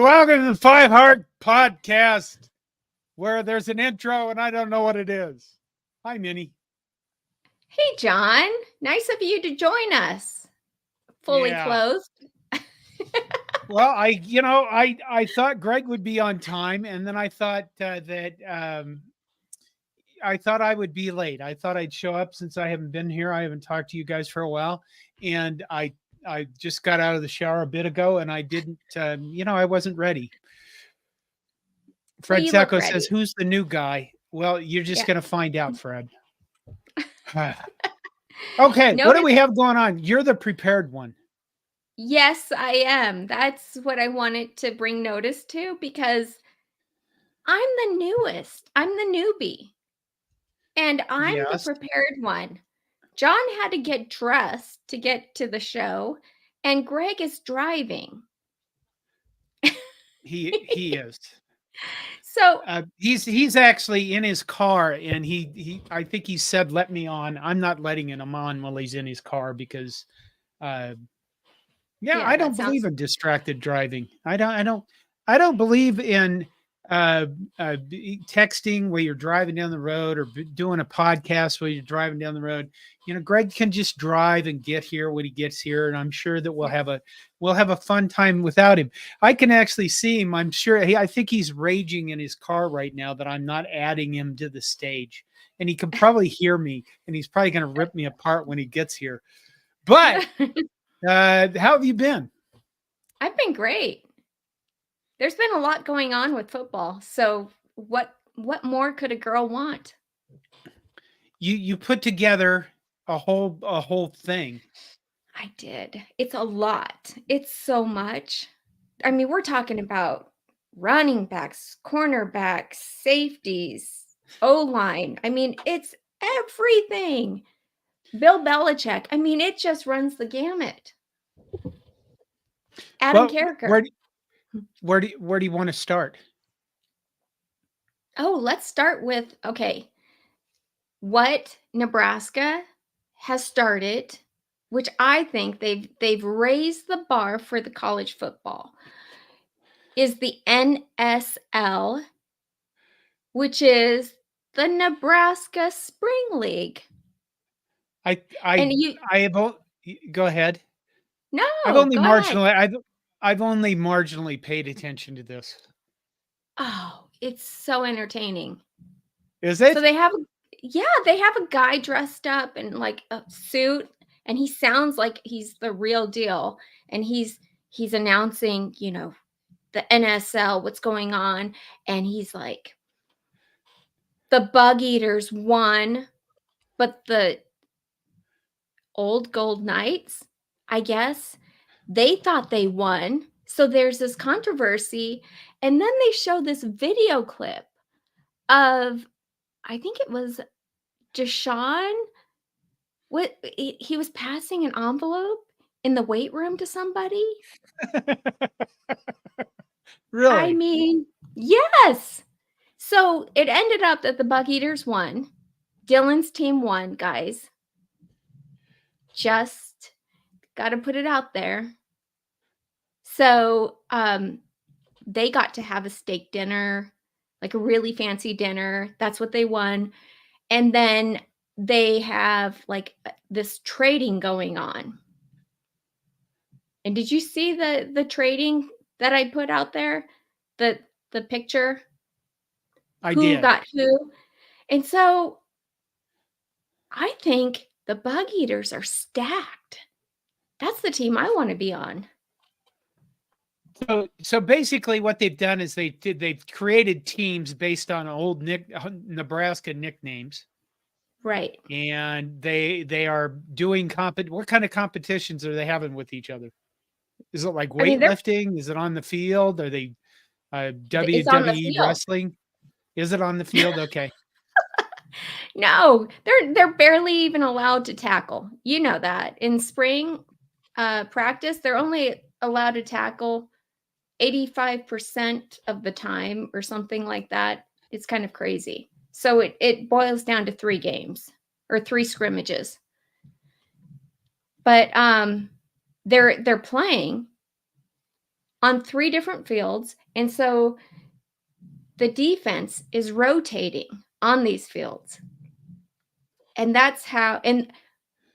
welcome to the Five Heart Podcast, where there's an intro and I don't know what it is. Hi, Minnie. Hey, John. Nice of you to join us. Fully clothed. Well, I thought Greg would be on time, and then I thought I thought I would be late. I thought I'd show up since I haven't been here. I haven't talked to you guys for a while, and I just got out of the shower a bit ago, and I didn't. I wasn't ready. Fred Sacco says, "Who's the new guy?" Well, you're just going to find out, Fred. Okay, what do we have going on? You're the prepared one. Yes, I am. That's what I wanted to bring notice to because I'm the newest. I'm the newbie. And I'm the prepared one. John had to get dressed to get to the show, and Greg is driving. He is. So he's actually in his car, and he I think he said, "Let me on." I'm not letting him on while he's in his car because, I don't believe in distracted driving. I don't believe in texting while you're driving down the road or doing a podcast while you're driving down the road. Greg can just drive and get here when he gets here, and I'm sure that we'll have a fun time without him. I can actually see him. I'm sure. I think he's raging in his car right now that I'm not adding him to the stage, and he can probably hear me, and he's probably going to rip me apart when he gets here. But how have you been? I've been great. There's been a lot going on with football. So what more could a girl want? You put together a whole thing. I did. It's a lot. It's so much. I mean, we're talking about running backs, cornerbacks, safeties, O-line. I mean, it's everything. Bill Belichick. I mean, it just runs the gamut. Adam Carricker. Where do you want to start? Oh, let's start with, what Nebraska has started, which I think they've raised the bar for the college football, is the NSL, which is the Nebraska Spring League. Go ahead. No, I've only marginally paid attention to this. Oh, it's so entertaining. Is it? So they have a guy dressed up in like a suit, and he sounds like he's the real deal, and he's announcing, the NSL, what's going on, and he's like, the Bug Eaters won, but the Old Gold Knights, I guess, they thought they won. So there's this controversy, and then they show this video clip of, I think it was Deshaun. He was passing an envelope in the weight room to somebody. Really? I mean, yes. So it ended up that the Bug Eaters won. Dylan's team won, guys. Just got to put it out there. So they got to have a steak dinner, like a really fancy dinner. That's what they won. And then they have like this trading going on. And did you see the trading that I put out there? The picture? I did. Who got who? And so I think the Bug Eaters are stacked. That's the team I want to be on. So basically what they've done is they've created teams based on old Nebraska nicknames. Right. And they are doing what kind of competitions are they having with each other? Is it like weightlifting? Is it on the field? Are they WWE wrestling? Is it on the field? Okay. No, they're barely even allowed to tackle. You know that. In spring practice, they're only allowed to tackle 85% of the time or something like that. It's kind of crazy. So it boils down to 3 games or 3 scrimmages. But they're playing, on 3 different fields. And so the defense is rotating on these fields. And that's how, and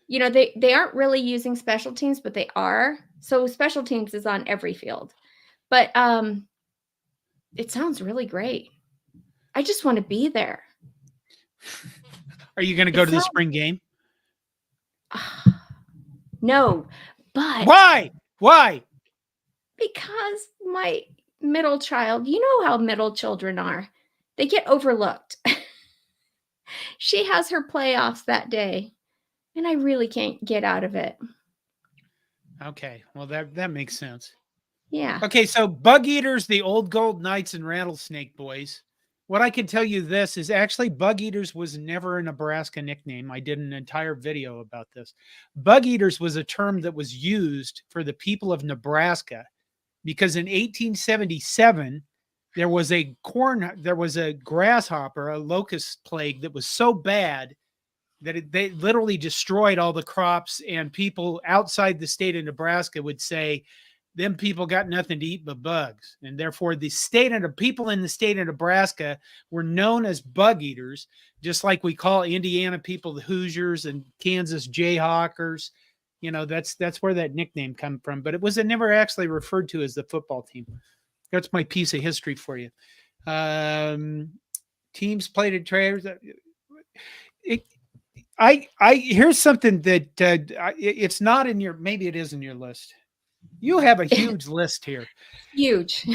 they aren't really using special teams, but they are. So special teams is on every field. But it sounds really great. I just want to be there. Are you going to go to the spring game? No, but why? Because my middle child, you know how middle children are. They get overlooked. She has her playoffs that day, and I really can't get out of it. Okay, well that makes sense. Yeah. Okay, so Bug Eaters, the Old Gold Knights, and Rattlesnake Boys. What I can tell you this is actually Bug Eaters was never a Nebraska nickname. I did an entire video about this. Bug Eaters was a term that was used for the people of Nebraska because in 1877 there was a grasshopper, a locust plague that was so bad that they literally destroyed all the crops, and people outside the state of Nebraska would say, them people got nothing to eat but bugs. And therefore the people in the state of Nebraska were known as bug eaters, just like we call Indiana people the Hoosiers and Kansas Jayhawkers. That's where that nickname come from, but it was never actually referred to as the football team. That's my piece of history for you. Teams played at trailers. Here's something that it's not in your, maybe it is in your list. You have a huge list here. Huge.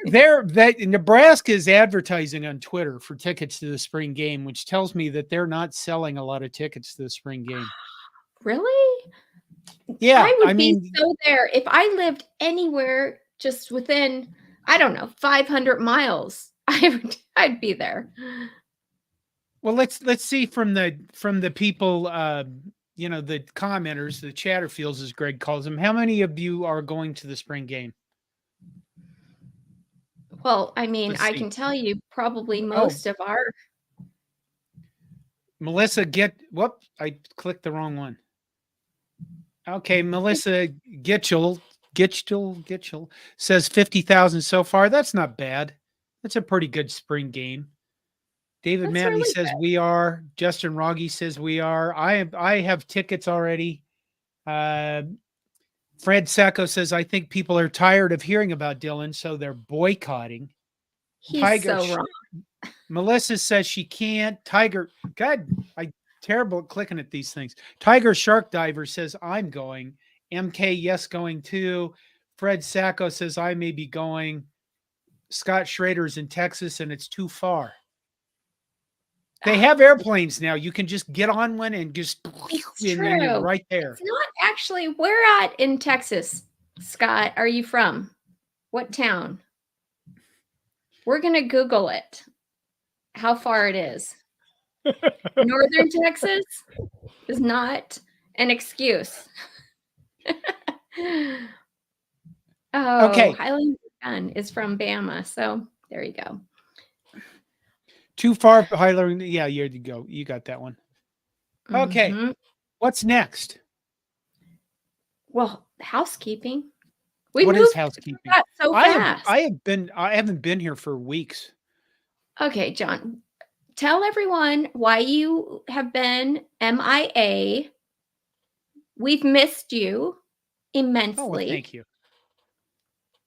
Nebraska is advertising on Twitter for tickets to the spring game, which tells me that they're not selling a lot of tickets to the spring game. Really? Yeah. I would be so there if I lived anywhere just within, I don't know, 500 miles. I'd be there. Well, let's see from the people, the commenters, the Chatterfields, as Greg calls them. How many of you are going to the spring game? Well, I mean, I can tell you probably most of our. Melissa, I clicked the wrong one. Okay, Melissa Gitchell says 50,000 so far. That's not bad. That's a pretty good spring game. David Matney really says good. We are. Justin Rogge says we are. I have tickets already. Fred Sacco says, I think people are tired of hearing about Dylan, so they're boycotting. He's so wrong. Melissa says she can't. Tiger, God, I'm terrible at clicking at these things. Tiger Shark Diver says, I'm going. MK, yes, going too. Fred Sacco says, I may be going. Scott Schrader's in Texas, and it's too far. They have airplanes now. You can just get on one and just, and then you're right there. It's not actually. Where at in Texas, Scott, are you from? What town? We're going to Google it. How far it is. Northern Texas is not an excuse. Okay. Highland Gun is from Bama. So there you go. Too far, Highland. Yeah, you go. You got that one. Okay. Mm-hmm. What's next? Well, housekeeping. What is housekeeping? So fast. I haven't been here for weeks. Okay, John. Tell everyone why you have been MIA. We've missed you immensely. Oh, well, thank you.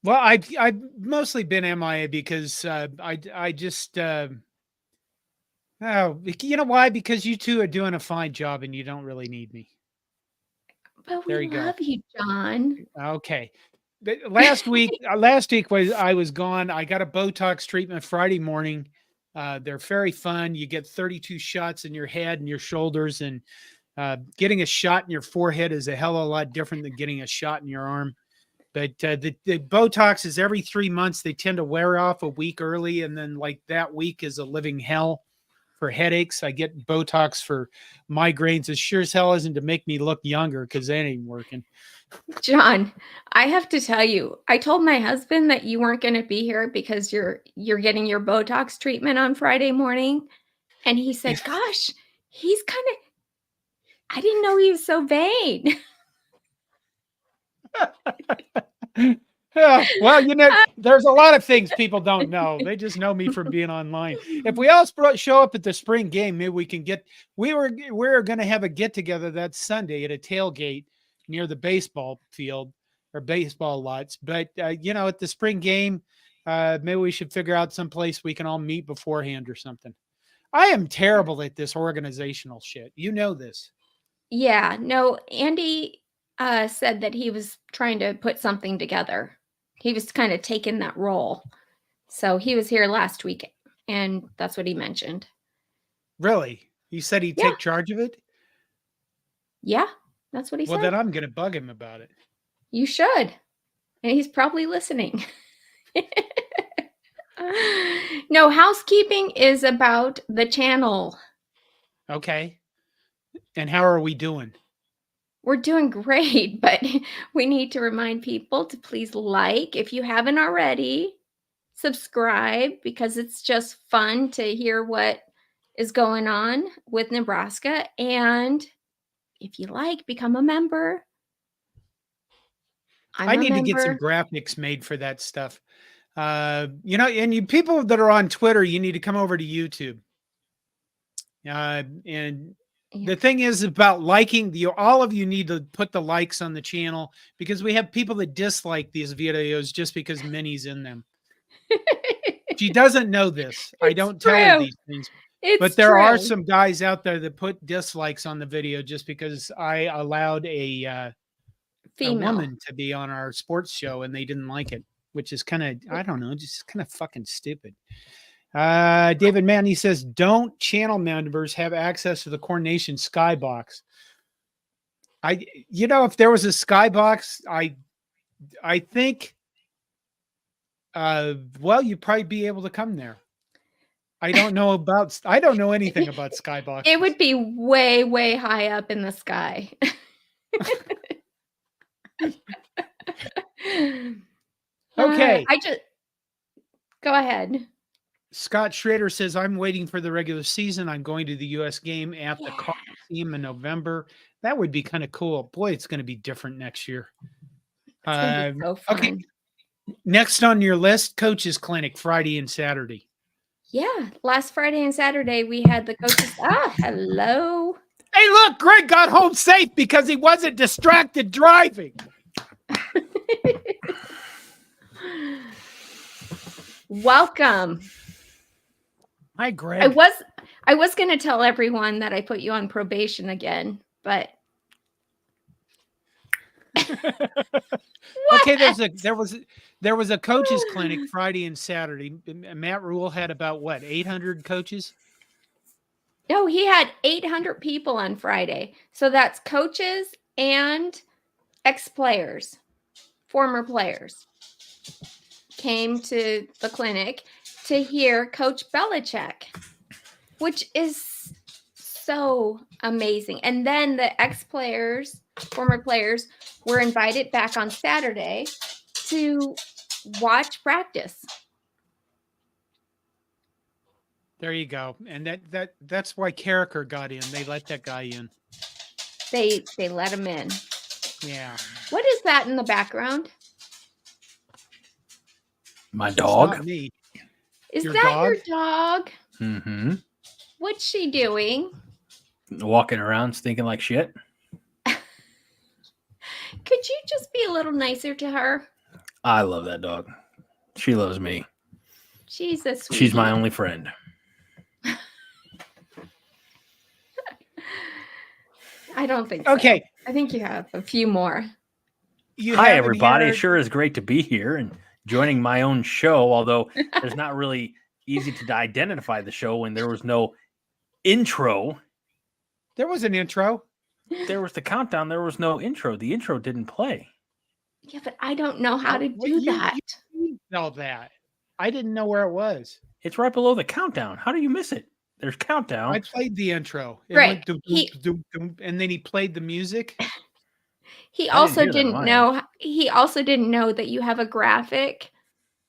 Well, I've mostly been MIA because I just you know why? Because you two are doing a fine job and you don't really need me. But we love you, John. Okay. Last week I was gone. I got a Botox treatment Friday morning. They're very fun. You get 32 shots in your head and your shoulders, and getting a shot in your forehead is a hell of a lot different than getting a shot in your arm. But the Botox is every 3 months. They tend to wear off a week early, and then like that week is a living hell for headaches. I get Botox for migraines. As sure as hell isn't to make me look younger, because that ain't working. John, I have to tell you, I told my husband that you weren't going to be here because you're getting your Botox treatment on Friday morning. And he said, gosh, he's kind of, I didn't know he was so vain. Yeah, well, there's a lot of things people don't know. They just know me from being online. If we all show up at the spring game, maybe we can get. We're going to have a get together that Sunday at a tailgate near the baseball field or baseball lots. But at the spring game, maybe we should figure out some place we can all meet beforehand or something. I am terrible at this organizational shit. You know this. Yeah, no, Andy said that he was trying to put something together. He was kind of taking that role. So he was here last week, and that's what he mentioned. Really? He said he'd Yeah. take charge of it? Yeah, that's what he Well, said. then I'm going to bug him about it. You should. And he's probably listening. No, housekeeping is about the channel. Okay. And how are we doing? We're doing great, but we need to remind people to please like if you haven't already, subscribe because it's just fun to hear what is going on with Nebraska. And if you like, become a member. I need to get some graphics made for that stuff. And you people that are on Twitter, you need to come over to YouTube. And the thing is about liking all of you need to put the likes on the channel because we have people that dislike these videos just because Minnie's in them. She doesn't know this. I don't tell her these things. But there are some guys out there that put dislikes on the video just because I allowed a woman to be on our sports show and they didn't like it, which is kind of, I don't know, just kind of fucking stupid. David Manny says, don't channel members have access to the Coronation Skybox? If there was a Skybox, I think, you'd probably be able to come there. I don't know anything about Skybox. It would be way, way high up in the sky. Okay. Go ahead. Scott Schrader says, I'm waiting for the regular season. I'm going to the U.S. game at the Coliseum in November. That would be kind of cool. Boy, it's going to be different next year. It's gonna be so fun. Okay. Next on your list, Coaches Clinic, Friday and Saturday. Yeah. Last Friday and Saturday, we had the coaches. Hello. Hey, look, Greg got home safe because he wasn't distracted driving. Welcome. Hi, Greg. I was going to tell everyone that I put you on probation again, but okay, there was a coaches clinic Friday and Saturday. Matt Rhule had about 800 coaches? No, he had 800 people on Friday. So that's coaches and ex-players, former players came to the clinic to hear Coach Belichick, which is so amazing. And then the ex-players, former players, were invited back on Saturday to watch practice. There you go. And that's why Carricker got in. They let that guy in. They let him in. Yeah. What is that in the background? My dog. It's not me. Is that your dog? Mm-hmm. What's she doing? Walking around stinking like shit. Could you just be a little nicer to her? I love that dog. She loves me. She's a sweetie. She's my only friend. I don't think so. Okay. I think you have a few more. Hi, everybody. It sure is great to be here and joining my own show, although it's not really easy to identify the show when there was no intro. There was an intro. There was the countdown. There was no intro. The intro didn't play. Yeah, but I don't know how to do that. You know that. I didn't know where it was. It's right below the countdown. How do you miss it? There's countdown. I played the intro. It right. Went doom, doom, doom, doom, and then he played the music. He also didn't know. He also didn't know that you have a graphic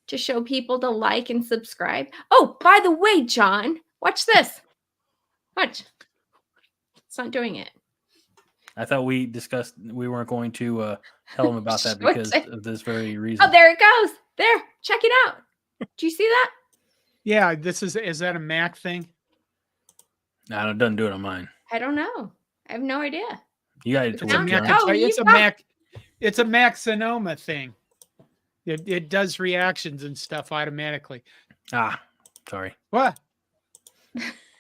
to show people to like and subscribe. Oh, by the way, John, watch this. Watch. It's not doing it. I thought we discussed we weren't going to tell him about that because of this very reason. Oh, there it goes. There, check it out. Do you see that? Yeah, is that a Mac thing? No, it doesn't do it on mine. I don't know. I have no idea. You got It's it. a Mac. Oh, It's a Mac. It's a Mac Sonoma thing. It does reactions and stuff automatically. Sorry. What?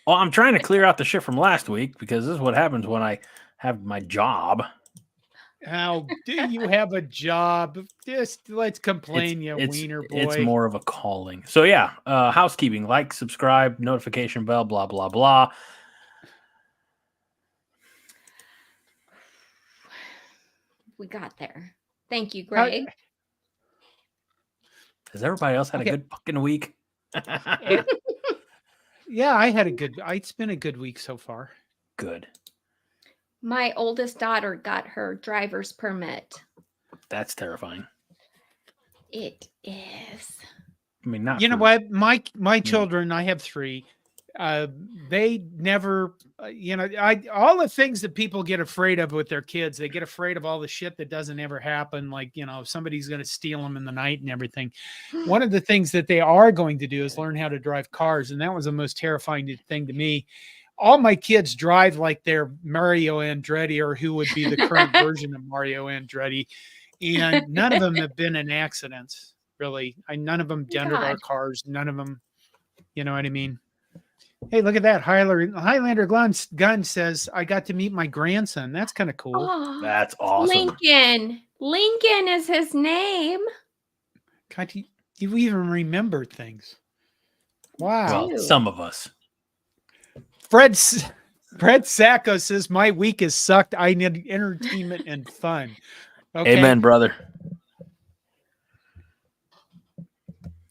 Well, I'm trying to clear out the shit from last week because this is what happens when I have my job. How do you have a job? Just let's complain, wiener boy. It's more of a calling. So yeah, housekeeping, like, subscribe, notification bell, blah, blah, blah. We got there. Thank you, Greg. Has everybody else had a good fucking week? Yeah, it's been a good week so far. Good. My oldest daughter got her driver's permit. That's terrifying. It is. I mean, not. You know what? My children, I have 3. They never, all the things that people get afraid of with their kids, they get afraid of all the shit that doesn't ever happen. Like, if somebody's going to steal them in the night and everything. One of the things that they are going to do is learn how to drive cars. And that was the most terrifying thing to me. All my kids drive like they're Mario Andretti or who would be the current version of Mario Andretti. And none of them have been in accidents, really. None of them dented our cars. None of them, you know what I mean? Hey, look at that. Highlander Gun says, I got to meet my grandson. That's kind of cool. Oh, that's awesome. Lincoln is his name. God, you even remember things. Wow. Well, some of us. Fred Sacco says, my week is sucked. I need entertainment and fun. Okay. Amen, brother.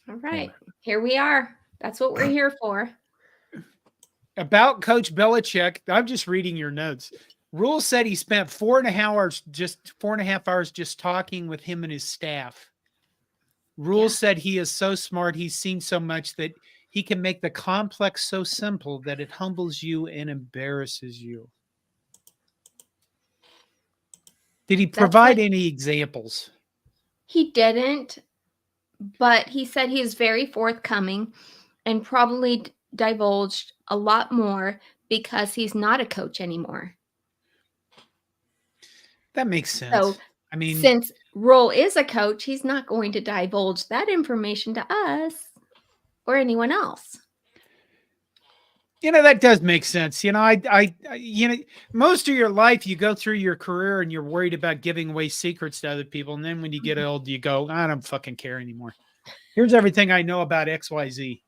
All right. Here we are. That's what we're here for. About Coach Belichick, I'm just reading your notes. Rhule said he spent 4.5 hours just talking with him and his staff. Rhule said he is so smart, he's seen so much that he can make the complex so simple that it humbles you and embarrasses you. Did he provide any examples? He didn't, but he said he is very forthcoming and probably divulged a lot more because he's not a coach anymore. That makes sense. So, I mean, since Rhule is a coach, he's not going to divulge that information to us or anyone else. That does make sense. Most of your life you go through your career and you're worried about giving away secrets to other people. And then when you get old, you go, I don't fucking care anymore. Here's everything I know about XYZ.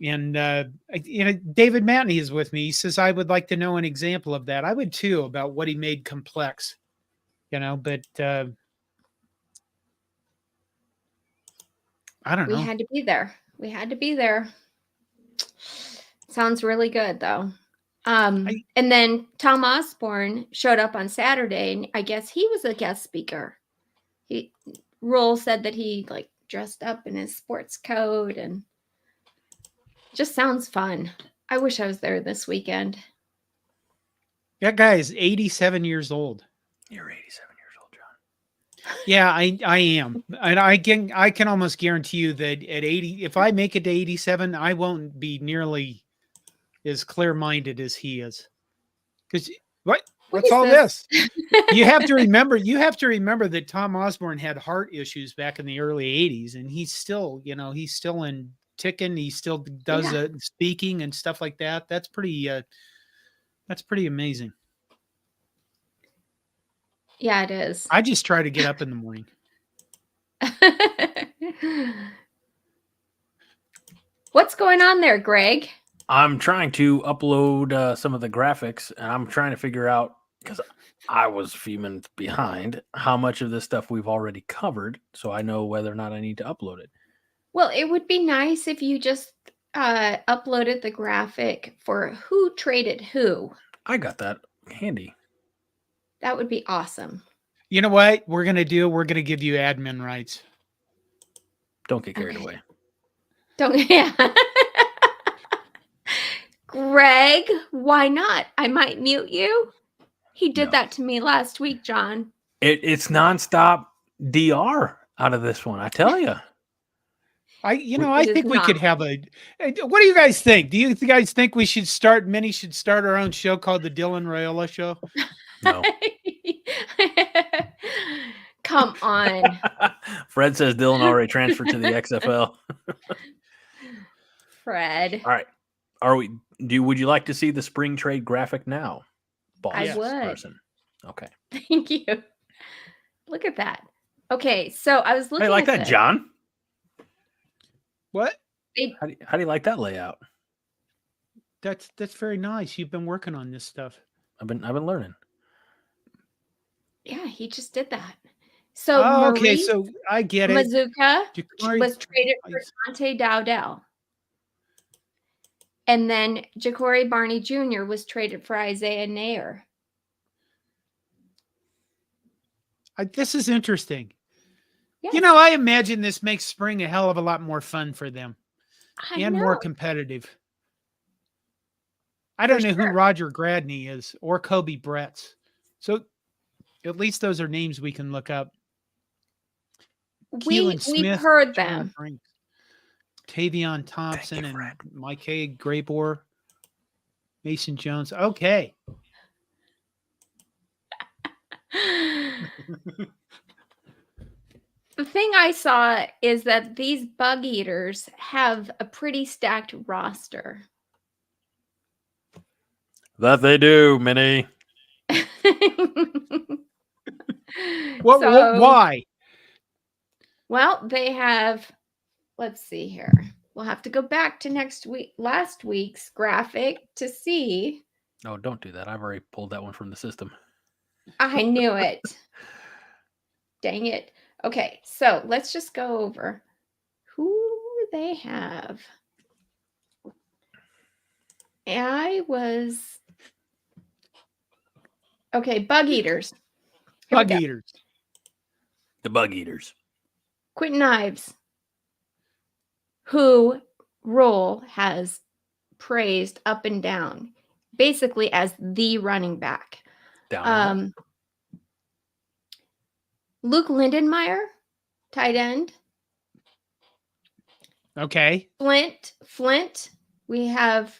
And, David Matney is with me. He says, I would like to know an example of that. I would too, about what he made complex, but I don't know. We had to be there. Sounds really good though. And then Tom Osborne showed up on Saturday and I guess he was a guest speaker. Rhule said that he dressed up in his sports coat and just sounds fun. I wish I was there this weekend. That guy is 87 years old. You're 87 years old, John. Yeah, I am. And I can almost guarantee you that at 80, if I make it to 87, I won't be nearly as clear-minded as he is. Because what's all this? You have to remember that Tom Osborne had heart issues back in the early 80s, and he's still in ticking. He still does speaking and stuff like that. That's pretty amazing. Yeah, it is. I just try to get up in the morning. What's going on there, Greg? I'm trying to upload some of the graphics, and I'm trying to figure out, because I was a few minutes behind, how much of this stuff we've already covered, so I know whether or not I need to upload it. Well, it would be nice if you just uploaded the graphic for who traded who. I got that handy. That would be awesome. You know what we're going to do? We're going to give you admin rights. Don't get carried away. Greg, why not? I might mute you. He did No. that to me last week, John. It's nonstop DR out of this one. I tell you. I It is think we could not. have a. What do you guys think? Do you guys think we should start? Many should start our own show called the Dylan Raiola Show. No. Come on. Fred says Dylan already transferred to the XFL. Fred. All right. Would you like to see the spring trade graphic now? Boss I would. person. Okay. Thank you. Look at that. Okay, so I was looking Hey, like at that, this. John? What? How do you like that layout? That's very nice. You've been working on this stuff. I've been learning. Yeah, he just did that. So Okay, Maurice so I get it. Mazuka Ja'Cory- was traded for Dante Dowdell. And then Ja'Cory Barney Jr. was traded for Isaiah Nair. This is interesting. Yes, I imagine this makes spring a hell of a lot more fun for them I and know. more competitive. I don't For know sure. who Roger Gradney is or Kobe Bretts. So at least those are names we can look up. Keelan We've Smith, heard John them. Franks, Tavion Thompson, and Fred. Mike Graybor, Mason Jones. Okay. The thing I saw is that these bug eaters have a pretty stacked roster. That they do, Minnie. Why? Well, they have, let's see here. We'll have to go back to last week's graphic to see. No, don't do that. I've already pulled that one from the system. I knew it. Dang it. Okay, so let's just go over who they have. Okay, bug eaters. Here we Bug go. eaters. The bug eaters. Quentin Ives, who Rhule has praised up and down, basically as the running back. Down. Luke Lindenmeyer, tight end. Okay. Flint. We have,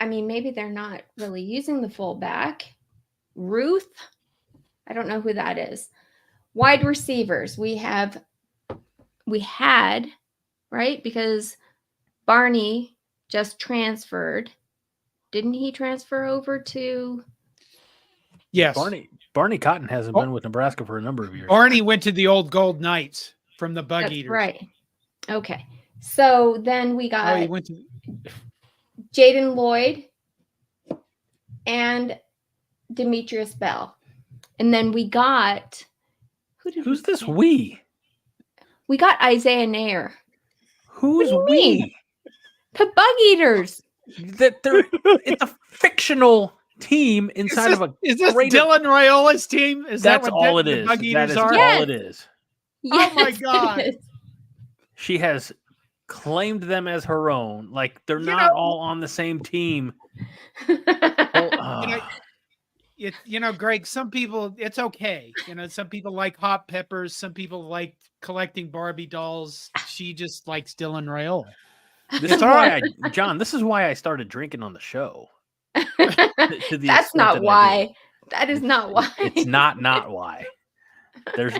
maybe they're not really using the fullback. Ruth. I don't know who that is. Wide receivers. We had, right? Because Barney just transferred. Didn't he transfer over to? Yes. Barney Cotton hasn't been with Nebraska for a number of years. Barney went to the old Gold Knights from the Bug That's Eaters. right. Okay. So then we got he went to Jaden Lloyd and Demetrius Bell. And then we got Who's this we? We got Isaiah Nair. Who's What do you we? mean? The Bug Eaters. It's a fictional team inside of a. Is this great- Dylan Raiola's team? Is That's that what all it the is. Bug That Eaters is are? all it is. Oh my Yes, it God. is. She has claimed them as her own. Like they're not all on the same team. Greg, some people, it's okay. Some people like hot peppers. Some people like collecting Barbie dolls. She just likes Dylan Raiola. This is why John, this is why I started drinking on the show. That's not why. That is not why. It's not why.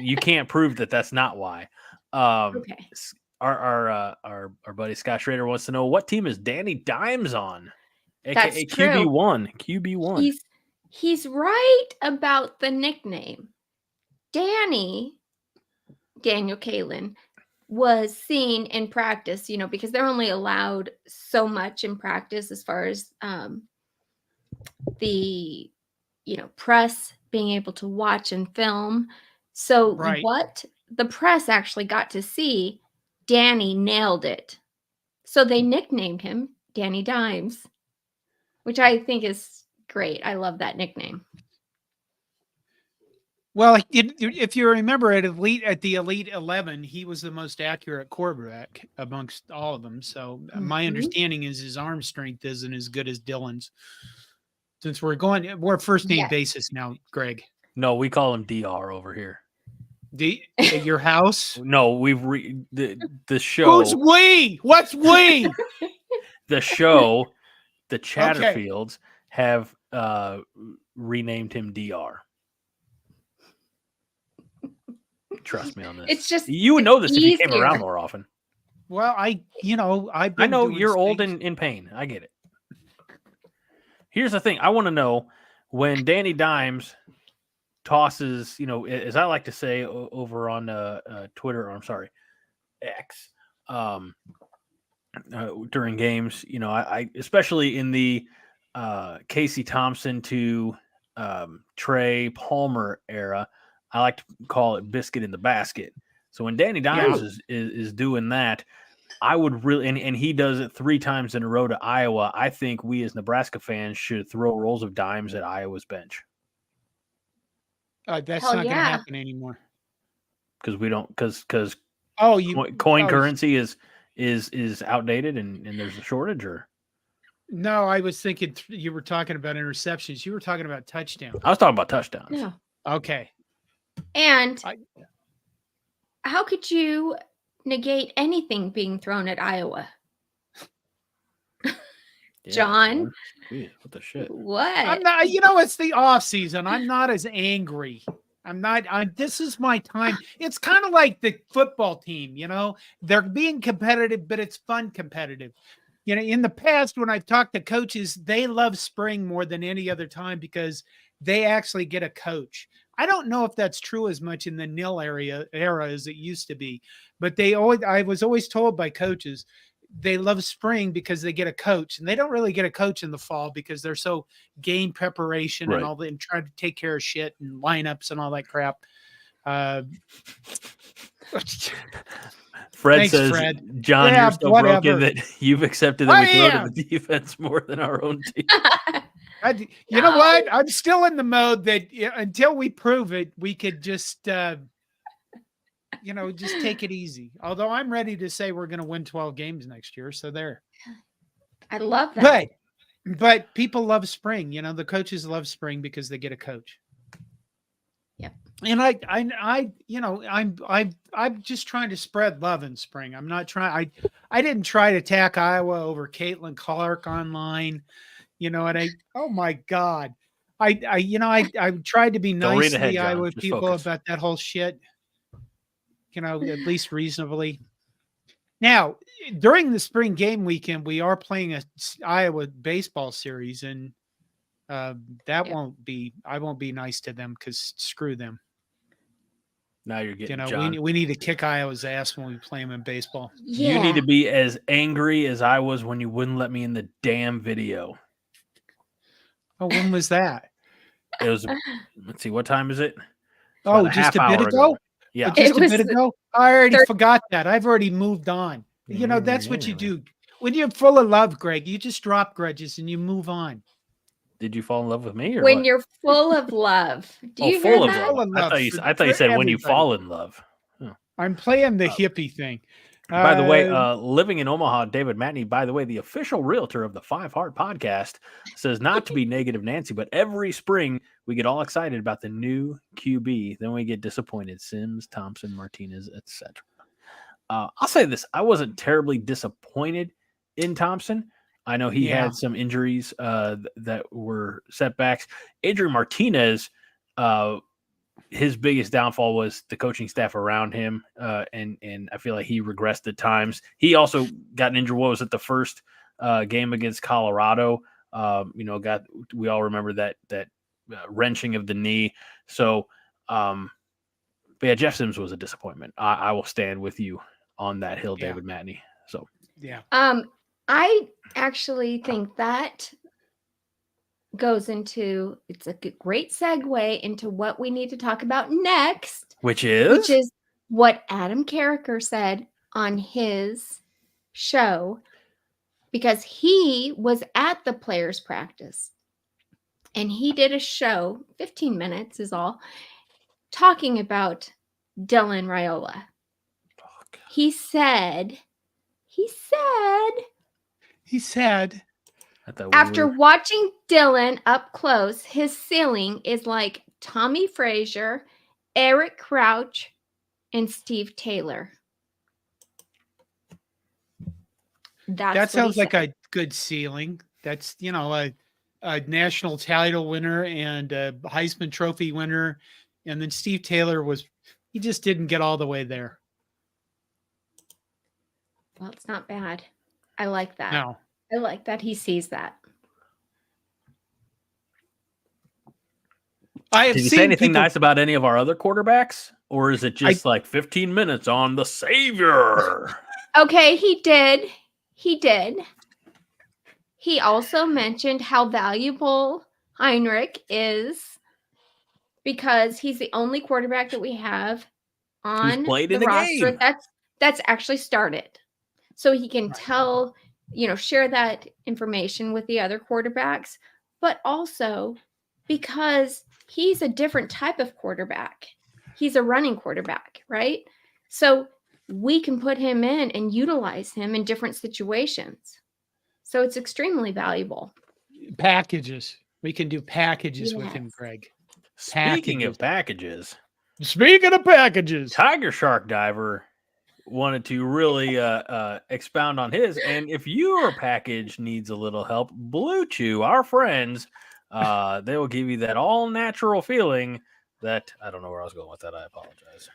You can't prove that that's not why. Okay. Our buddy Scott Schrader wants to know, what team is Danny Dimes on? That's AKA true. QB1. He's right about the nickname. Daniel Kalin was seen in practice, because they're only allowed so much in practice as far as the press being able to watch and film. So Right. what the press actually got to see, Danny nailed it. So they nicknamed him Danny Dimes, which I think is great. I love that nickname. Well, if you remember at the Elite 11, he was the most accurate quarterback amongst all of them. So my Mhm. understanding is his arm strength isn't as good as Dylan's. Since we're first name Yes. basis now, Greg. No, we call him DR over here. At your house? No, the show. Who's we? What's we? The show, the Okay. Chatterfields have renamed him DR. Trust me on this. It's just you would know this if you came easier. around more often. Well, I've I been know doing you're old things- and in pain. I get it. Here's the thing. I want to know when Danny Dimes tosses, as I like to say over on Twitter, or I'm sorry, X, during games, I especially in the Casey Thompson to Trey Palmer era, I like to call it biscuit in the basket. So when Danny Dimes is doing that, I would really, and he does it 3 times in a row to Iowa. I think we as Nebraska fans should throw rolls of dimes at Iowa's bench. That's Hell not going to yeah. happen anymore. Because we don't, because coin currency is outdated and there's a shortage. Or No, I was thinking you were talking about interceptions. You were talking about touchdowns. I was talking about touchdowns. No. Okay. And how could you negate anything being thrown at Iowa? Yeah, John? Jeez, what the shit? What? I'm not, it's the off season. I'm not as angry. This is my time. It's kind of like the football team, they're being competitive, but it's fun competitive. In the past, when I've talked to coaches, they love spring more than any other time because they actually get a coach. I don't know if that's true as much in the nil era as it used to be, but I was always told by coaches, they love spring because they get a coach, and they don't really get a coach in the fall because they're so game preparation and all that, and trying to take care of shit and lineups and all that crap. Fred Thanks, says, Fred. John, Yeah, you're so whatever. broken that you've accepted that we throw to the defense more than our own team. You know what? I'm still in the mode that until we prove it, we could just, just take it easy. Although I'm ready to say we're going to win 12 games next year. So there. I love that. But people love spring. The coaches love spring because they get a coach. Yep. And I'm just trying to spread love in spring. I'm not trying. I didn't try to attack Iowa over Caitlin Clark online. Oh my God. I tried to be nice to the Iowa people about that whole shit. At least reasonably. Now, during the spring game weekend, we are playing a Iowa baseball series, and I won't be nice to them because screw them. Now you're getting John. We need to kick Iowa's ass when we play them in baseball. Yeah. You need to be as angry as I was when you wouldn't let me in the damn video. Oh, when was that? It was, let's see, what time is it? Just a bit ago? Yeah. Just a bit ago? I already forgot that. I've already moved on. That's what you do. When you're full of love, Greg, you just drop grudges and you move on. Did you fall in love with me? Or when what? you're full of love. Do you full hear of that? love. I thought you said when you fall in love. Oh. I'm playing the hippie thing. By the way, living in Omaha, David Matney, by the way, the official realtor of the 5 Heart podcast, says not to be negative Nancy, but every spring we get all excited about the new QB. Then we get disappointed. Sims, Thompson, Martinez, etc. I'll say this. I wasn't terribly disappointed in Thompson. I know he had some injuries that were setbacks. Adrian Martinez, his biggest downfall was the coaching staff around him, and I feel like he regressed at times. He also got injured. What was it, the first game against Colorado? We all remember that wrenching of the knee. So, but yeah, Jeff Sims was a disappointment. I will stand with you on that hill, David Matney. So yeah. I actually think that goes into, it's a great segue into what we need to talk about next, which is what Adam Carricker said on his show, because he was at the players' practice and he did a show, 15 minutes is all, talking about Dylan Raiola. He said, After watching Dylan up close, his ceiling is like Tommy Frazier, Eric Crouch, and Steve Taylor. That sounds like a good ceiling. That's, a national title winner and a Heisman Trophy winner. And then Steve Taylor he just didn't get all the way there. Well, it's not bad. I like that. No. I like that he sees that. Did you say anything nice about any of our other quarterbacks? Or is it just like 15 minutes on the savior? Okay, he did. He also mentioned how valuable Heinrich is because he's the only quarterback that we have on the roster that's actually started. So he can tell, share that information with the other quarterbacks, but also because he's a different type of quarterback. He's a running quarterback, right? So we can put him in and utilize him in different situations. So it's extremely valuable. Packages. We can do packages with him, Greg. Speaking of packages, Tiger Shark Diver wanted to really expound on his. And if your package needs a little help, Blue Chew, our friends, they will give you that all natural feeling that I don't know where I was going with that. I apologize.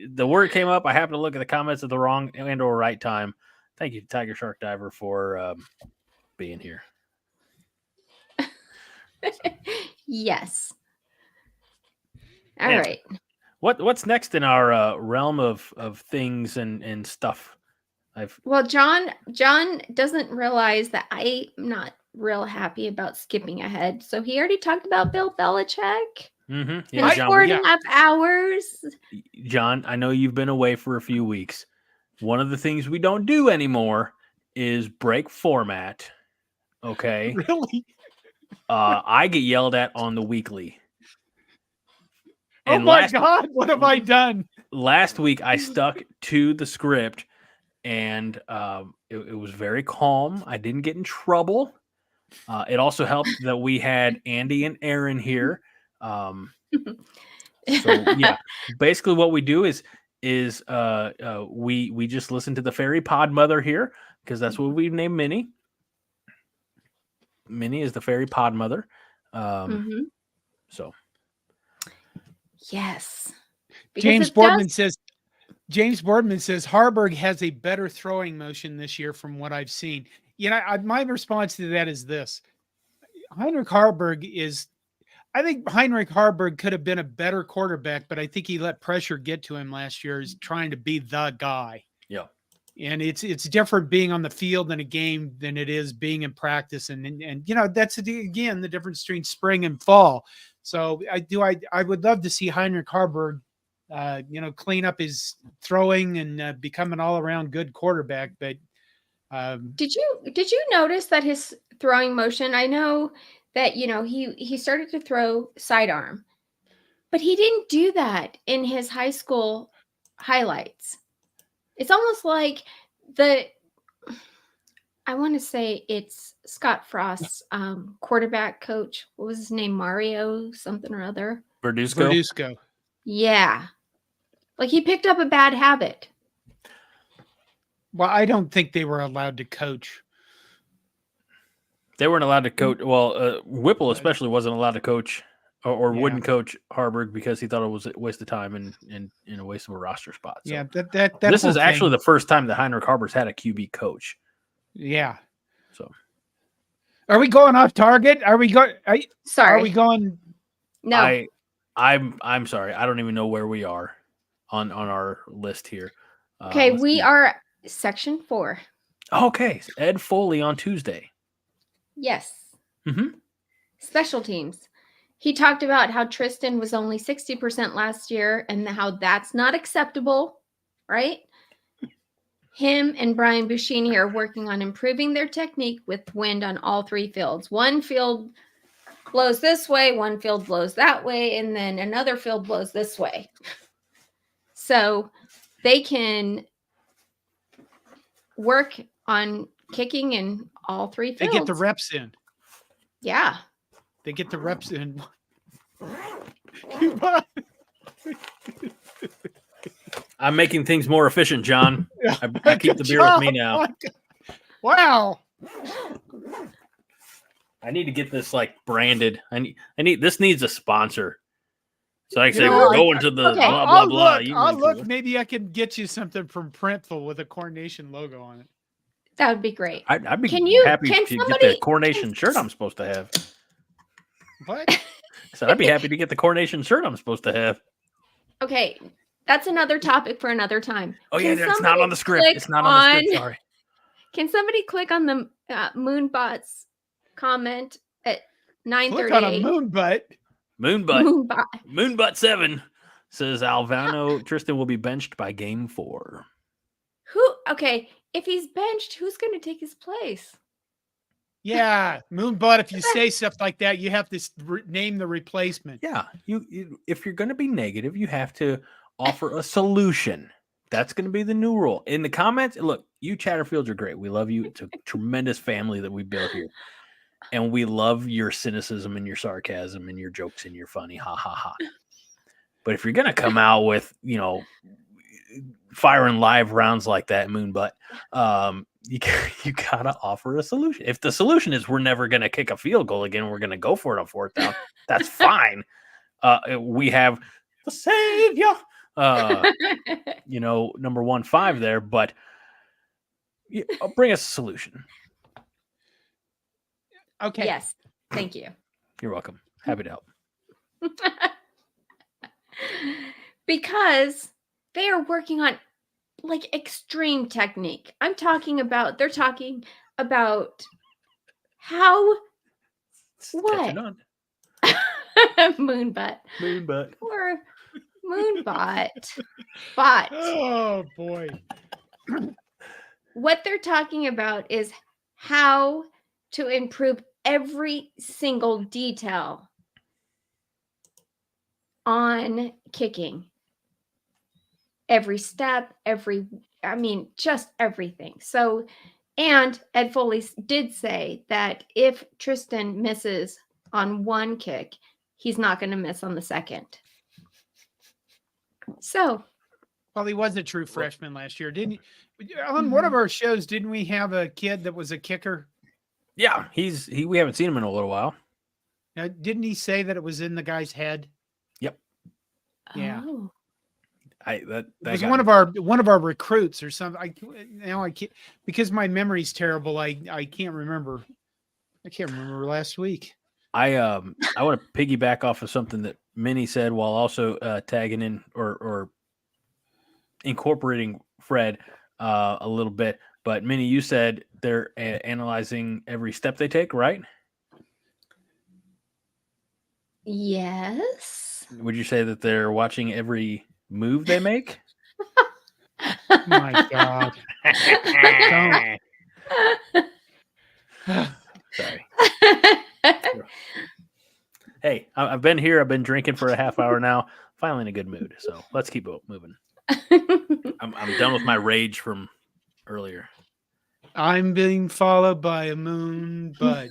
The word came up. I happened to look at the comments at the wrong and or right time. Thank you, Tiger Shark Diver, for being here. Yes. All right. What's next in our realm of things and stuff? Well, John doesn't realize that I'm not real happy about skipping ahead. So he already talked about Bill Belichick. Mm-hmm. Yeah, 4.5 hours. John, I know you've been away for a few weeks. One of the things we don't do anymore is break format. Okay. Really? I get yelled at on the weekly. And my God, what have I done? Last week, I stuck to the script, and it was very calm. I didn't get in trouble. It also helped that we had Andy and Aaron here. So yeah, basically what we do is we just listen to the fairy pod mother here because that's what we named Minnie. Minnie is the fairy pod mother. So yes, James Boardman says Harburg has a better throwing motion this year from what I've seen. My response to that is this: Heinrich Harburg I think Heinrich Harburg could have been a better quarterback, but I think he let pressure get to him last year. He's trying to be the guy. Yeah. And it's different being on the field in a game than it is being in practice. And that's again the difference between spring and fall. So I would love to see Heinrich Harburg, clean up his throwing and become an all around good quarterback. But did you notice that his throwing motion? I know that he started to throw sidearm, but he didn't do that in his high school highlights. It's almost like I want to say it's Scott Frost's quarterback coach. What was his name? Mario something or other. Verduzco. Yeah. Like he picked up a bad habit. Well, I don't think they were allowed to coach. They weren't allowed to coach. Well, Whipple especially wasn't allowed to coach or wouldn't coach Harburg because he thought it was a waste of time and a waste of a roster spot. So yeah, that this is actually the first time that Heinrich Harburg's had a QB coach. Yeah. So, are we going off target? Are we going? Sorry. Are we going? No. I'm sorry. I don't even know where we are on our list here. Okay, we are section 4. Okay, Ed Foley on Tuesday. Yes. Mm-hmm. Special teams. He talked about how Tristan was only 60% last year and how that's not acceptable, right? Him and Brian Buschini are working on improving their technique with wind on all 3 fields. One field blows this way, one field blows that way, and then another field blows this way. So they can work on kicking in all 3 They fields. get the reps in. Yeah. They get the reps in. I'm making things more efficient, John. I keep the beer with me now. Wow. I need to get this like branded. I need this needs a sponsor. So I say know, we're going to the okay. blah blah blah. I'll look. Maybe I can get you something from Printful with a Coronation logo on it. That would be great. I'd be happy to get the Coronation shirt I'm supposed to have. What? So I'd be happy to get the Coronation shirt I'm supposed to have. Okay, that's another topic for another time. Oh yeah, it's not on the script. It's not on the script. Sorry. Can somebody click on the Moonbot's comment at 9:38? Click on a Moonbutt. Moonbot. Moonbutt 7 says Alvano Tristan will be benched by game 4. Okay, if he's benched, who's going to take his place? Yeah, Moonbutt. If you say stuff like that, you have to name the replacement. Yeah, you if you're going to be negative, you have to offer a solution. That's going to be the new rule. In the comments, look, you Chatterfields are great. We love you. It's a tremendous family that we built here. And we love your cynicism and your sarcasm and your jokes and your funny ha ha ha. But if you're going to come out with, firing live rounds like that, Moonbutt, you got to offer a solution. If the solution is we're never going to kick a field goal again, we're going to go for it on 4th down, that's fine. We have the savior. Number 1-5 there, but bring us a solution. Okay. Yes. Thank you. You're welcome. Happy to help. Because they are working on like extreme technique. They're talking about how what? Moonbutt. Poor Moonbot. Bot. Oh boy. What they're talking about is how to improve every single detail on kicking. Every step, just everything. So, and Ed Foley did say that if Tristan misses on one kick, he's not going to miss on the second. So, well, he was a true freshman last year, didn't he? On one of our shows, didn't we have a kid that was a kicker? Yeah, we haven't seen him in a little while. Now, didn't he say that it was in the guy's head? Yep. Yeah. Oh. That was one of our recruits or something. I can't, because my memory's terrible. I can't remember. I can't remember last week. I want to piggyback off of something that Minnie said while also tagging in or incorporating Fred a little bit. But Minnie, you said they're analyzing every step they take, right? Yes. Would you say that they're watching every move they make? My God. Sorry. Hey, I've been here. I've been drinking for a half hour now. Finally in a good mood. So let's keep moving. I'm done with my rage from earlier. I'm being followed by a Moonbutt.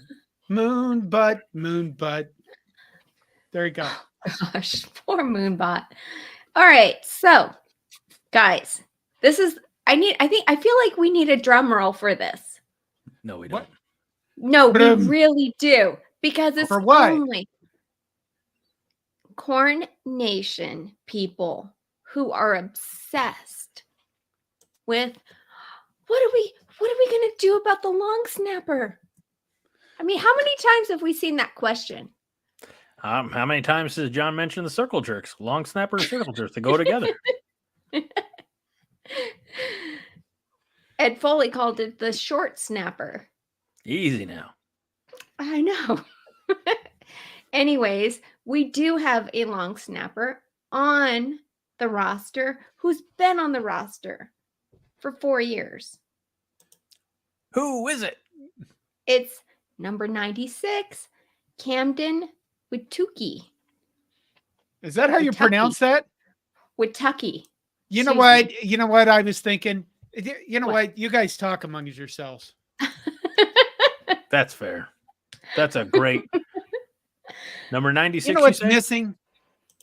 Moonbutt. There you go. Gosh, poor Moonbot. All right, so guys, I feel like we need a drum roll for this. No, we don't. No, we really do, because it's for what? only Corn Nation people who are obsessed with what are we going to do about the long snapper? I mean, how many times have we seen that question? How many times has John mentioned the circle jerks? Long snapper and circle jerks, they go together. Ed Foley called it the short snapper. Easy now. I know. Anyways, we do have a long snapper on the roster who's been on the roster for 4 years. Who is it? It's number 96, Camden Wituki. Is that how you pronounce that? Wituki. You know what? I was thinking. You know what? You guys talk among yourselves. That's fair. That's a great number 96. You know what's say? missing?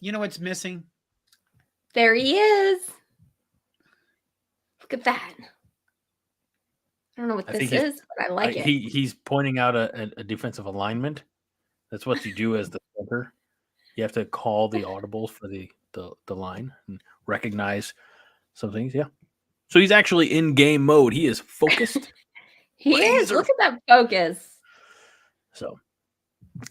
You know what's missing? There he is. Look at that. I don't know what this is, but I like it. He's pointing out a defensive alignment. That's what you do as the center. You have to call the audibles for the line and recognize some things. Yeah. So he's actually in game mode. He is focused. He is. Look at that focus. So,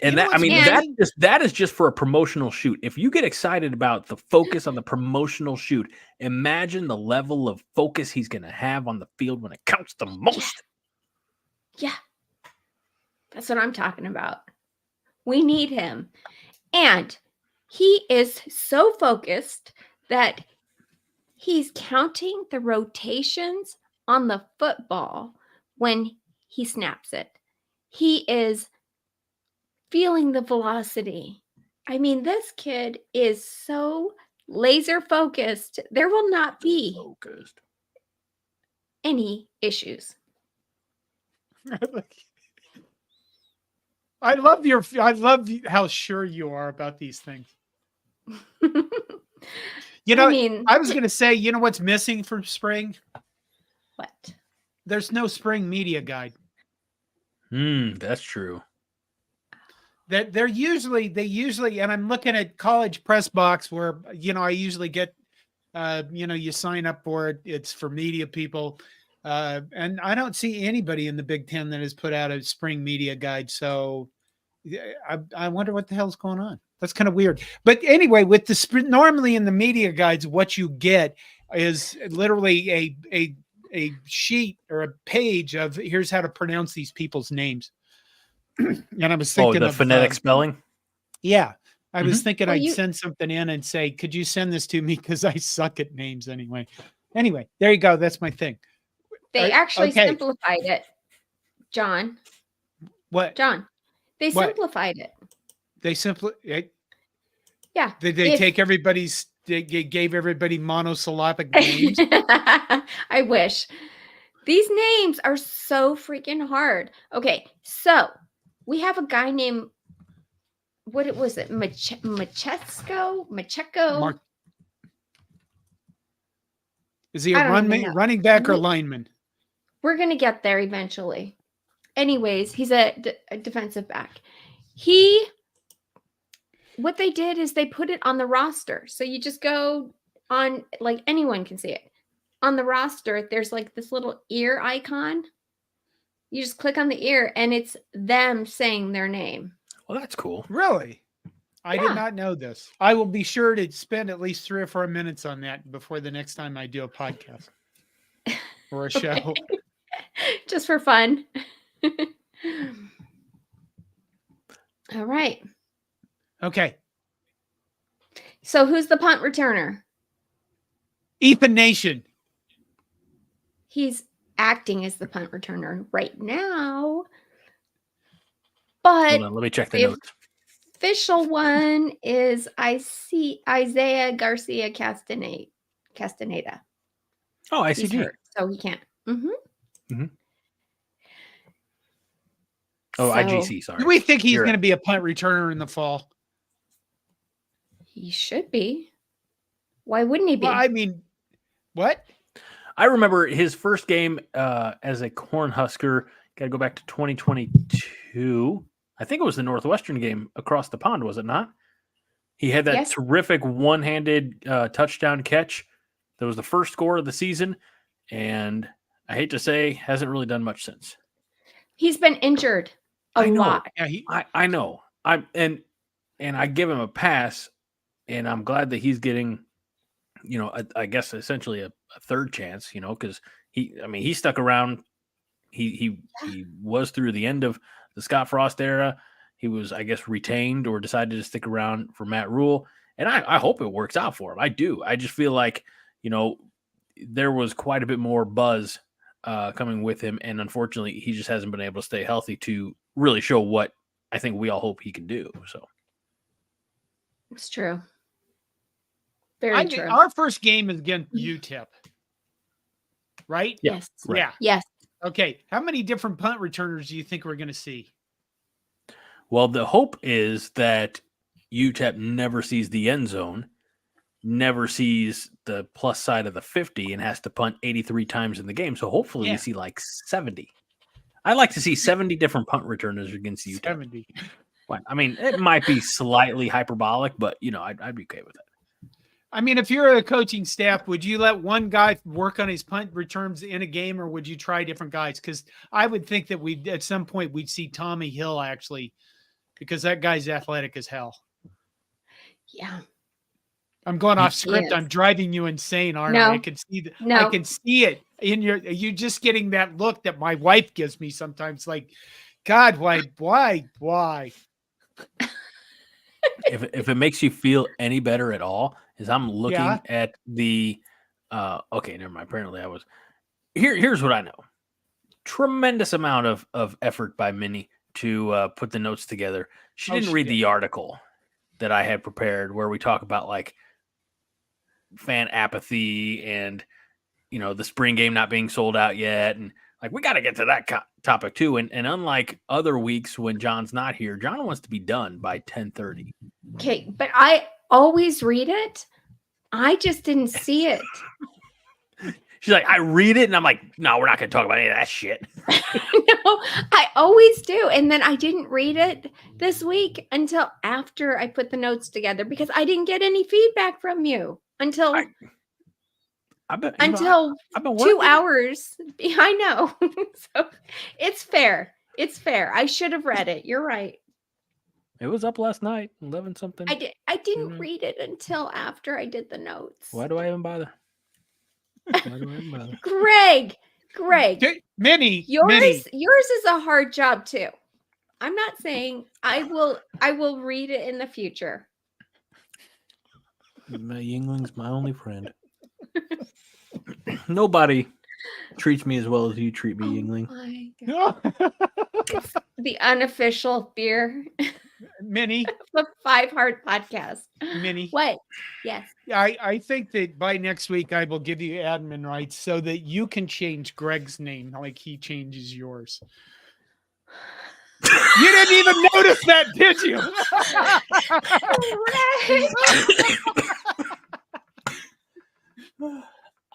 and that is just for a promotional shoot. If you get excited about the focus on the promotional shoot, imagine the level of focus he's going to have on the field when it counts the most. Yeah. That's what I'm talking about. We need him. And he is so focused that he's counting the rotations on the football when he snaps it. He is feeling the velocity. I mean, this kid is so laser focused. There will not be any issues. I love how sure you are about these things. You know, I was going to say, you know what's missing from spring? What? There's no spring media guide. That's true. That they usually, and I'm looking at College Press Box where, I usually get, you sign up for it. It's for media people. And I don't see anybody in the Big Ten that has put out a spring media guide. So I wonder what the hell's going on. That's kind of weird. But anyway, with normally in the media guides, what you get is literally a sheet or a page of here's how to pronounce these people's names. And I was thinking the phonetic spelling. Yeah. I was thinking I'd send something in and say, could you send this to me? Because I suck at names anyway. Anyway, there you go. That's my thing. They actually simplified it, John. What? John, they simplified it. Yeah. Did they take everybody's, they gave everybody monosyllabic names? I wish. These names are so freaking hard. Okay, so we have a guy named, what was it? Macheco? Is he a running back or lineman? We're going to get there eventually. Anyways, he's a defensive back. What they did is they put it on the roster. So you just go on, like anyone can see it. On the roster, there's like this little ear icon. You just click on the ear and it's them saying their name. Well, that's cool. Really? I did not know this. I will be sure to spend at least 3 or 4 minutes on that before the next time I do a podcast or a show. Just for fun. All right. Okay. So who's the punt returner? Ethan Nation. He's acting as the punt returner right now. But hold on, let me check the notes. Official one is Isaiah Garcia Castaneda. Oh, ICG. So he can't. Oh, IGC, sorry. Do we think he's going to be a punt returner in the fall? He should be. Why wouldn't he be? Well, I mean, what? I remember his first game as a Cornhusker. Got to go back to 2022. I think it was the Northwestern game across the pond, was it not? He had that terrific one-handed touchdown catch. That was the first score of the season. And I hate to say, hasn't really done much since. He's been injured a lot. Yeah, I know. And I give him a pass, and I'm glad that he's getting, I guess essentially a third chance, because he stuck around. He was through the end of the Scott Frost era. He was, I guess, retained or decided to stick around for Matt Rhule. And I hope it works out for him. I do. I just feel like, there was quite a bit more buzz coming with him. And unfortunately, he just hasn't been able to stay healthy to really show what I think we all hope he can do. So it's true. Very true. Our first game is against UTEP, right? Yes. Right. Yeah. Yes. Okay. How many different punt returners do you think we're going to see? Well, the hope is that UTEP never sees the end zone, never sees the plus side of the 50, and has to punt 83 times in the game. So hopefully we Yeah. see like 70. I'd like to see 70 different punt returners against UTEP. 70. I mean, it might be slightly hyperbolic, but I'd be okay with that. I mean, if you're a coaching staff, would you let one guy work on his punt returns in a game, or would you try different guys? Because I would think that we at some point we'd see Tommy Hill actually, because that guy's athletic as hell. Yeah. I'm going off script. Yes. I'm driving you insane, aren't No. I? I can see No. I can see it in you just getting that look that my wife gives me sometimes. Like, God, why? If it makes you feel any better at all, is I'm looking Yeah. at the okay, never mind. Apparently I was here's what I know. Tremendous amount of effort by Minnie to put the notes together. She didn't read the article that I had prepared where we talk about like fan apathy and the spring game not being sold out yet, and like we got to get to that topic too. And unlike other weeks when John's not here, John wants to be done by 10:30. Okay, but I always read it. I just didn't see it. She's like, I read it, and I'm like, no, we're not going to talk about any of that shit. No, I always do. And then I didn't read it this week until after I put the notes together because I didn't get any feedback from you until I've been 2 hours. I know. So it's fair. It's fair. I should have read it. You're right. It was up last night, 11 something. I didn't read it until after I did the notes. Why do I even bother? Greg, Minnie, yours is a hard job too. I'm not saying I will read it in the future. My Yingling's my only friend. Nobody treats me as well as you treat me, Yingling. My God. It's the unofficial beer. Minnie. The 5 Heart Podcast. Minnie. What? Yes. I think that by next week I will give you admin rights so that you can change Greg's name like he changes yours. You didn't even notice that, did you?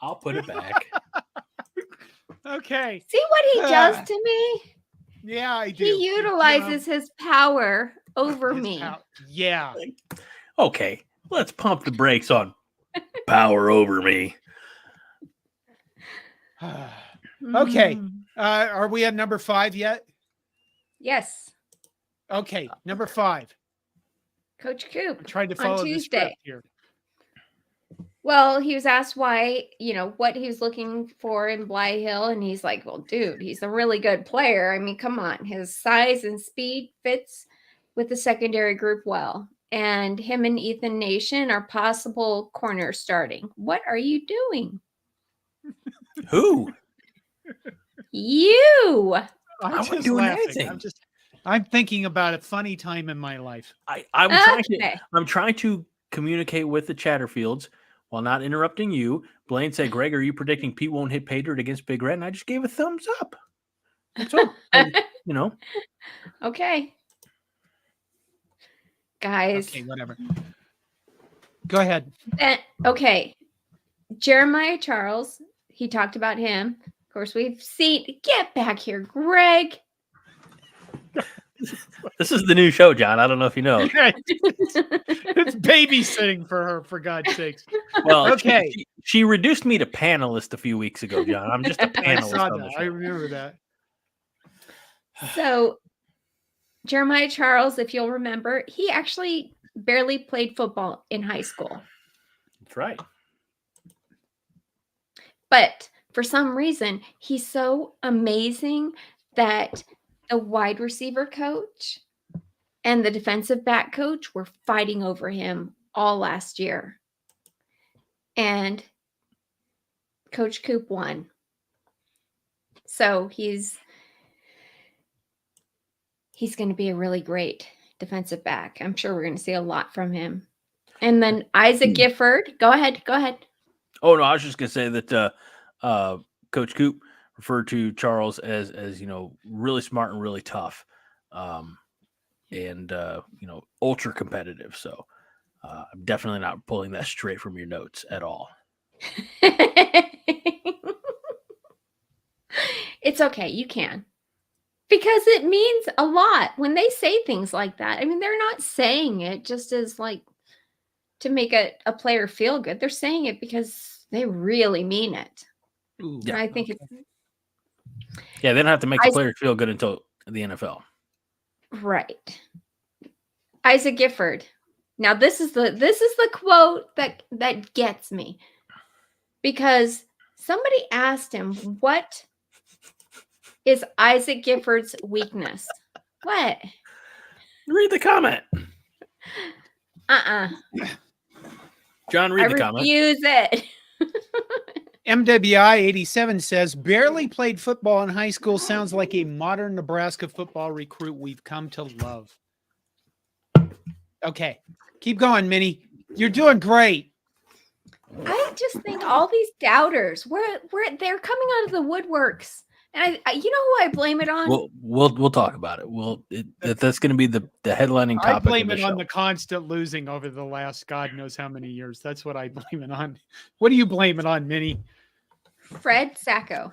I'll put it back. Okay. See what he does to me? Yeah, I do. He utilizes his power over me. Yeah. Okay, let's pump the brakes on power over me. Okay. Are we at number 5 yet? Yes. Okay, number 5. Coach Coop. I'm trying to follow the script here. Well, he was asked why, what he was looking for in Bly Hill. And he's like, well, dude, he's a really good player. I mean, come on. His size and speed fits with the secondary group well. And him and Ethan Nation are possible corner starting. What are you doing? Who? You. I'm wasn't just doing laughing. anything. I'm thinking about a funny time in my life. I'm trying to communicate with the Chatterfields while not interrupting you. Blaine said, Greg, are you predicting Pete won't hit pay dirt against Big Red? And I just gave a thumbs up. That's all. Okay. Guys. Okay, whatever. Go ahead. Okay. Jeremiah Charles, he talked about him. Of course, we've seen. Get back here, Greg. This is the new show, John. I don't know if you know. It's babysitting for her, for God's sakes. Well, okay. She reduced me to panelist a few weeks ago, John. I'm just a panelist. I remember that. So, Jeremiah Charles, if you'll remember, he actually barely played football in high school. That's right. But for some reason, he's so amazing that the wide receiver coach and the defensive back coach were fighting over him all last year. And Coach Coop won. So he's going to be a really great defensive back. I'm sure we're going to see a lot from him. And then Isaac Gifford. Go ahead. Oh, no, I was just going to say that Coach Coop refer to Charles as really smart and really tough, and ultra competitive. So I'm definitely not pulling that straight from your notes at all. It's okay. You can. Because it means a lot when they say things like that. I mean, they're not saying it just as like to make a player feel good. They're saying it because they really mean it. Ooh, And I think it's they don't have to make the players feel good until the NFL. Right. Isaac Gifford. Now this is the quote that gets me. Because somebody asked him, what is Isaac Gifford's weakness? What? Read the comment. John, read the comment. I refuse it. MWI 87 says, barely played football in high school. Sounds like a modern Nebraska football recruit we've come to love. Okay. Keep going, Minnie. You're doing great. I just think all these doubters, they're coming out of the woodworks. And I you know who I blame it on? We'll talk about it. That's going to be the headlining topic. I blame of the it on show. the constant losing over the last God knows how many years. That's what I blame it on. What do you blame it on, Minnie? Fred Sacco.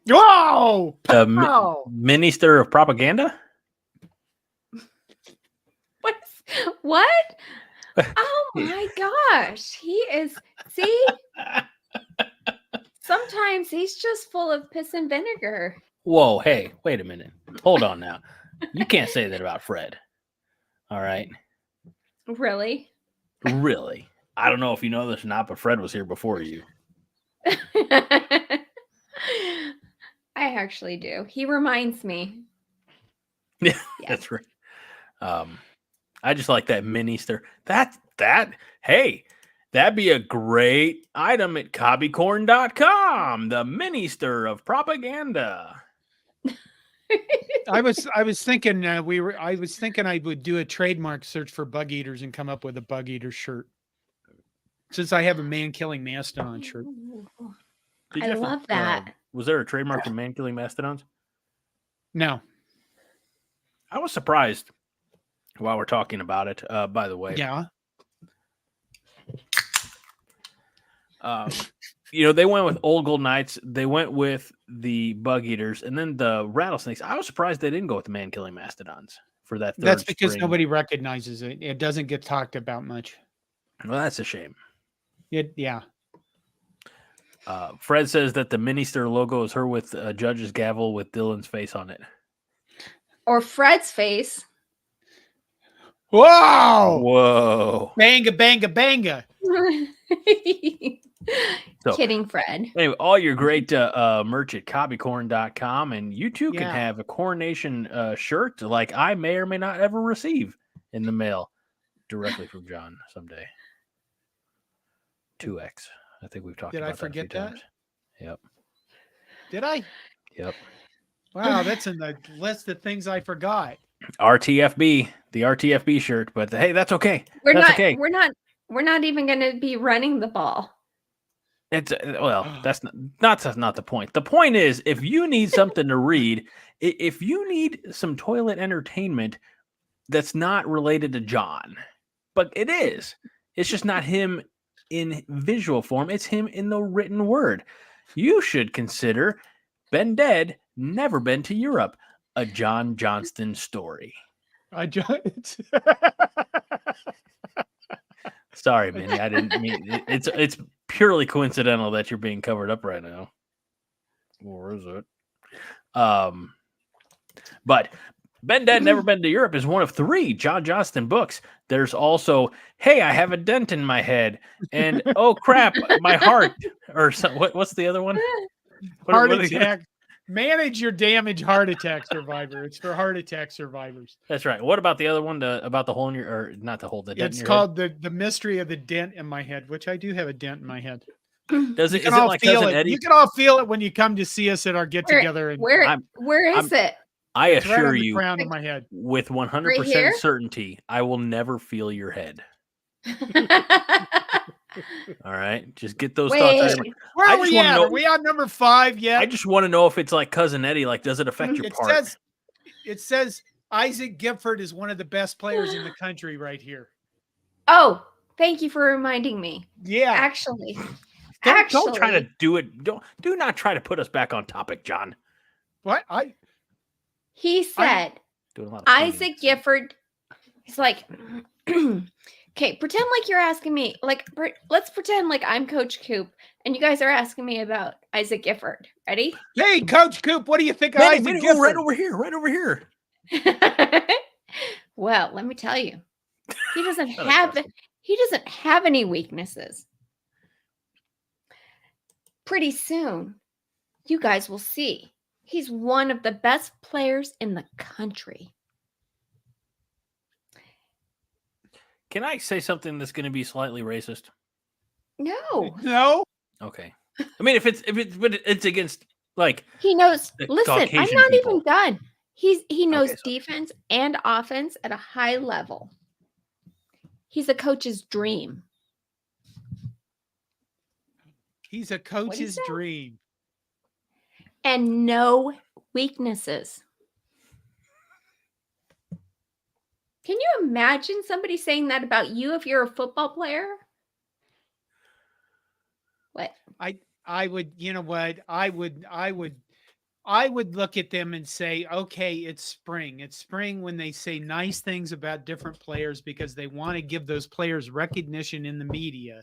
Whoa! The minister of propaganda? What? Oh my gosh. He is, see? Sometimes he's just full of piss and vinegar. Whoa, hey, wait a minute. Hold on now. You can't say that about Fred. All right? Really? Really? I don't know if you know this or not, but Fred was here before you. I actually do. He reminds me. Yeah, that's right. I just like that minister. Hey, that'd be a great item at cobbycorn.com. The minister of propaganda. I was thinking I would do a trademark search for bug eaters and come up with a bug eater shirt. Since I have a man killing mastodon shirt. I love that. Was there a trademark for man killing mastodons? No. I was surprised while we're talking about it, by the way. Yeah. They went with Old Gold Knights. They went with the bug eaters, and then the rattlesnakes. I was surprised they didn't go with the man killing mastodons for that. That's because nobody recognizes it. It doesn't get talked about much. Well, that's a shame. Yeah. Fred says that the minister logo is her with a judge's gavel with Dylan's face on it. Or Fred's face. Whoa! Banga, banga, banga. Kidding, Fred. Anyway, all your great merch at cobbycorn.com, and you too can have a Coronation shirt like I may or may not ever receive in the mail directly from John someday. 2X. I think we've talked about that. Did I forget that? Yep. Did I? Yep. Wow, that's in the list of things I forgot. RTFB, the RTFB shirt, but hey, that's okay. We're not even going to be running the ball. That's not the point. The point is, if you need something to read, if you need some toilet entertainment that's not related to John, but it is, it's just not him in visual form. It's him in the written word. You should consider Been Dead, Never Been to Europe, a John Johnston story. Sorry, Minnie, I didn't mean it. It's purely coincidental that you're being covered up right now. Or is it? But Been Dead, Never Been to Europe is one of 3 John Johnston books. There's also, hey, I have a dent in my head, and oh crap, my heart, or what's the other one? Heart attack. Manage your damage, heart attack survivor. It's for heart attack survivors. That's right. What about the other one? About the hole in your, or not the hole, the dent. It's called the mystery of the dent in my head, which I do have a dent in my head. Does it? Is it like Cousin Eddie? You can all feel it when you come to see us at our get together. And where is it? I assure right you, crown of my head. With 100% certainty, I will never feel your head. All right, just get those thoughts out of your mind. Where I are just we wanna at? know- Are we on number 5 yet? I just want to know if it's like Cousin Eddie. Like, does it affect your part? It says Isaac Gifford is one of the best players in the country right here. Oh, thank you for reminding me. Yeah. Actually, Don't try to do it. Do not try to put us back on topic, John. What? He said Doing a lot of Isaac cleaning. Gifford. He's like, okay, pretend like you're asking me. Like, let's pretend like I'm Coach Coop, and you guys are asking me about Isaac Gifford. Ready? Hey, Coach Coop, what do you think of Manny, Isaac Manny, Gifford? right over here. Right over here. Well, let me tell you, he doesn't Shut up, have Justin. he doesn't have any weaknesses. Pretty soon, you guys will see. He's one of the best players in the country. Can I say something that's going to be slightly racist? No, No. Okay. I mean, but it's against like he knows. the Listen, I'm Caucasian not people. even done. He knows Okay, so- defense and offense at a high level. He's a coach's dream. He's a coach's say? dream. And no weaknesses. Can you imagine somebody saying that about you if you're a football player? What? I would, you know what? I would look at them and say, okay, it's spring. It's spring when they say nice things about different players because they want to give those players recognition in the media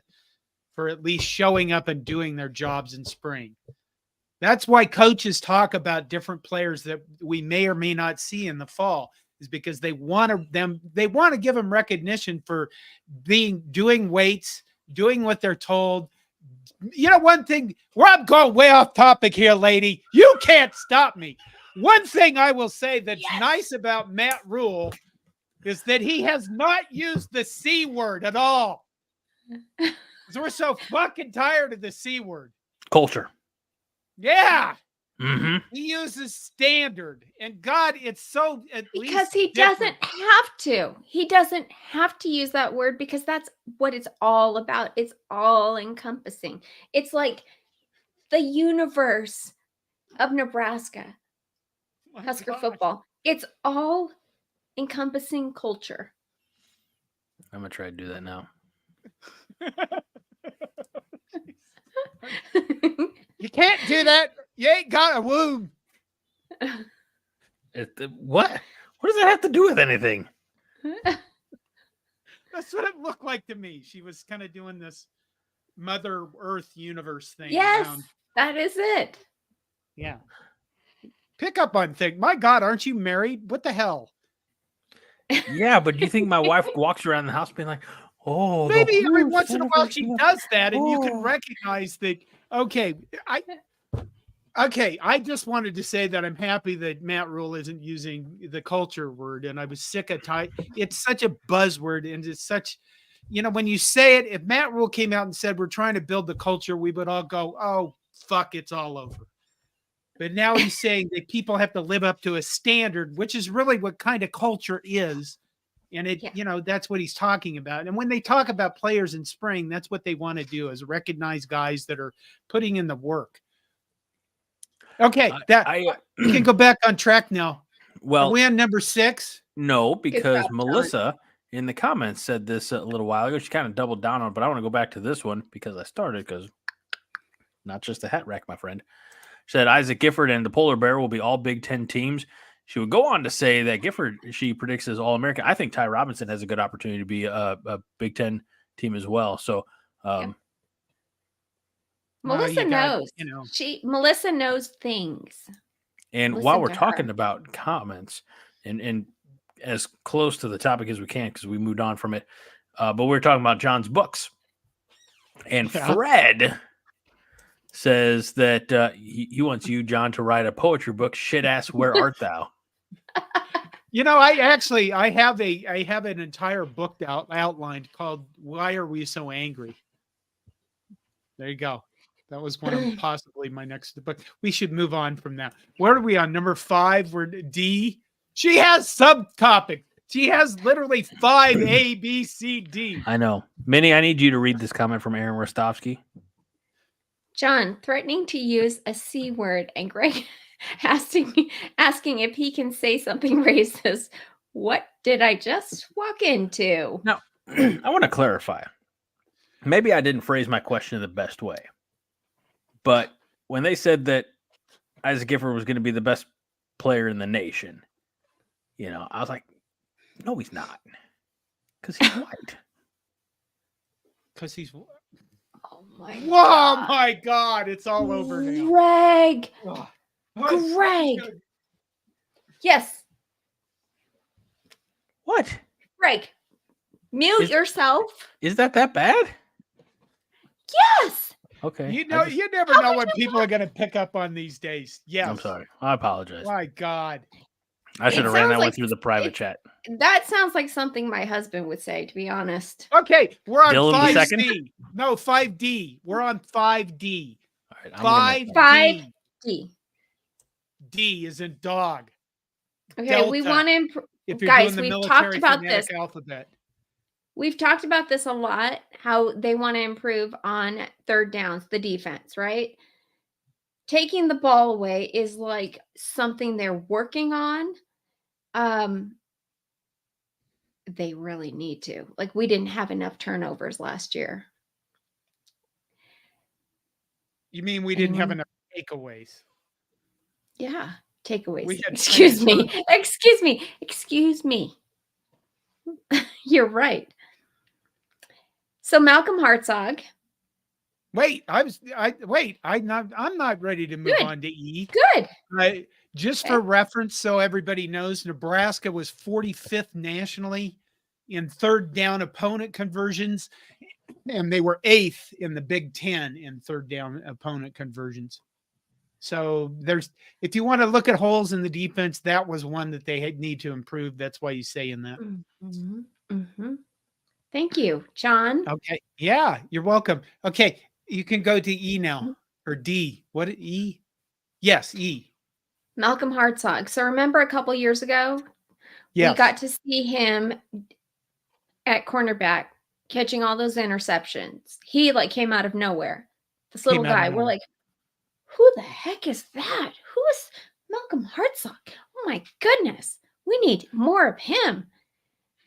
for at least showing up and doing their jobs in spring. That's why coaches talk about different players that we may or may not see in the fall, is because they want to give them recognition for doing weights, doing what they're told. You know, one thing, where I'm going way off topic here, lady, you can't stop me. One thing I will say that's nice about Matt Rhule is that he has not used the C word at all. Because we're so fucking tired of the C word. Culture. Yeah. Mm-hmm. He uses standard. And God, it's so because he doesn't have to. He doesn't have to use that word because that's what it's all about. It's all encompassing. It's like the universe of Nebraska, Husker football. It's all encompassing culture. I'm going to try to do that now. You can't do that. You ain't got a womb. What? What does that have to do with anything? That's what it looked like to me. She was kind of doing this Mother Earth universe thing. Yes, around. that is it. Yeah. Pick up on things. My God, aren't you married? What the hell? Yeah, but do you think my wife walks around the house being like, oh, maybe every once in a while she does that, and you can Oh. recognize that. Okay, I just wanted to say that I'm happy that Matt Rhule isn't using the culture word, and I was sick of it's such a buzzword, and it's such, you know, when you say it, if Matt Rhule came out and said we're trying to build the culture, we would all go, oh fuck, it's all over. But now he's saying that people have to live up to a standard, which is really what kind of culture is. And you know, that's what he's talking about. And when they talk about players in spring, that's what they want to do, is recognize guys that are putting in the work. Okay, we can go back on track now. Well, are we on number 6? No, because job, Melissa in the comments said this a little while ago. She kind of doubled down on it, but I want to go back to this one because I started, because not just a hat rack, my friend. She said Isaac Gifford and the Polar Bear will be all Big Ten teams. She would go on to say that Gifford, she predicts, as All-American. I think Ty Robinson has a good opportunity to be a Big Ten team as well. So, Melissa knows. You know. Melissa knows things. And Listen while we're to talking her. about comments and as close to the topic as we can, because we moved on from it, but we're talking about John's books. And Fred says that he wants you, John, to write a poetry book. Shit ass, where art thou? You know, I have an entire book outlined called "Why Are We So Angry?" There you go. That was one of possibly my next book. We should move on from that. Where are we on? Number 5? We're D. She has subtopic. She has literally 5 A, B, C, D. I know. Minnie, I need you to read this comment from Aaron Rostovsky. John threatening to use a C word and Greg asking if he can say something racist. What did I just walk into? Now, I want to clarify. Maybe I didn't phrase my question the best way. But when they said that Isaac Gifford was going to be the best player in the nation, I was like, no, he's not. Because he's white. Because he's... Oh my Whoa, God. my God. It's all over now. Greg. Oh, Greg. Yes. What? Greg. Mute yourself. Is that bad? Yes. Okay. You never know what people are going to pick up on these days. Yes. I'm sorry. I apologize. My God. I should have ran that one through the private chat. That sounds like something my husband would say, to be honest. Okay, we're on Dylan the 5C. No, 5D. We're on 5D. All right, 5D. 5D. D is in dog. Okay, Delta. we want to improve. If you're Guys, doing the we've talked military about phonetic this. alphabet. We've talked about this a lot, how they want to improve on third downs, the defense, right? Taking the ball away is like something they're working on. They really need to. Like, we didn't have enough turnovers last year. You mean we didn't have enough takeaways? Yeah, takeaways. We had Excuse me. Excuse me. You're right. So Malcolm Hartzog. Wait, I'm not ready to move on to E. Good. Just for reference, so everybody knows, Nebraska was 45th nationally in third down opponent conversions, and they were 8th in the Big Ten in third down opponent conversions. So if you want to look at holes in the defense, that was one that they need to improve. That's why you say in that. Mm-hmm. Mm-hmm. Thank you, John. Okay. Yeah, you're welcome. Okay. You can go to E now, or D. What, E? Yes, E. Malcolm Hartzog. So remember a couple years ago, Yes. we got to see him at cornerback catching all those interceptions. He came out of nowhere. This little guy. We're like, who the heck is that? Who is Malcolm Hartzog? Oh my goodness. We need more of him.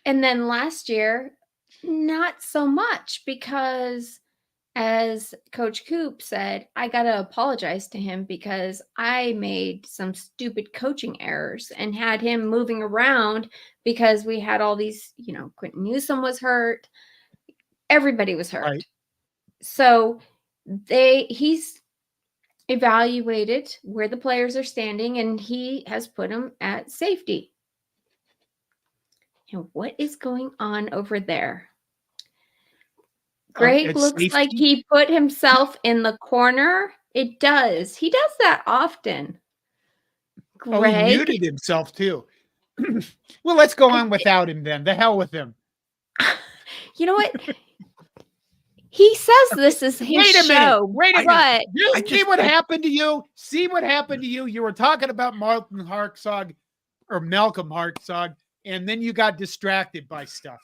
And then last year, not so much, because as Coach Coop said, I got to apologize to him because I made some stupid coaching errors and had him moving around because we had all these, Quentin Newsom was hurt. Everybody was hurt. Right. So he's evaluated where the players are standing, and he has put them at safety. And what is going on over there? Greg looks safety? like he put himself in the corner. It does. He does that often. Greg. Oh, he muted himself too. Well, let's go on without him then. The hell with him. You know what? He says this is his show. Wait a minute. But See what happened to you? See what happened to you? You were talking about Malcolm Hartzog, and then you got distracted by stuff.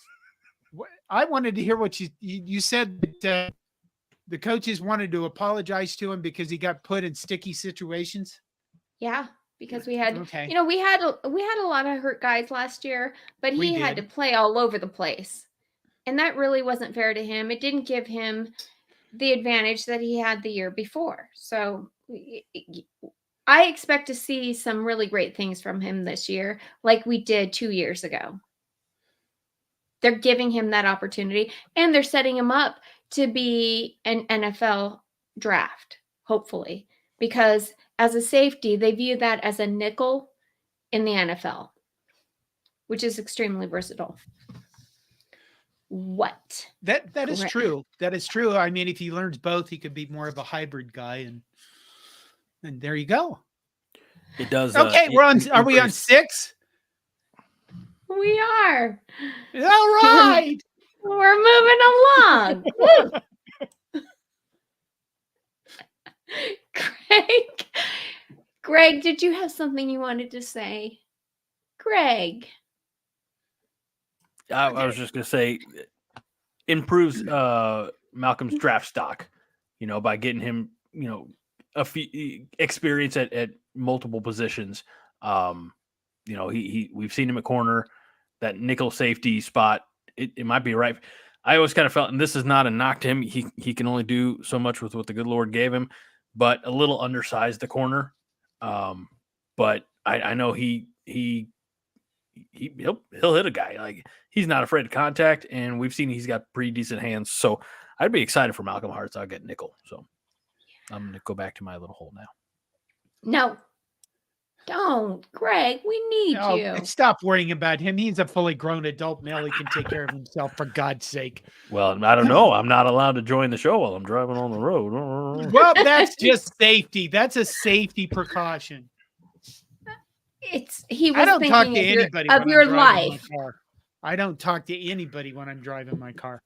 I wanted to hear what you said that the coaches wanted to apologize to him because he got put in sticky situations. Yeah, because we had, we had a lot of hurt guys last year, but he had to play all over the place. And that really wasn't fair to him. It didn't give him the advantage that he had the year before. So I expect to see some really great things from him this year, like we did 2 years ago. They're giving him that opportunity, and they're setting him up to be an NFL draft, hopefully, because as a safety, they view that as a nickel in the NFL, which is extremely versatile. What? That is true. That is true. I mean, if he learns both, he could be more of a hybrid guy, and there you go. It does. Okay, are we on 6? We are. All right. We're moving along. Greg, did you have something you wanted to say? Greg. I was just going to say, improves Malcolm's draft stock, by getting him, a few experience at multiple positions. We've seen him at corner, that nickel safety spot. It might be right. I always kind of felt, and this is not a knock to him. He can only do so much with what the good Lord gave him, but a little undersized the corner. But I know he'll hit a guy. Like, he's not afraid of contact, and we've seen he's got pretty decent hands. So I'd be excited for Malcolm Hartz. I'll get nickel. So I'm going to go back to my little hole now. No, don't, Greg. We need you. Stop worrying about him. He's a fully grown adult male. He can take care of himself, for God's sake. Well, I don't know. I'm not allowed to join the show while I'm driving on the road. Well, that's just safety. That's a safety precaution. He was I don't talk to thinking anybody of when your I'm driving life. my car. I don't talk to anybody when I'm driving my car.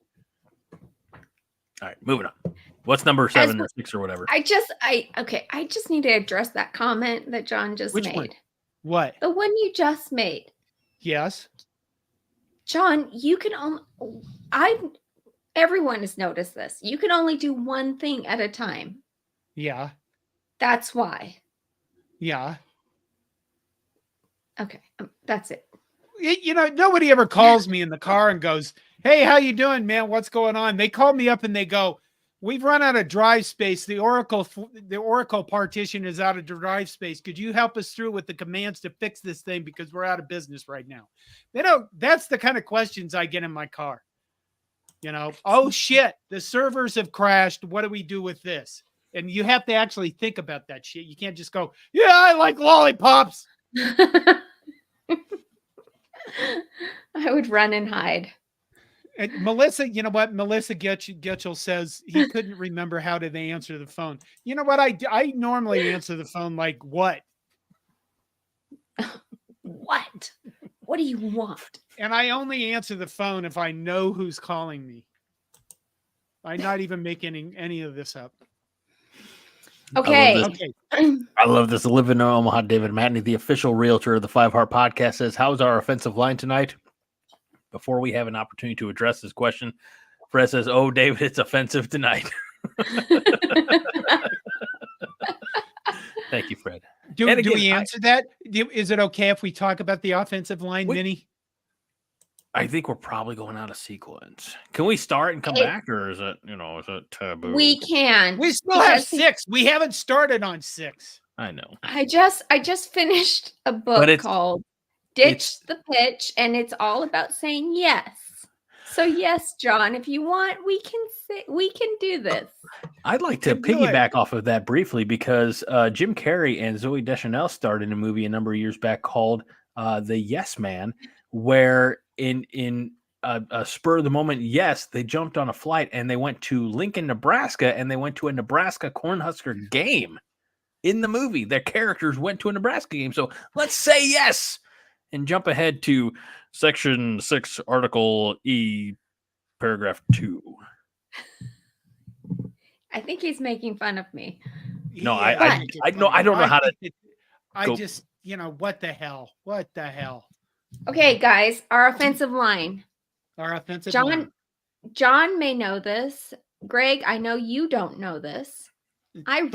All right, moving on. What's number 7 or 6 or whatever? I just need to address that comment that John just Which made. one? What? The one you just made. Yes. John, you can only everyone has noticed this. You can only do one thing at a time. Yeah. That's why. Yeah. Okay, that's it. Nobody ever calls me in the car and goes, "Hey, how you doing, man? What's going on?" They call me up and they go, "We've run out of drive space. The Oracle partition is out of drive space. Could you help us through with the commands to fix this thing, because we're out of business right now?" That's the kind of questions I get in my car. Oh shit, the servers have crashed. What do we do with this? And you have to actually think about that shit. You can't just go, "Yeah, I like lollipops." I would run and hide. And Melissa, you know what? Melissa Getchell says he couldn't remember how to answer the phone. You know what? I normally answer the phone like, "What?" What? What do you want? And I only answer the phone if I know who's calling me. I'm not even making any of this up. Okay. I love this. Living in Omaha, David Matney, the official realtor of the 5 Heart Podcast, says, "How's our offensive line tonight?" Before we have an opportunity to address this question, Fred says, "Oh, David, it's offensive tonight." Thank you, Fred. Do we answer that? Is it okay if we talk about the offensive line, Minnie? I think we're probably going out of sequence. Can we start and come back, or is it taboo? We can. We still have 6. We haven't started on 6. I know. I just finished a book called Ditch the Pitch, and it's all about saying yes. So yes, John, if you want, we can do this. I'd like to piggyback off of that briefly, because Jim Carrey and Zooey Deschanel starred in a movie a number of years back called The Yes Man, where in a spur of the moment, they jumped on a flight and they went to Lincoln, Nebraska, and they went to a Nebraska Cornhusker game. In the movie, their characters went to a Nebraska game. So let's say yes and jump ahead to Section 6, Article E, Paragraph 2. I think he's making fun of me. No, I don't know how to. Just, what the hell? What the hell? Okay, guys, our offensive line. Line. John may know this. Greg, I know you don't know this. Greg.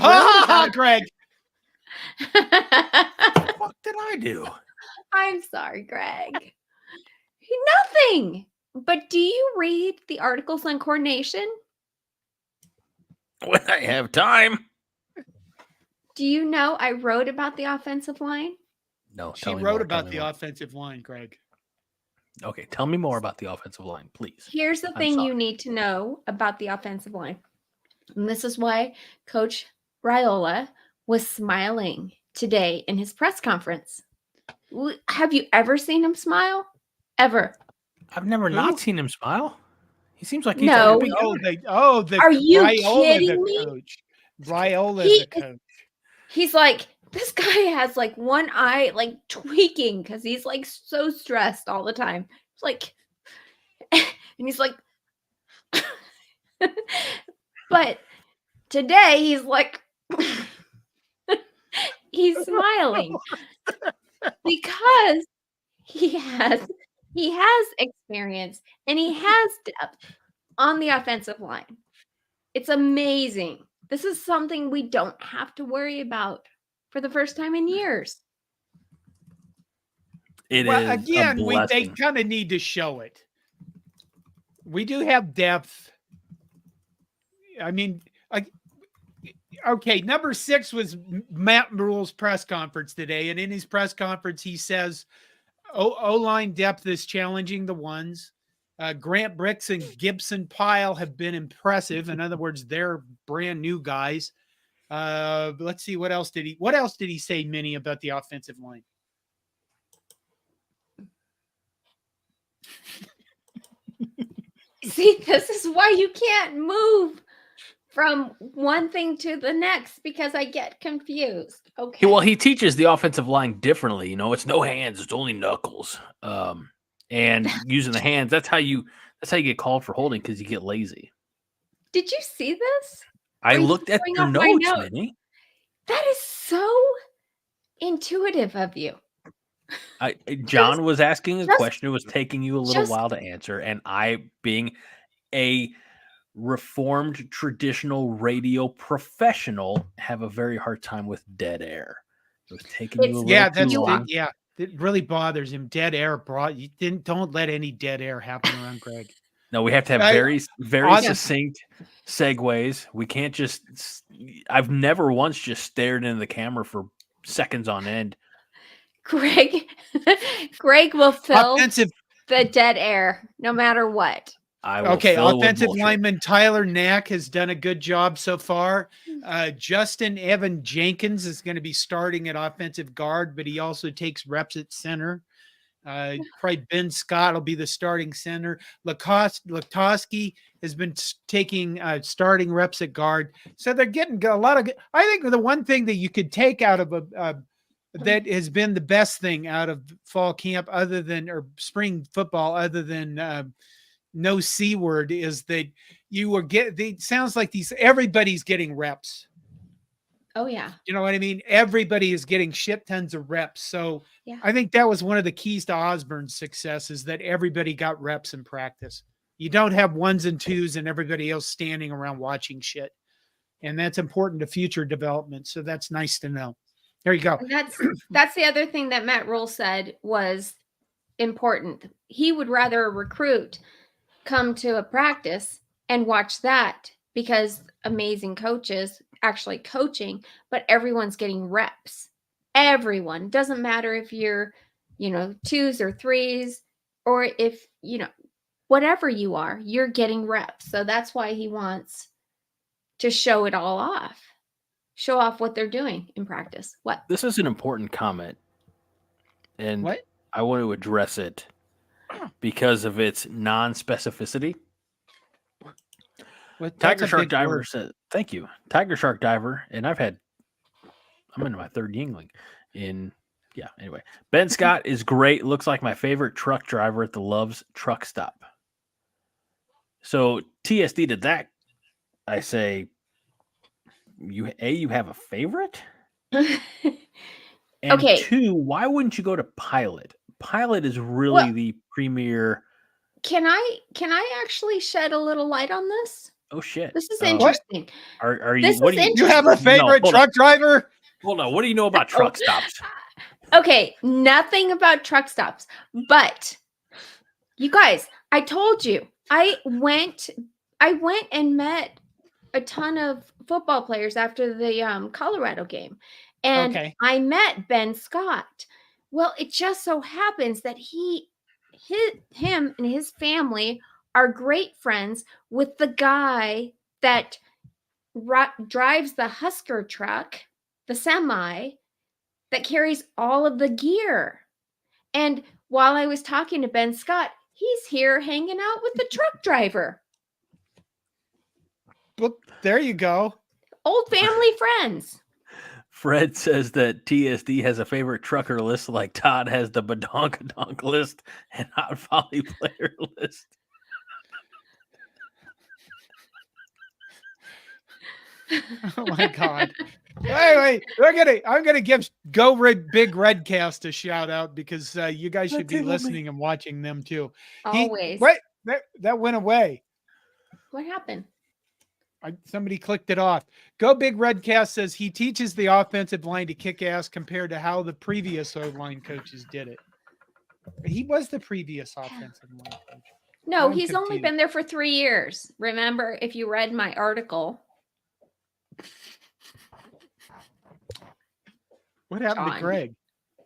What did I do? I'm sorry, Greg. Nothing. But do you read the articles on coordination? When I have time. Do you know I wrote about the offensive line? No, she wrote about the offensive line, Greg. Okay, tell me more about the offensive line, please. Here's the thing you need to know about the offensive line. And this is why Coach Rhule was smiling today in his press conference. Have you ever seen him smile? Ever? I've never not seen him smile. He seems like he's no. Are you kidding me? Rhule is the coach. He's like, this guy has like one eye like tweaking because he's like so stressed all the time. It's like, and he's like, but today he's like, he's smiling because he has He has experience and he has depth on the offensive line. It's amazing. This is something we don't have to worry about for the first time in years. It Well, is a again, they blessing. kind of need to show it. We do have depth. I mean, okay, number 6 was Matt Rhule's press conference today. And in his press conference, he says O-line depth is challenging the ones. Grant Bricks and Gibson Pyle have been impressive. In other words, they're brand new guys. Let's see, what else did he say, Minnie, about the offensive line? See, this is why you can't move from one thing to the next because I get confused. Okay. Well, he teaches the offensive line differently. It's no hands, it's only knuckles. And using the hands, that's how you get called for holding because you get lazy. Did you see this? I Are you looked at going your off my notes, notes? Minnie. That is so intuitive of you. John was asking a just- question. It was taking you a little while to answer. And I, being a reformed traditional radio professional, have a very hard time with dead air. It was taking you a little too long. It really bothers him. Dead air don't let any dead air happen around Greg. No, we have to have very succinct segues. We can't just. I've never once just stared into the camera for seconds on end. Greg will fill Offensive the dead air no matter what. Offensive lineman Tyler Knack has done a good job so far. Justin Evan Jenkins is going to be starting at offensive guard, but he also takes reps at center. Probably Ben Scott will be the starting center. Latowski has been taking starting reps at guard. So they're getting a lot of. I think the one thing that you could take out of that has been the best thing out of fall camp, or spring football, other than no C word, is that it sounds like everybody's getting reps. Oh yeah. You know what I mean? Everybody is getting shit tons of reps. So yeah. I think that was one of the keys to Osborne's success, is that everybody got reps in practice. You don't have ones and twos and everybody else standing around watching shit. And that's important to future development. So that's nice to know. There you go. And that's the other thing that Matt Rhule said was important. He would rather a recruit come to a practice and watch that, because amazing coaches actually coaching, but everyone's getting reps. Everyone. Doesn't matter if you're, twos or threes, or if, whatever you are, you're getting reps. So that's why he wants to show it all off. Show off what they're doing in practice. What? This is an important comment. And what? I want to address it because of its non-specificity. Tiger Shark Diver said, thank you. Tiger Shark Diver, and I'm into my third Yingling. Anyway. Ben Scott is great. Looks like my favorite truck driver at the Love's truck stop. So TSD did that. I say, you have a favorite? And okay. 2, why wouldn't you go to Pilot? Pilot is really the premier. Can I actually shed a little light on this? Oh shit! This is interesting. Are you? This what do you have a favorite truck driver? Hold on. What do you know about truck stops? Okay, nothing about truck stops. But you guys, I told you, I went and met a ton of football players after the Colorado game, and I met Ben Scott. Well, it just so happens that him and his family are great friends with the guy that drives the Husker truck, the semi, that carries all of the gear. And while I was talking to Ben Scott, he's here hanging out with the truck driver. Well, there you go. Old family friends. Fred says that TSD has a favorite trucker list like Todd has the badonkadonk list and hot volley player list. Oh my God. Anyway, I'm gonna give Big Redcast a shout out because you guys should be listening and watching them too. Always. That went away. What happened? Somebody clicked it off. Go Big Redcast says he teaches the offensive line to kick ass compared to how the previous O-line coaches did it. He was the previous offensive line coach. No, I'm he's only confused. been there for 3 years. Remember, if you read my article. What happened to John. Greg?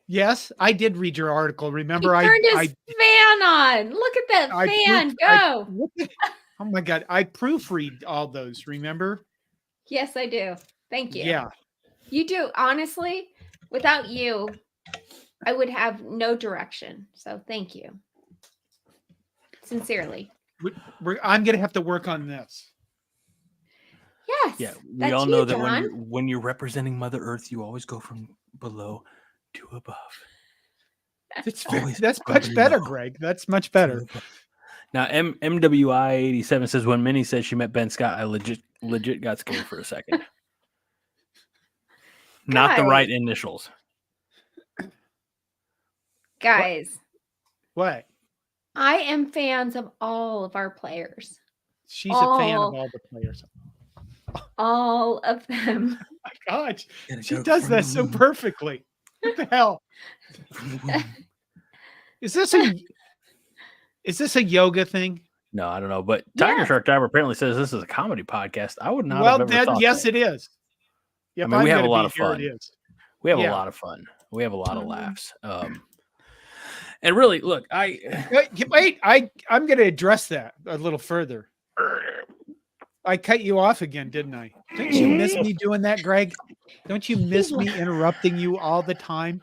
Yes, I did read your article. Remember, He turned his fan on. Look at that fan go. Oh my God, I proofread all those. Remember? Yes, I do. Thank you. Yeah. You do. Honestly, without you, I would have no direction. So thank you. Sincerely. I'm gonna have to work on this. Yes. Yeah, we all know that when you're representing Mother Earth, you always go from below to above. That's much better, Greg. That's much better. Now, MWI 87 says when Minnie says she met Ben Scott, I legit got scared for a second. Not the right initials. Guys. What? I am fans of all of our players. She's a fan of all the players. All of them. Oh my God. She does that so perfectly. What the hell? Is this a yoga thing? No, I don't know. But Tiger Shark Diver apparently says this is a comedy podcast. I would not have ever thought yes, that. it is. I mean, we have a lot of fun. It is. We have a lot of fun. We have a lot of laughs. And really, look, wait. I'm going to address that a little further. I cut you off again, didn't I? Don't you miss me doing that, Greg? Don't you miss me interrupting you all the time?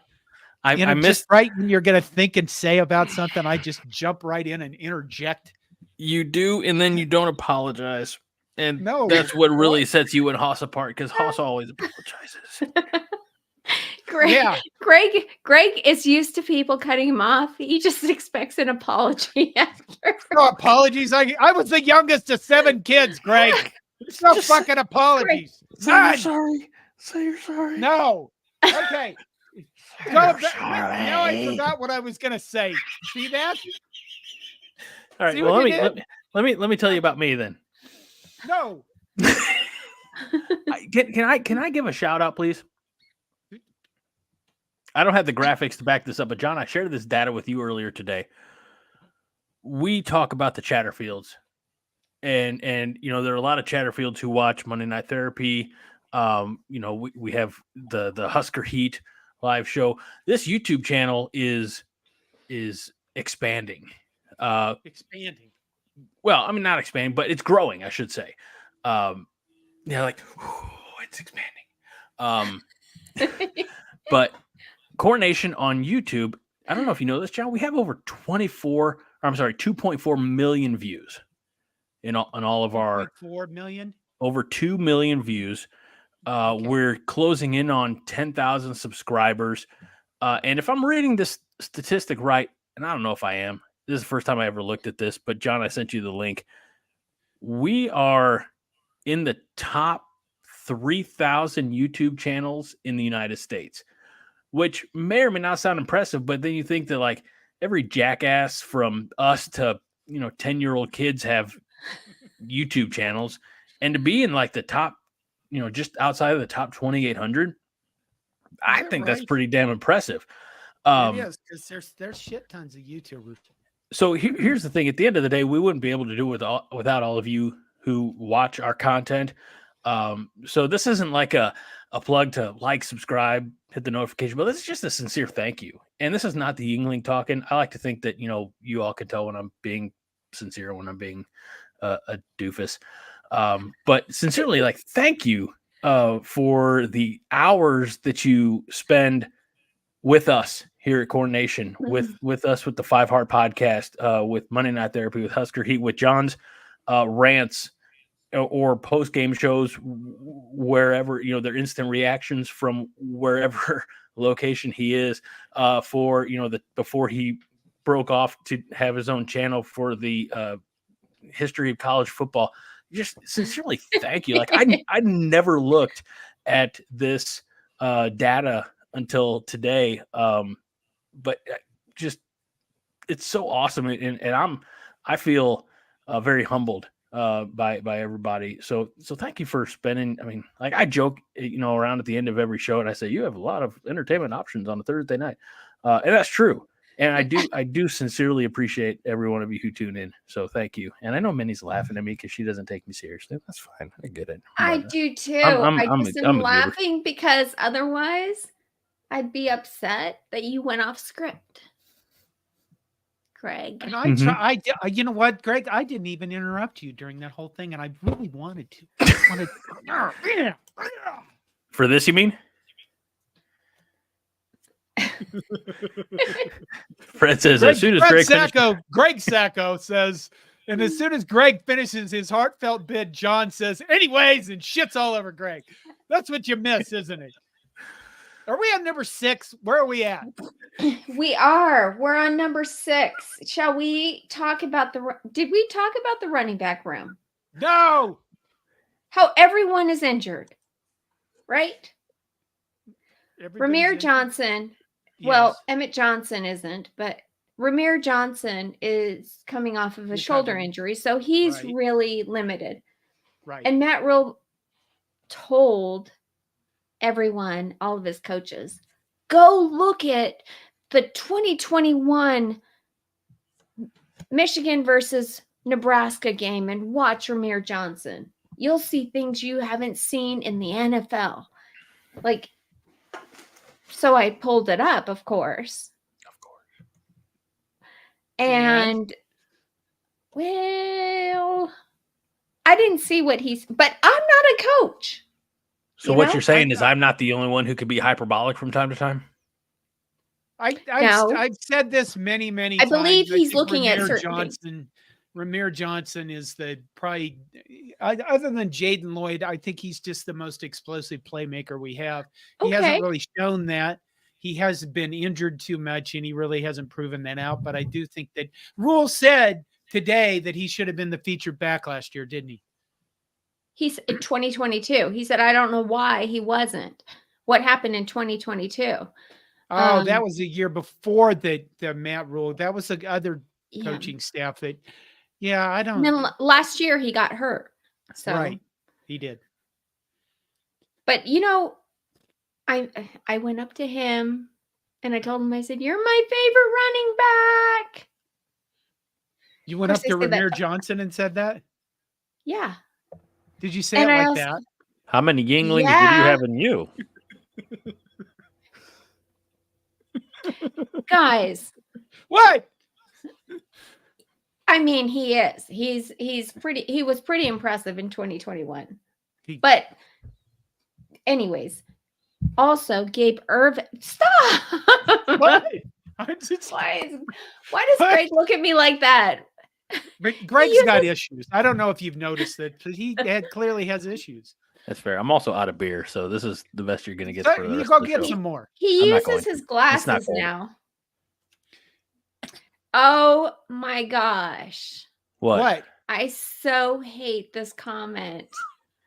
I missed right when you're going to think and say about something. I just jump right in and interject. You do, and then you don't apologize. And that's what really sets you and Haas apart, because Haas always apologizes. Greg is used to people cutting him off. He just expects an apology after. No apologies. I was the youngest of 7 kids, Greg. It's no fucking apologies. Say you're sorry. Say you're sorry. No. Okay. Now I forgot what I was gonna say. See that? All right. Well, let me tell you about me then. No. Can I give a shout out, please? I don't have the graphics to back this up, but John, I shared this data with you earlier today. We talk about the Chatterfields, and there are a lot of Chatterfields who watch Monday Night Therapy. We have the Husker Heat live show. This YouTube channel is expanding. Expanding. Well, I mean, not expanding, but it's growing, I should say. It's expanding. But Coronation on YouTube, I don't know if you know this, John, we have over 2.4 million views in all of our 4 million, over 2 million views. We're closing in on 10,000 subscribers. And if I'm reading this statistic right, and I don't know if I am, this is the first time I ever looked at this, but John, I sent you the link. We are in the top 3,000 YouTube channels in the United States, which may or may not sound impressive, but then you think that like every jackass from us to, 10-year-old kids have YouTube channels, and to be in like the top, just outside of the top 2,800, I think that's pretty damn impressive. It is, because there's shit tons of YouTubers. So here's the thing. At the end of the day, we wouldn't be able to do it without all of you who watch our content. So this isn't like a plug to like, subscribe, hit the notification bell. This is just a sincere thank you. And this is not the Yingling talking. I like to think that, you all can tell when I'm being sincere, when I'm being a doofus. But sincerely, like, thank you for the hours that you spend with us here at Coronation, with us, with the 5 Heart Podcast, with Monday Night Therapy, with Husker Heat, with John's rants or post-game shows, wherever, their instant reactions from wherever location he is, for, before he broke off to have his own channel for the history of college football. just sincerely thank you. Like I never looked at this data until today. But just it's so awesome, and I feel very humbled by everybody. So thank you for spending. I mean, like I joke, around at the end of every show, and I say you have a lot of entertainment options on a Thursday night, and that's true. And I do sincerely appreciate every one of you who tune in. So thank you. And I know Minnie's laughing at me because she doesn't take me seriously. That's fine. I get it. I But, do too. I'm I just am a goober. laughing because otherwise I'd be upset that you went off script, Greg. And I try. You know what, Greg? I didn't even interrupt you during that whole thing, and I really wanted to. For this, you mean? Fred says as soon as Greg Sacco says, and as soon as Greg finishes his heartfelt bid, John says, anyways, and shits all over Greg. That's what you miss, isn't it? Are we on number 6? Where are we at? We are. We're on number 6. Shall we talk about did we talk about the running back room? No. How everyone is injured, right? Ramir Johnson. Yes. Well, Emmett Johnson isn't, but Ramir Johnson is coming off of a shoulder injury, so he's really limited. Right. And Matt Rhule told everyone, all of his coaches, go look at the 2021 Michigan versus Nebraska game and watch Ramir Johnson. You'll see things you haven't seen in the NFL. Like, so I pulled it up, of course. And well, I didn't see what but I'm not a coach. So what you're saying is I'm not the only one who could be hyperbolic from time to time? I've said this many times. I believe he's looking at certain things. Ramir Johnson is probably other than Jaden Lloyd, I think he's just the most explosive playmaker we have. He hasn't really shown that. He has been injured too much, and he really hasn't proven that out. But I do think that Rhule said today that he should have been the featured back last year, didn't he? He's in 2022. He said, I don't know why he wasn't. What happened in 2022? Oh, that was a year before the Matt Rhule. That was the other coaching staff that, I don't. And then last year he got hurt. So right, he did. But I went up to him and I told him, I said, you're my favorite running back. You went up to Ramir Johnson and said that? Yeah. Did you say it like that? How many Yinglings did you have in you? Guys. What? I mean, he is. He was pretty impressive in 2021. But anyways, also Gabe Irvin. Stop. What? Why does Greg look at me like that? But Greg's got issues. I don't know if you've noticed that, but he clearly has issues. That's fair. I'm also out of beer, so this is the best you're going to get. For the you rest go of the get show. some more. He uses his glasses now. Oh my gosh. What? I so hate this comment.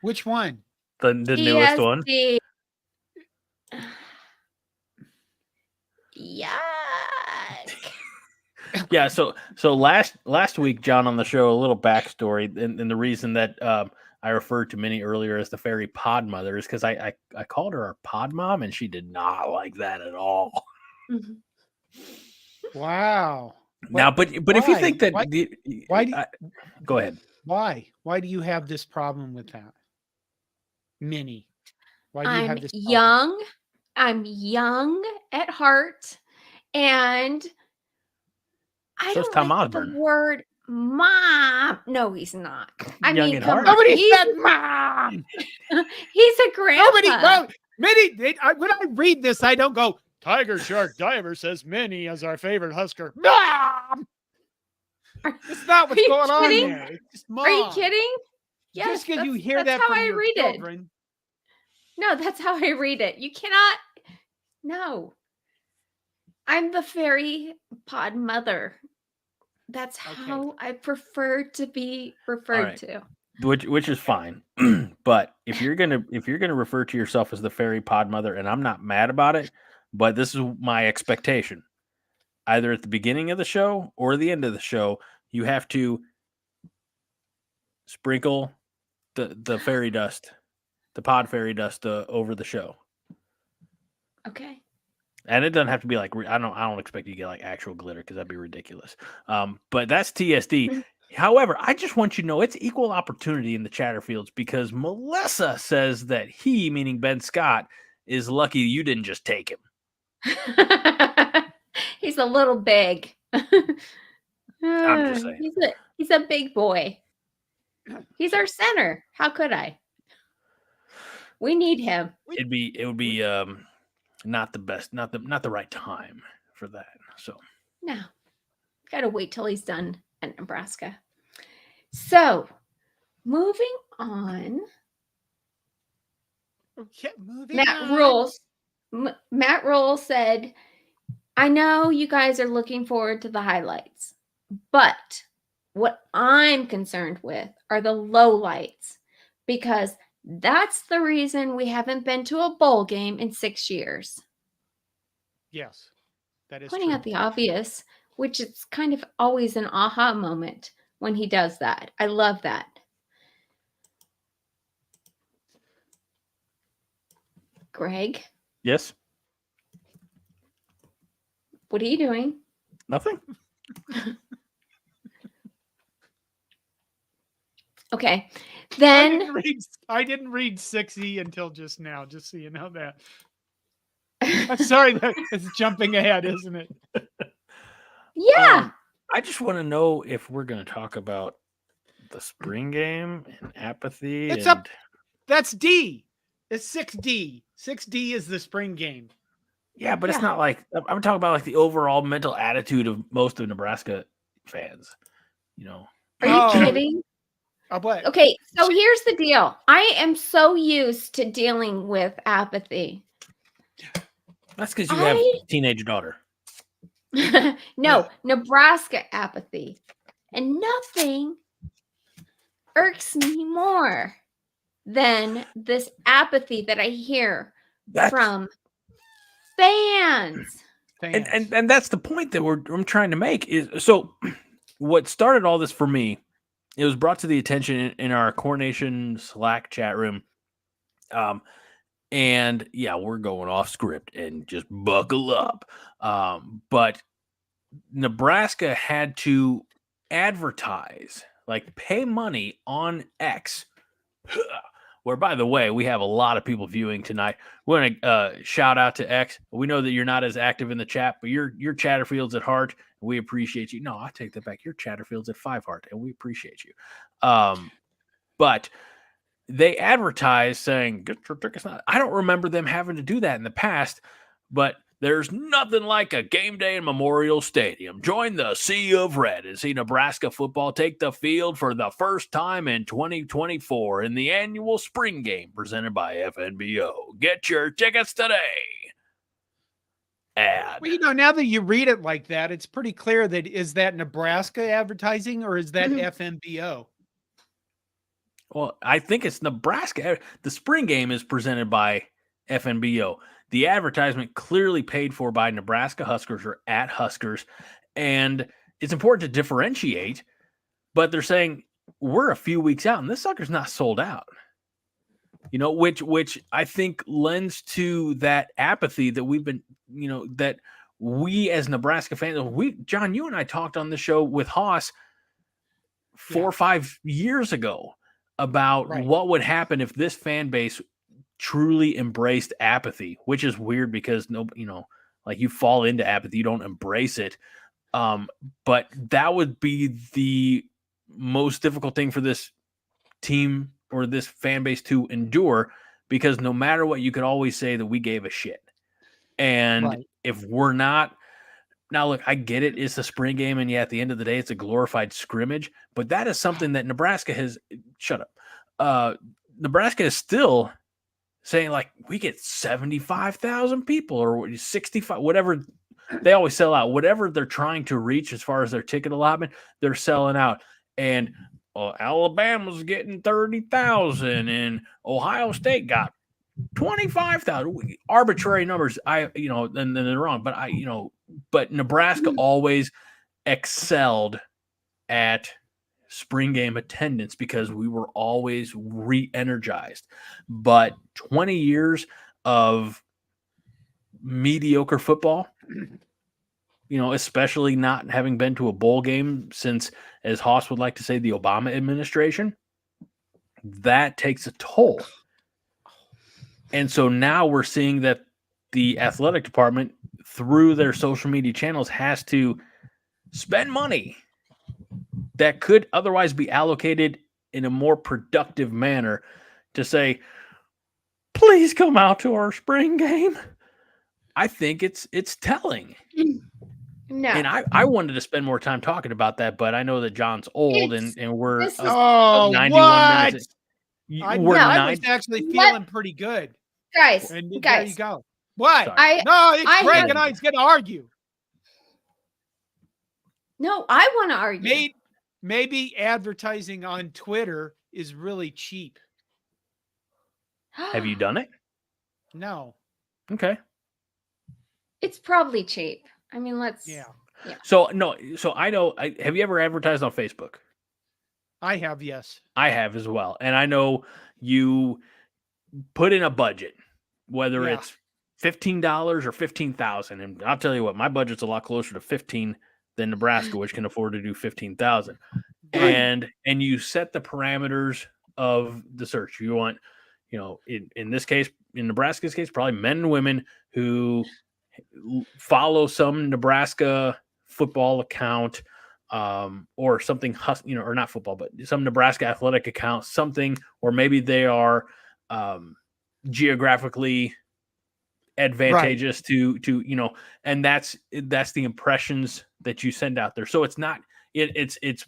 Which one? The newest one? Yuck. Yeah, so last week, John, on the show, a little backstory, and the reason that I referred to Minnie earlier as the fairy pod mother is because I called her our pod mom, and she did not like that at all. Wow. Now, but if you think that, go ahead. Why do you have this problem with that, Minnie? Why do you have this problem? I'm young at heart, and I don't like the word mom. No, he's not. I mean, nobody said mom. He's a grandpa. Minnie, when I read this, I don't go, Tiger Shark Diver says Minnie as our favorite Husker. Mom! That's not what's going on there. It's just mom. Are you kidding? Yes, just because you hear that from your children. No, that's how I read it. You cannot. No. I'm the fairy pod mother. That's how I prefer to be referred to. which is fine. But if you're gonna refer to yourself as the fairy pod mother, and I'm not mad about it, but this is my expectation. Either at the beginning of the show or the end of the show, you have to sprinkle the fairy dust, the pod fairy dust over the show. Okay. And it doesn't have to be like I don't expect you to get like actual glitter because that'd be ridiculous. But that's TSD. However, I just want you to know it's equal opportunity in the Chatterfields because Melissa says that he, meaning Ben Scott, is lucky you didn't just take him. He's a little big. I'm just saying. He's a big boy. He's our center. How could I? We need him. It would be not the best, not the right time for that. So no, gotta wait till he's done at Nebraska. So moving on. Okay, moving Matt Rhule said, I know you guys are looking forward to the highlights, but what I'm concerned with are the lowlights because that's the reason we haven't been to a bowl game in 6 years. Yes, that is Pointing true. out the obvious, which is kind of always an aha moment when he does that. I love that. Greg? yes, What are you doing? nothing. Okay. Then I didn't read 6E until just now, just so you know that. I'm sorry, it's jumping ahead, isn't it? Yeah. I just want to know if we're going to talk about the spring game and apathy. It's up. That's D. It's 6D. 6D is the spring game. Yeah, but it's not like I'm talking about like the overall mental attitude of most of Nebraska fans. You know, Are you kidding? What? Okay, so here's the deal. I am so used to dealing with apathy. That's because you have a teenage daughter. No, Nebraska apathy. And nothing irks me more than this apathy that I hear from fans. And that's the point that I'm trying to make is so what started all this for me, it was brought to the attention in our Coronation Slack chat room. And yeah, we're going off script and just buckle up. But Nebraska had to advertise, like pay money on X, where, by the way, we have a lot of people viewing tonight. We want to shout out to X. We know that you're not as active in the chat, but you're Chatterfields at heart. And we appreciate you. No, I take that back. You're Chatterfields at 5 heart, and we appreciate you. But they advertise saying, get your tickets. I don't remember them having to do that in the past, but there's nothing like a game day in Memorial Stadium. Join the Sea of Red and see Nebraska football take the field for the first time in 2024 in the annual spring game presented by FNBO. Get your tickets today. Ad. Well, now that you read it like that, it's pretty clear that is that Nebraska advertising or is that FNBO? Well, I think it's Nebraska. The spring game is presented by FNBO. The advertisement clearly paid for by Nebraska Huskers or at Huskers. And it's important to differentiate, but they're saying we're a few weeks out and this sucker's not sold out. You know, which I think lends to that apathy that we've been, that we as Nebraska fans, John, you and I talked on the show with Haas 4 or 5 years ago about what would happen if this fan base truly embraced apathy, which is weird because like you fall into apathy, you don't embrace it. But that would be the most difficult thing for this team or this fan base to endure, because no matter what, you could always say that we gave a shit. And if we're not, now look, I get it. It's a spring game. And at the end of the day, it's a glorified scrimmage, but that is something that Nebraska has Nebraska is still saying, like, we get 75,000 people or 65, whatever. They always sell out. Whatever they're trying to reach as far as their ticket allotment, they're selling out. And Alabama's getting 30,000 and Ohio State got 25,000. Arbitrary numbers. And then they're wrong, but Nebraska always excelled at spring game attendance because we were always re-energized. But 20 years of mediocre football, especially not having been to a bowl game since, as Haas would like to say, the Obama administration, that takes a toll. And so now we're seeing that the athletic department, through their social media channels, has to spend money that could otherwise be allocated in a more productive manner to say, please come out to our spring game. I think it's telling. No. And I wanted to spend more time talking about that, but I know that John's old and we're 91 minutes. I was actually feeling pretty good. Guys, there you go. What? Sorry. Greg and I's going to argue. No, I want to argue. Maybe advertising on Twitter is really cheap. Have you done it? No. Okay. It's probably cheap. I mean, Yeah. So I know. Have you ever advertised on Facebook? I have, yes. I have as well. And I know you put in a budget, whether it's $15 or $15,000. And I'll tell you what, my budget's a lot closer to 15 than Nebraska, which can afford to do 15,000. And you set the parameters of the search. You want, in this case, in Nebraska's case, probably men and women who follow some Nebraska football account, or something, or not football, but some Nebraska athletic account, something, or maybe they are geographically advantageous to and that's the impressions that you send out there. So it's not it's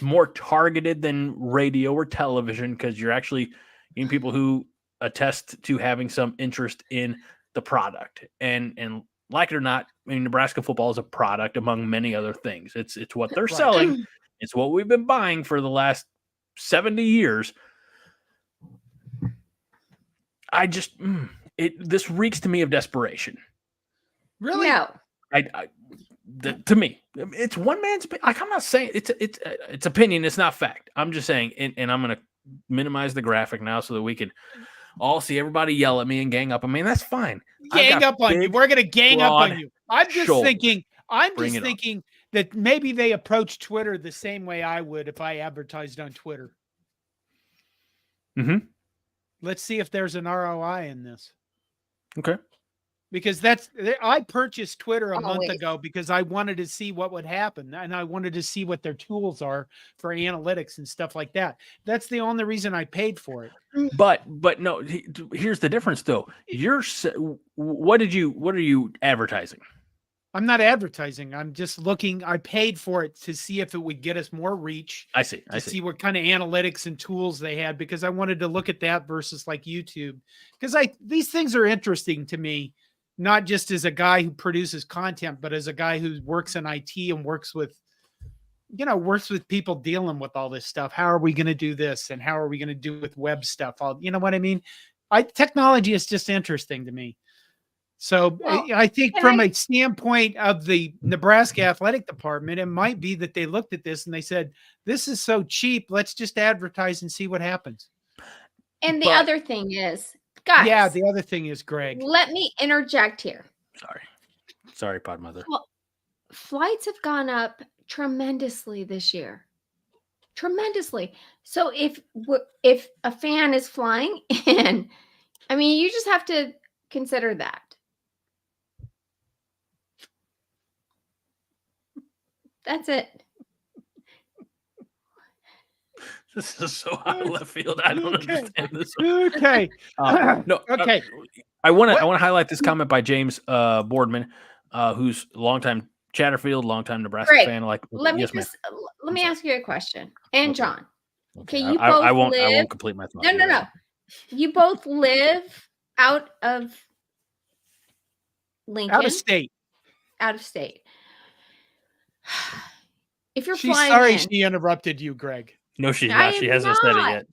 more targeted than radio or television, because you're actually getting people who attest to having some interest in the product. And like it or not, I mean, Nebraska football is a product among many other things. It's what they're selling. It's what we've been buying for the last 70 years. I just this reeks to me of desperation. Really? No. To me, it's one man's. Like, I'm not saying it's opinion. It's not fact. I'm just saying, and I'm going to minimize the graphic now so that we can all see everybody yell at me and gang up. I mean, that's fine. Gang up on you. We're going to gang up on you. I'm just thinking that maybe they approach Twitter the same way I would if I advertised on Twitter. Mm-hmm. Let's see if there's an ROI in this. Okay. Because I purchased Twitter a month ago because I wanted to see what would happen, and I wanted to see what their tools are for analytics and stuff like that. That's the only reason I paid for it. But no, here's the difference though. What are you advertising? I'm not advertising. I'm just looking. I paid for it to see if it would get us more reach. I see. See what kind of analytics and tools they had, because I wanted to look at that versus like YouTube, because these things are interesting to me. Not just as a guy who produces content, but as a guy who works in IT and works with people dealing with all this stuff. How are we going to do this? And how are we going to do with web stuff? You know what I mean? Technology is just interesting to me. So I think from a standpoint of the Nebraska athletic department, it might be that they looked at this and they said, this is so cheap. Let's just advertise and see what happens. And the other thing is, guys. Yeah, the other thing is, Greg. Let me interject here. Sorry, Pod Mother. Well, flights have gone up tremendously this year. Tremendously. So if a fan is flying in, I mean, you just have to consider that. That's it. This is so out of left field. I don't understand this. Okay. No. Okay. I want to highlight this comment by James Boardman, who's a longtime Chatterfield, longtime Nebraska fan. Let me ask you a question. And okay. John. Okay. You both I won't complete my thought. No. You both live out of Lincoln. Out of state. Out of state. If you're She's flying sorry in, she interrupted you, Greg. No, she's I not. She am hasn't said it not. yet.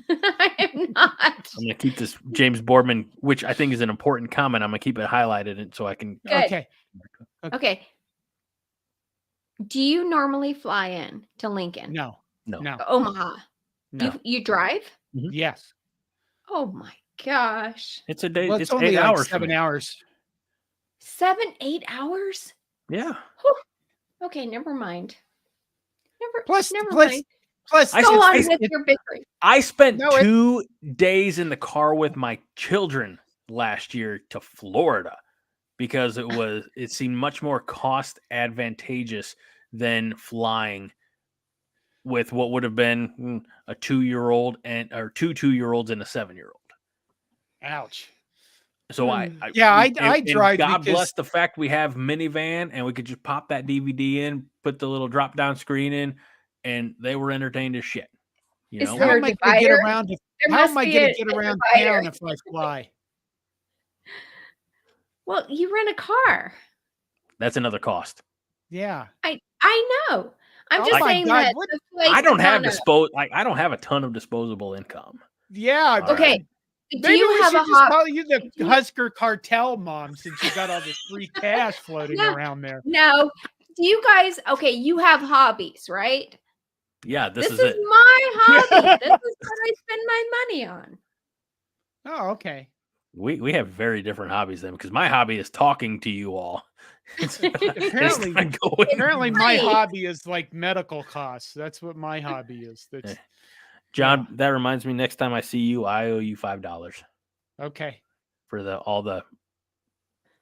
I am not. I'm going to keep this James Boardman, which I think is an important comment. I'm going to keep it highlighted so I can. Good. Okay. Okay. Do you normally fly in to Lincoln? No. Omaha. No. You drive? Yes. Oh my gosh. It's a day. Well, it's only 8 like hours. 7 hours. 7-8 hours? Yeah. Whew. Okay, never mind. Never mind. Plus, Go on with your bickering. I spent No, 2 days in the car with my children last year to Florida because it seemed much more cost advantageous than flying with what would have been a 2-year-old or two 2-year-olds and a 7-year-old. Ouch. So I drive. God bless the fact we have minivan and we could just pop that DVD in, put the little drop down screen in, and they were entertained as shit. You know, How am I going to get around? How am I going to get around town if I fly? Well, you rent a car. that's another cost. Yeah. I know. I'm just saying God, that the flights I don't have gone I don't have a ton of disposable income. Yeah. All Okay. right. Do you have a call you the Husker cartel mom since you got all this free cash floating around there? No. Do you guys? Okay, you have hobbies, right? Yeah, this is is it. my hobby. This is what I spend my money on. Oh, okay. We have very different hobbies then, because my hobby is talking to you all. Apparently my hobby is like medical costs. That's what my hobby is. That's John, that reminds me, next time I see you, I owe you $5. Okay. For all the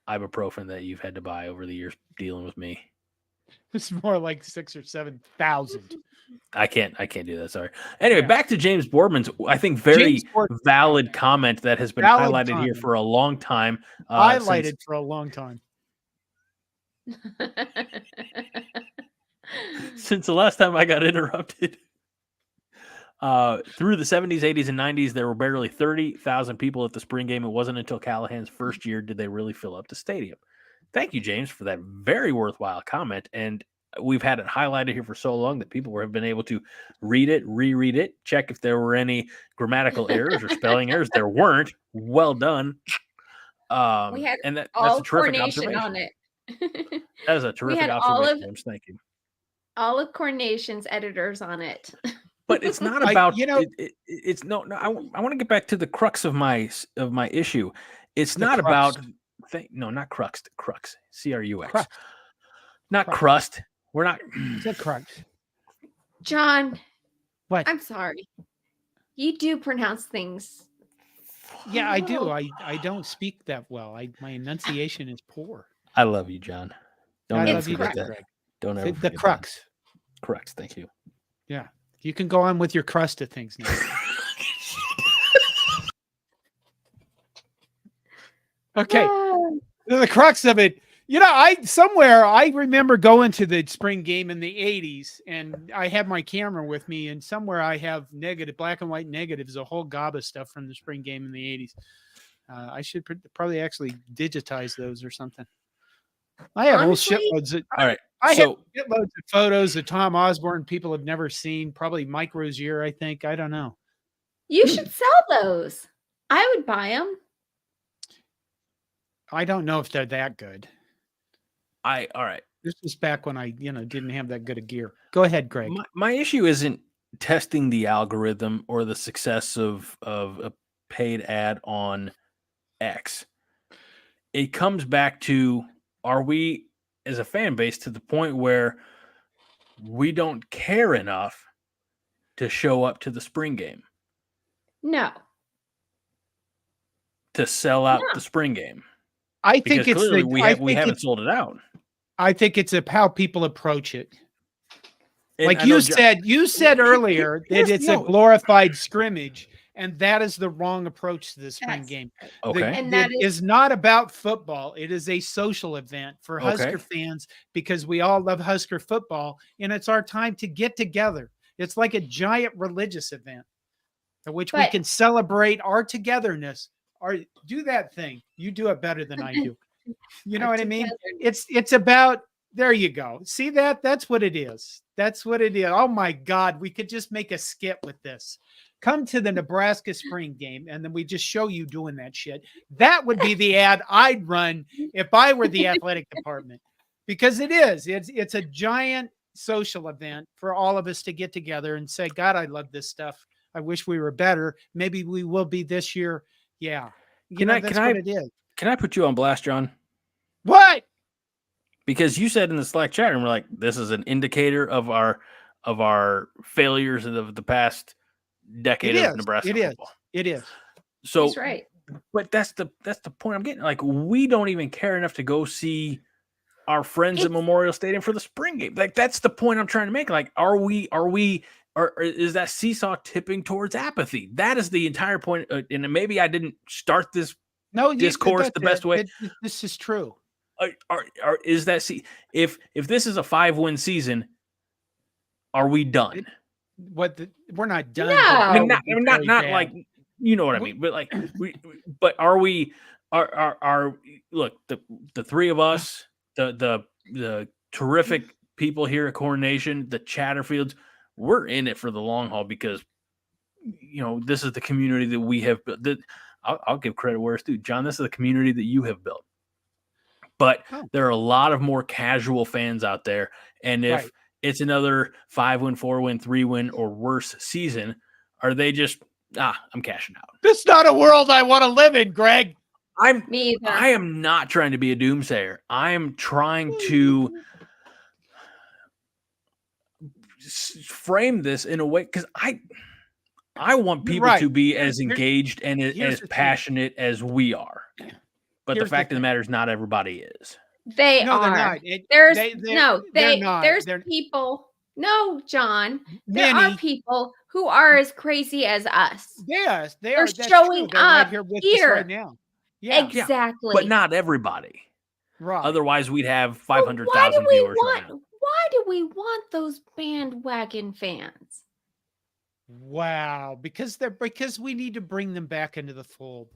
ibuprofen that you've had to buy over the years dealing with me. It's more like 6,000 or 7,000. I can't do that. Sorry. Anyway, back to James Boardman's, I think, very valid comment that has been highlighted here for a long time. For a long time. Since the last time I got interrupted. Through the 70s, 80s, and 90s, there were barely 30,000 people at the spring game. It wasn't until Callahan's first year did they really fill up the stadium. Thank you, James, for that very worthwhile comment. And we've had it highlighted here for so long that people have been able to read it, reread it, check if there were any grammatical errors or spelling errors. There weren't. Well done. We had and that's all a terrific coordination observation. on it. That is a terrific observation, James. Thank you. All of Coordination's editors on it. But it's not about it's no. I want to get back to the crux of my issue. It's not about not crux. Crux. CRUX. Not crust. We're not. It's a crux. John. What? I'm sorry. You do pronounce things. Yeah, I do. I don't speak that well. My enunciation is poor. I love you, John. Don't ever forget that. Greg. Don't ever the crux. That. Crux. Thank you. Yeah. You can go on with your crust of things now. Okay. The crux of it. I remember going to the spring game in the 80s, and I had my camera with me, and somewhere I have black and white negatives, a whole gob of stuff from the spring game in the 80s. I should probably actually digitize those or something. I have whole shitloads of, all right. I have shitloads of photos of Tom Osborne people have never seen. Probably Mike Rozier, I think. I don't know. You should sell those. I would buy them. I don't know if they're that good. All right. This was back when I, didn't have that good of gear. Go ahead, Greg. My issue isn't testing the algorithm or the success of a paid ad on X. It comes back to, are we as a fan base to the point where we don't care enough to show up to the spring game? No. To sell out the spring game? I think it's clearly we haven't sold it out. I think it's how people approach it. Like you said earlier that it's a glorified scrimmage, and that is the wrong approach to the spring game. Okay. And that is not about football. It is a social event for Husker fans because we all love Husker football, and it's our time to get together. It's like a giant religious event in which we can celebrate our togetherness. Or do that thing. You do it better than I do. You know what I mean? It's about There you go. See that? That's what it is. That's what it is. Oh my God. We could just make a skit with this. Come to the Nebraska spring game, and then we just show you doing that shit. That would be the ad I'd run if I were the athletic department, because it is. It's a giant social event for all of us to get together and say, God, I love this stuff. I wish we were better. Maybe we will be this year. Yeah. That's what it is. Can I put you on blast, John? What? Because you said in the Slack chat room, like, this is an indicator of our failures of the past decade of Nebraska football. It is. So That's right. But that's the point I'm getting. Like, we don't even care enough to go see our friends at Memorial Stadium for the spring game. Like, that's the point I'm trying to make. Like, is that seesaw tipping towards apathy? That is the entire point. And maybe I didn't start this discourse the best way. This is true. Is that if this is a 5-win season, are we done? We're not done. No. Not like, you know what I mean, but like but are we look, the three of us, the terrific people here at Coronation, the Chatterfields, we're in it for the long haul, because this is the community that we have built. I'll give credit where it's due, John. This is the community that you have built. But there are a lot of more casual fans out there. And if it's another 5-win, 4-win, 3-win, or worse season, are they just, I'm cashing out? This is not a world I want to live in, Greg. Me either. I am not trying to be a doomsayer. I am trying to frame this in a way, because I want people to be as engaged and as passionate as we are. But the fact of the matter is, not everybody is. They are. There's they're people. No, John. There are people who are as crazy as us. Yes, they're showing up right here right now. Yeah, exactly. But not everybody. Right. Otherwise, we'd have 500,000 viewers right now. Why do we want those bandwagon fans? Wow, because we need to bring them back into the fold.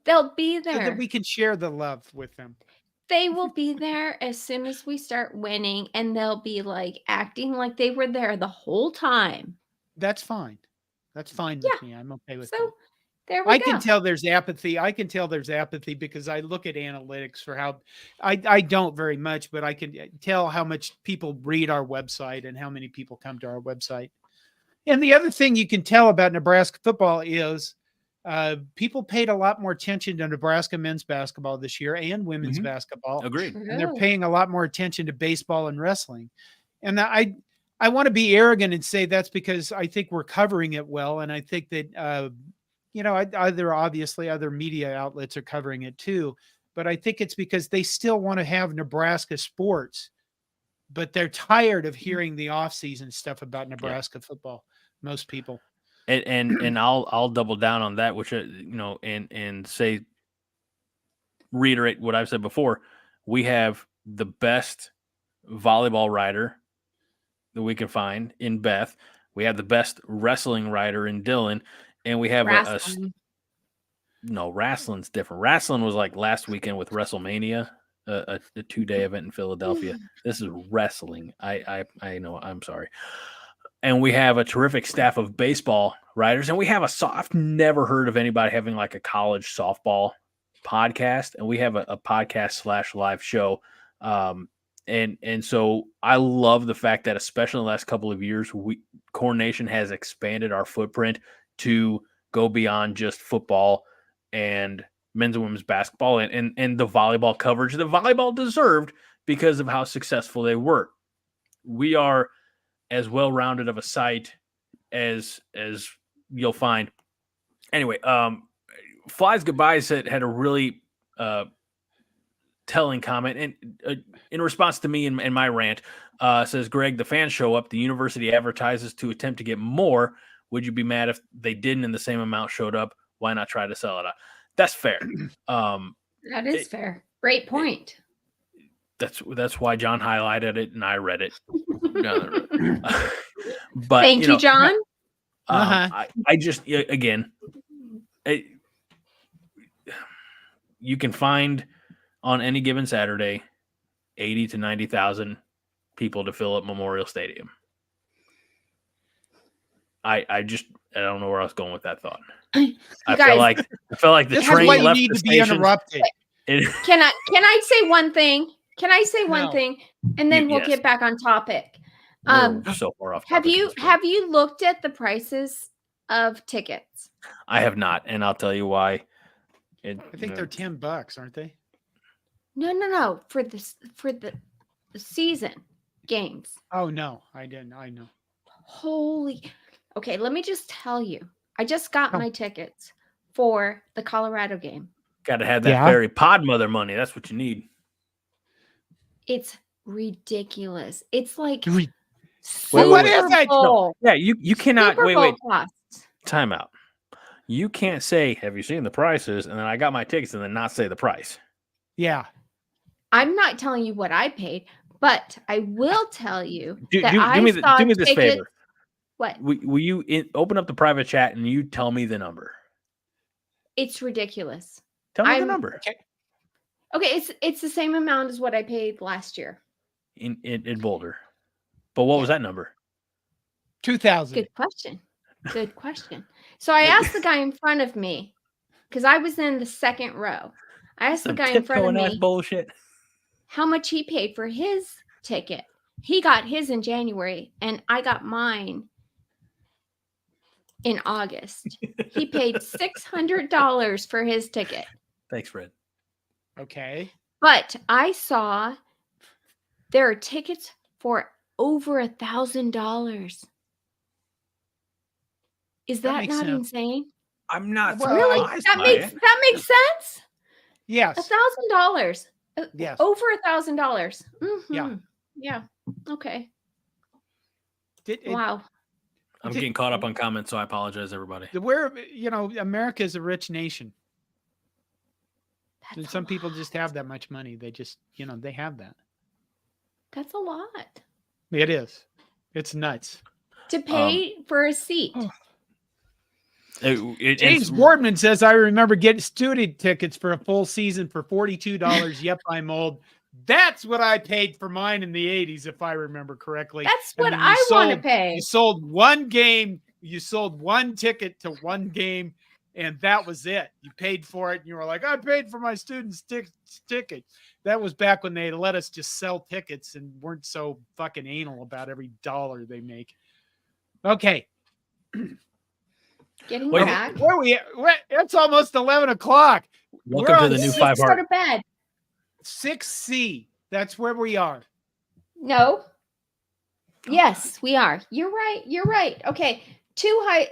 They'll be there. So that we can share the love with them. They will be there as soon as we start winning, and they'll be like acting like they were there the whole time. That's fine. That's fine with me. I'm okay with that. There we go. I can tell there's apathy because I look at analytics for how I don't very much, but I can tell how much people read our website and how many people come to our website. And the other thing you can tell about Nebraska football is people paid a lot more attention to Nebraska men's basketball this year and women's basketball. Agreed. And they're paying a lot more attention to baseball and wrestling. And I want to be arrogant and say that's because I think we're covering it well. And I think that, other media outlets are covering it too. But I think it's because they still want to have Nebraska sports, but they're tired of hearing the off-season stuff about Nebraska football. Most people. And I'll double down on that, which and say, reiterate what I've said before. We have the best volleyball rider that we can find in Beth. We have the best wrestling rider in Dylan, and we have wrestling's different. Wrestling was like last weekend with WrestleMania, a 2-day event in Philadelphia. This is wrestling. I know. I'm sorry. And we have a terrific staff of baseball writers, and we have I've never heard of anybody having like a college softball podcast, and we have a podcast / live show. And so I love the fact that, especially in the last couple of years, Coronation has expanded our footprint to go beyond just football and men's and women's basketball and the volleyball coverage that volleyball deserved because of how successful they were. We are as well-rounded of a site as you'll find. Anyway, Flies Goodbyes had a really telling comment, and in response to me and my rant, says, Greg, the fans show up, the university advertises to attempt to get more. Would you be mad if they didn't and the same amount showed up? Why not try to sell it out? That's fair. That is fair. Great point. That's why John highlighted it and I read it. But thank you, John. I just, again, you can find on any given Saturday 80 to 90,000 people to fill up Memorial Stadium. I don't know where I was going with that thought. I felt like the This is train why you left need the to be station. interrupted. Can I say one thing? Can I say one No. thing? And then we'll Yes. get back on topic. We're so far off. Have topic at you this point. looked at the prices of tickets? I have not, and I'll tell you why. I think they're $10, aren't they? No. For the season games. Oh no, I didn't. I know. Holy. Okay, let me just tell you. I just got Oh. my tickets for the Colorado game. Got to have that Yeah. fairy pod mother money. That's what you need. It's ridiculous. It's like Wait, what wait. is it? Bowl. Yeah, you cannot Super wait. Bowl costs. Time out. You can't say, "Have you seen the prices?" and then I got my tickets, and then not say the price. Yeah. I'm not telling you what I paid, but I will tell you Do that me saw this tickets. favor. What? Will you open up the private chat and you tell me the number? It's ridiculous. Tell me the number Okay, it's the same amount as what I paid last year. in Boulder. But what was that number? 2,000. Good question. Good question. So I asked the guy in front of me because I was in the second row. I asked the guy in front of me bullshit. how much he paid for his ticket. He got his in January, and I got mine in August. He paid $600 for his ticket. Thanks, Fred. Okay. But I saw there are tickets for over $1,000. Is That that makes not sense. insane? I'm not Well, Really? surprised That by makes it. sense? Yes. $1,000. Yes. Over $1,000. Yeah. Yeah. Okay. Did it, Wow. I'm getting caught up on comments, so I apologize, everybody. Where America is a rich nation. And That's some a people lot. just have that much money. They just, they have that. That's a lot It is. It's nuts. to pay for a seat. James Boardman says, I remember getting student tickets for a full season for $42. Yep, I'm old. That's what I paid for mine in the 80s, if I remember correctly. That's And what then you I want to sold- pay. You sold one game. You sold one ticket to one game, and that was it. You paid for it, and you were like, I paid for my student's ticket. That was back when they let us just sell tickets and weren't so fucking anal about every dollar they make. Okay. Getting Wait, back. Where are we at? It's almost 11 o'clock. Welcome We're to on the new Let's 5 go heart. to bed. 6C. That's where we are. No. Yes, we are. You're right. You're right. Okay. Too high.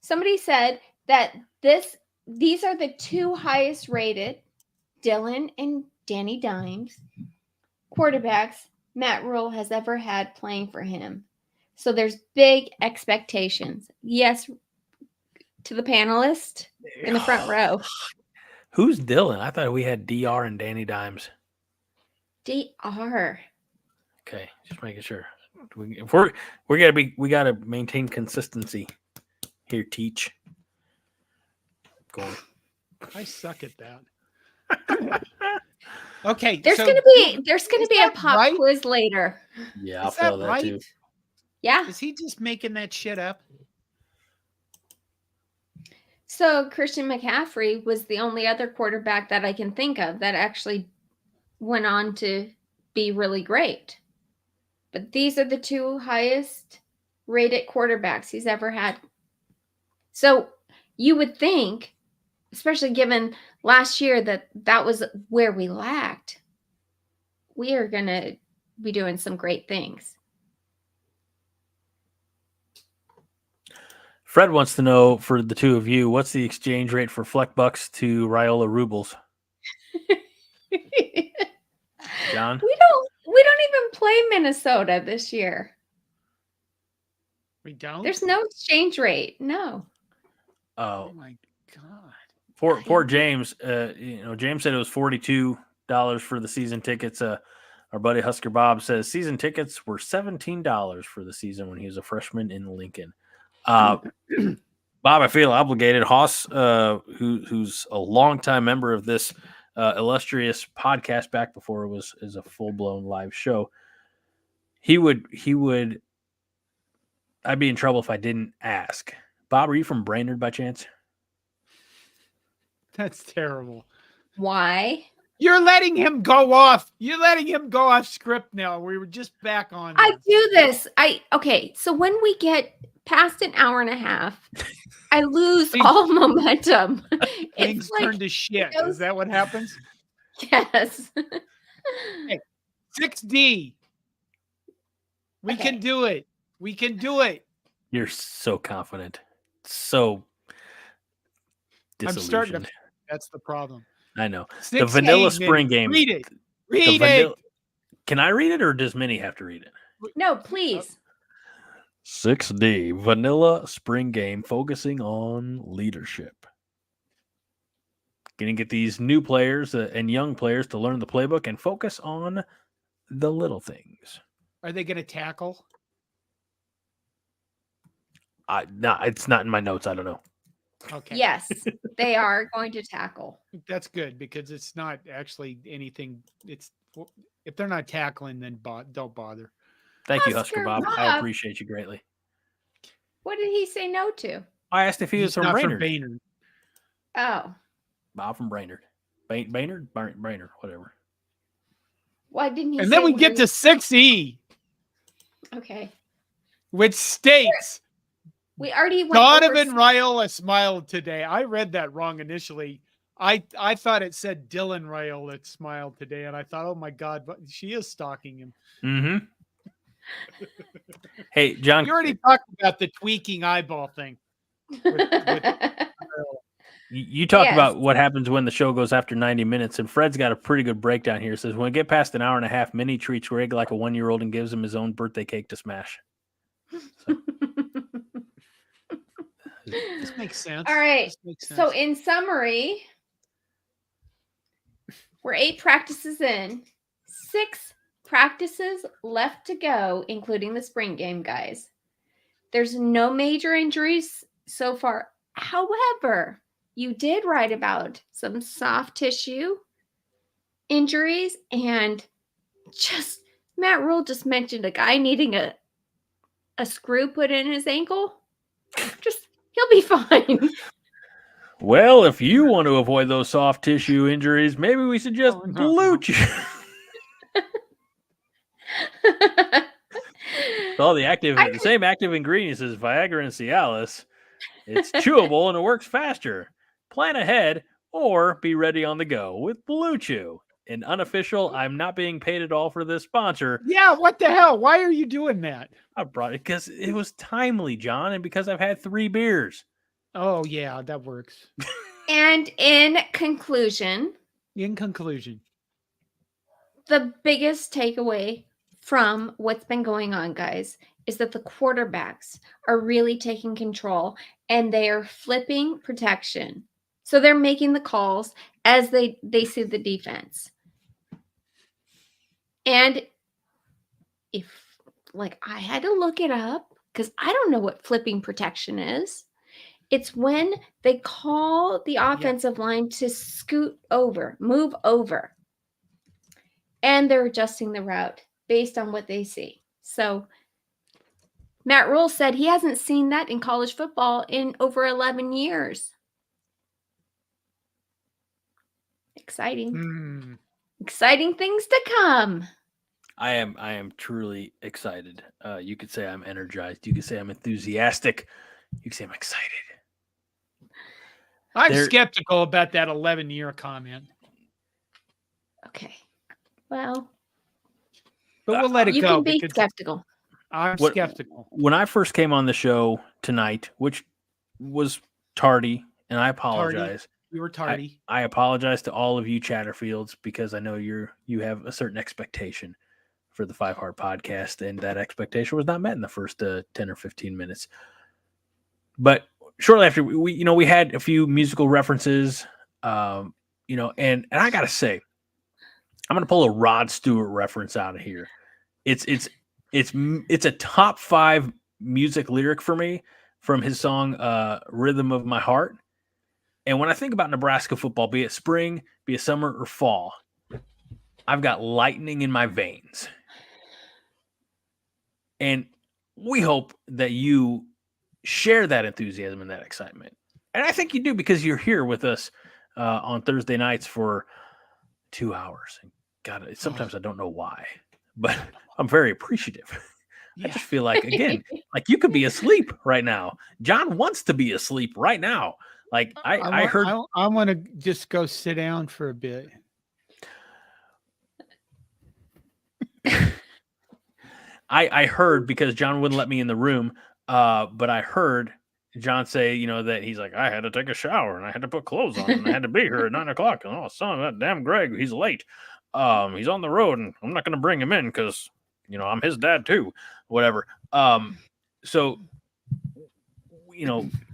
Somebody said that these are the two highest rated Dylan and Danny Dimes quarterbacks Matt Rhule has ever had playing for him. So there's big expectations. Yes, to the panelist in the front row. Who's Dylan? I thought we had DR and Danny Dimes. DR. Okay, just making sure. We gotta maintain consistency here. Teach. Go on. I suck at that. Okay. There's so gonna be a that pop right? quiz later. Yeah, I'll Is feel that that right? too. Yeah. Is he just making that shit up? So Christian McCaffrey was the only other quarterback that I can think of that actually went on to be really great. But these are the two highest rated quarterbacks he's ever had. So you would think, especially given last year that was where we lacked, we are going to be doing some great things. Fred wants to know, for the two of you, what's the exchange rate for Fleck Bucks to Raiola rubles? John? We don't even play Minnesota this year. We don't? There's no exchange rate. No. Oh Oh, my God. poor James. James said it was $42 for the season tickets. Our buddy Husker Bob says season tickets were $17 for the season when he was a freshman in Lincoln. Bob, I feel obligated. Haas, who's a longtime member of this illustrious podcast back before it was a full blown live show. He would. I'd be in trouble if I didn't ask. Bob, are you from Brainerd by chance? That's terrible. Why? You're letting him go off. You're letting him go off script now. We were just back on. I do this. Okay. So when we get past an hour and a half, I lose all momentum. Things turn to shit. Is that what happens? Yes. Hey, 6D. We can do it. We can do it. You're so confident. So disillusioned. I'm starting to. That's the problem. I know. 6D, the Vanilla Spring Game. Read it. Read it. Can I read it or does Minnie have to read it? No, please. 6D Vanilla Spring Game focusing on leadership. Going to get these new players and young players to learn the playbook and focus on the little things. Are they going to tackle? No, it's not in my notes. I don't know. Okay. Yes, they are going to tackle. That's good because it's not actually anything. It's if they're not tackling, then don't bother. Thank you, Husker Bob. Bob. I appreciate you greatly. What did he say no to? I asked if he was from Brainerd. Oh. Bob from Brainerd. Brainerd, whatever. Why didn't he? And then we get to 6E. Okay. Which states. We already went Donovan Raiola smiled today. I read that wrong initially. I thought it said Dylan Raiola smiled today, and I thought, oh my God, but she is stalking him. Mm-hmm. Hey, John. You already talked about the tweaking eyeball thing. You talked about what happens when the show goes after 90 minutes, and Fred's got a pretty good breakdown here. It says, when we get past an hour and a half, Minnie treats Greg like a 1-year-old and gives him his own birthday cake to smash. So. This makes sense. All right. So in summary, we're 8 practices in, 6 practices left to go, including the spring game, guys. There's no major injuries so far. However, you did write about some soft tissue injuries, and just Matt Rhule just mentioned a guy needing a screw put in his ankle. Just he'll be fine. Well, if you want to avoid those soft tissue injuries, maybe we suggest Blue Chew. All the same active ingredients as Viagra and Cialis. It's chewable and it works faster. Plan ahead or be ready on the go with Blue Chew. An unofficial, I'm not being paid at all for this sponsor. Yeah, what the hell? Why are you doing that? I brought it because it was timely, John, and because I've had 3 beers. Oh, yeah, that works. And in conclusion, the biggest takeaway from what's been going on, guys, is that the quarterbacks are really taking control and they are flipping protection. So they're making the calls as they see the defense. And if, I had to look it up because I don't know what flipping protection is. It's when they call the offensive line to move over. And they're adjusting the route based on what they see. So Matt Rhule said he hasn't seen that in college football in over 11 years. Exciting. Exciting things to come. I am truly excited. You could say I'm energized. You could say I'm enthusiastic. You could say I'm excited. I'm skeptical about that 11-year comment. Okay. Well, but we'll let it go. You can be skeptical. I'm skeptical. When I first came on the show tonight, which was tardy, and I apologize. We were tardy. I apologize to all of you Chatterfields because I know you have a certain expectation for the 5 Heart podcast, and that expectation was not met in the first 10 or 15 minutes. But shortly after, we had a few musical references, and I gotta say, I'm gonna pull a Rod Stewart reference out of here. It's a top 5 music lyric for me from his song "Rhythm of My Heart." And when I think about Nebraska football, be it spring, be it summer or fall, I've got lightning in my veins. And we hope that you share that enthusiasm and that excitement. And I think you do because you're here with us on Thursday nights for 2 hours. And God, sometimes I don't know why, but I'm very appreciative. I just feel like, again, like you could be asleep right now. John wants to be asleep right now. Like I heard. I want to just go sit down for a bit. I heard because John wouldn't let me in the room, but I heard John say, that he's like, I had to take a shower and I had to put clothes on and I had to be here at 9 o'clock. And son, that damn Greg, he's late. He's on the road and I'm not going to bring him in because, I'm his dad too, whatever. So,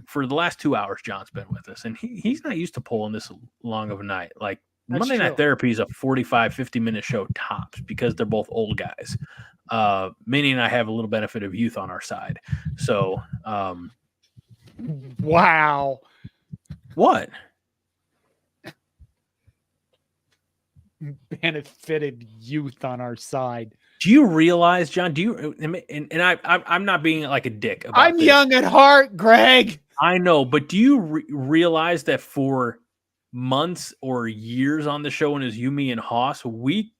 for the last 2 hours, John's been with us and he's not used to pulling this long of a night. Like Monday Night Therapy is a 45, 50-minute show tops because they're both old guys. Minnie and I have a little benefit of youth on our side. So, wow. What? Benefited youth on our side. Do you realize, John, and I'm not being like a dick about I'm this. young at heart, Greg. I know, but do you realize that for months or years on the show, and as you, me, and Haas, we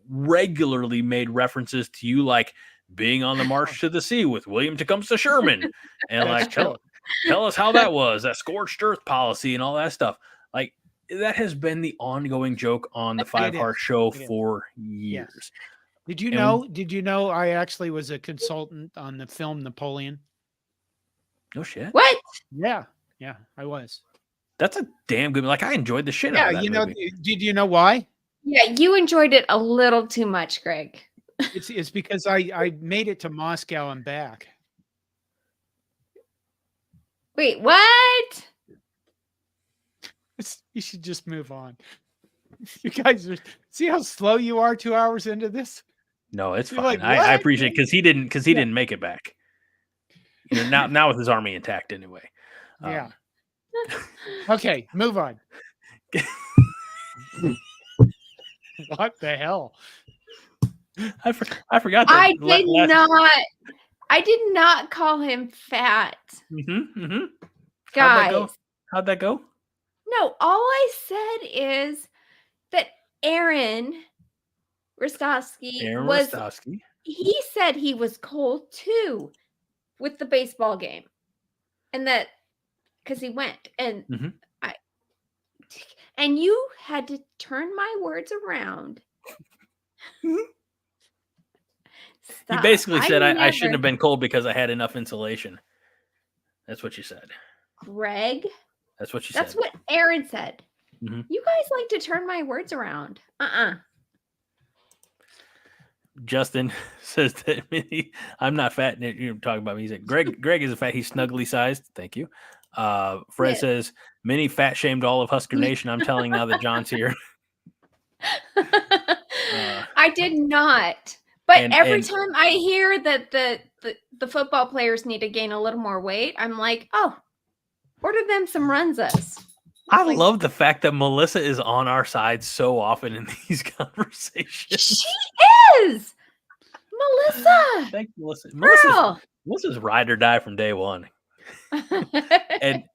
regularly made references to you like being on the march to the sea with William Tecumseh Sherman and like tell us how that was, that scorched earth policy and all that stuff. Like that has been the ongoing joke on the Five Heart show for years. Yes. Did you know I actually was a consultant on the film Napoleon? No shit. What? Yeah, I was. That's a damn good. Like I enjoyed the shit out of that movie. Did you know why? Yeah, you enjoyed it a little too much, Greg. It's because I made it to Moscow and back. Wait, what? You should just move on. You guys see how slow you are 2 hours into this? No, it's fine. Like, I appreciate it because he didn't make it back. Now with his army intact anyway. Yeah. Okay, move on. What the hell? I forgot that. I did not call him fat. Guys. How'd that go? No, all I said is that Aaron Rostowski he said he was cold too with the baseball game. And that because he went and and you had to turn my words around. You basically said I shouldn't have been cold because I had enough insulation. That's what you said. Greg. That's what you said. That's what Aaron said. Mm-hmm. You guys like to turn my words around. Justin says that I'm not fat. And you're talking about me. He said, Greg is a fat. He's snugly sized. Thank you. Fred says, Minnie fat shamed all of Husker Nation. I'm telling now that John's here. I did not. But every time I hear that the football players need to gain a little more weight, I'm like, oh, order them some Runzas. I love the fact that Melissa is on our side so often in these conversations. She is! Melissa! Thank you, Melissa. Girl. Melissa's ride or die from day one.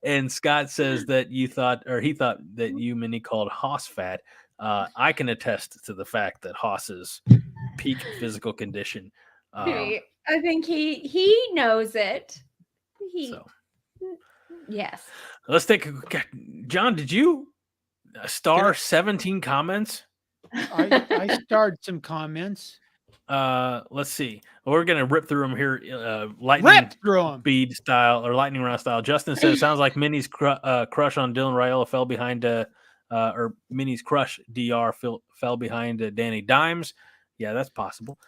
and Scott says that he thought that you, Minnie, called Haas fat. I can attest to the fact that Haas's peak physical condition. I think he knows it. Yes. Let's take John, did you star 17 comments? I starred some comments. Let's see. We're gonna rip through them here. Lightning speed style or lightning round style. Justin says, sounds like Minnie's crush on Dylan Raiola fell behind or Minnie's crush DR fell behind Danny Dimes. Yeah, that's possible.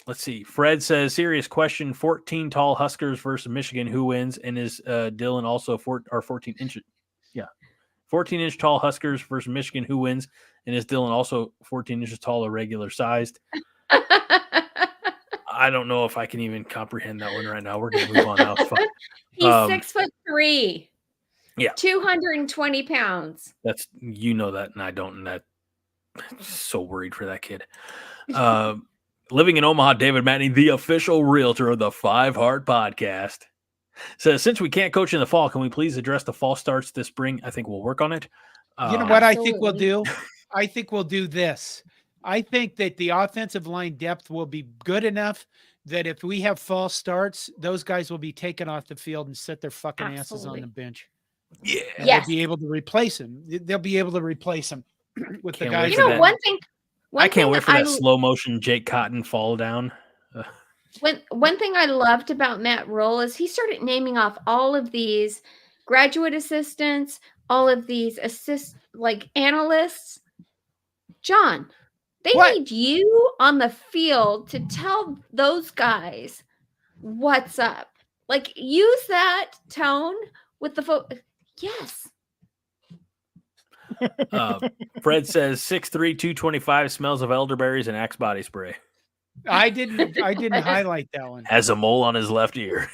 Let's see. Fred says, serious question, 14 tall Huskers versus Michigan, who wins? And is Dylan also 14 inches? Yeah. 14-inch tall Huskers versus Michigan, who wins? And is Dylan also 14 inches tall or regular sized? I don't know if I can even comprehend that one right now. We're going to move on now. He's 6'3". Yeah. 220 pounds. That's that, and I don't. And that so worried for that kid. Living in Omaha, David Matney, the official realtor of the 5 Heart Podcast, says, since we can't coach in the fall, can we please address the fall starts this spring? I think we'll work on it. You know what I think we'll Absolutely. do? I think we'll do this. I think that the offensive line depth will be good enough that if we have false starts, those guys will be taken off the field and sit their fucking asses on Absolutely. the bench. Yeah. And Yes. they'll be able to replace them. They'll be able to replace them with the Can't guys. wait You for know, that. one thing. I can't wait for that slow motion Jake Cotton fall down. One thing I loved about Matt Rhule is he started naming off all of these graduate assistants, all of these analysts. John, they What? need you on the field to tell those guys what's up. Like, use that tone with the Yes. Fred says 6'3", 225, smells of elderberries and Axe body spray. I didn't highlight that one. Has a mole on his left ear.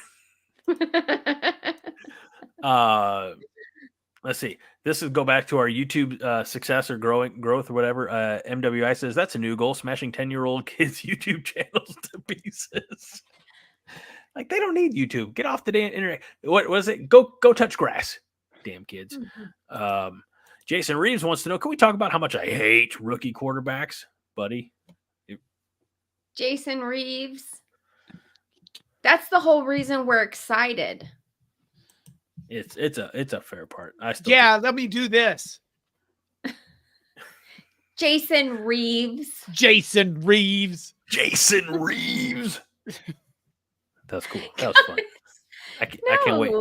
Let's see. This is go back to our YouTube success or growth or whatever. MWI says that's a new goal, smashing 10-year-old kids' YouTube channels to pieces. Like, they don't need YouTube. Get off the damn internet. What was it? Go touch grass. Damn kids. Jason Reeves wants to know, can we talk about how much I hate rookie quarterbacks, buddy? Jason Reeves. That's the whole reason we're excited. It's a fair part. Let me do this. Jason Reeves. Jason Reeves. That's cool. That was fun. I can't wait.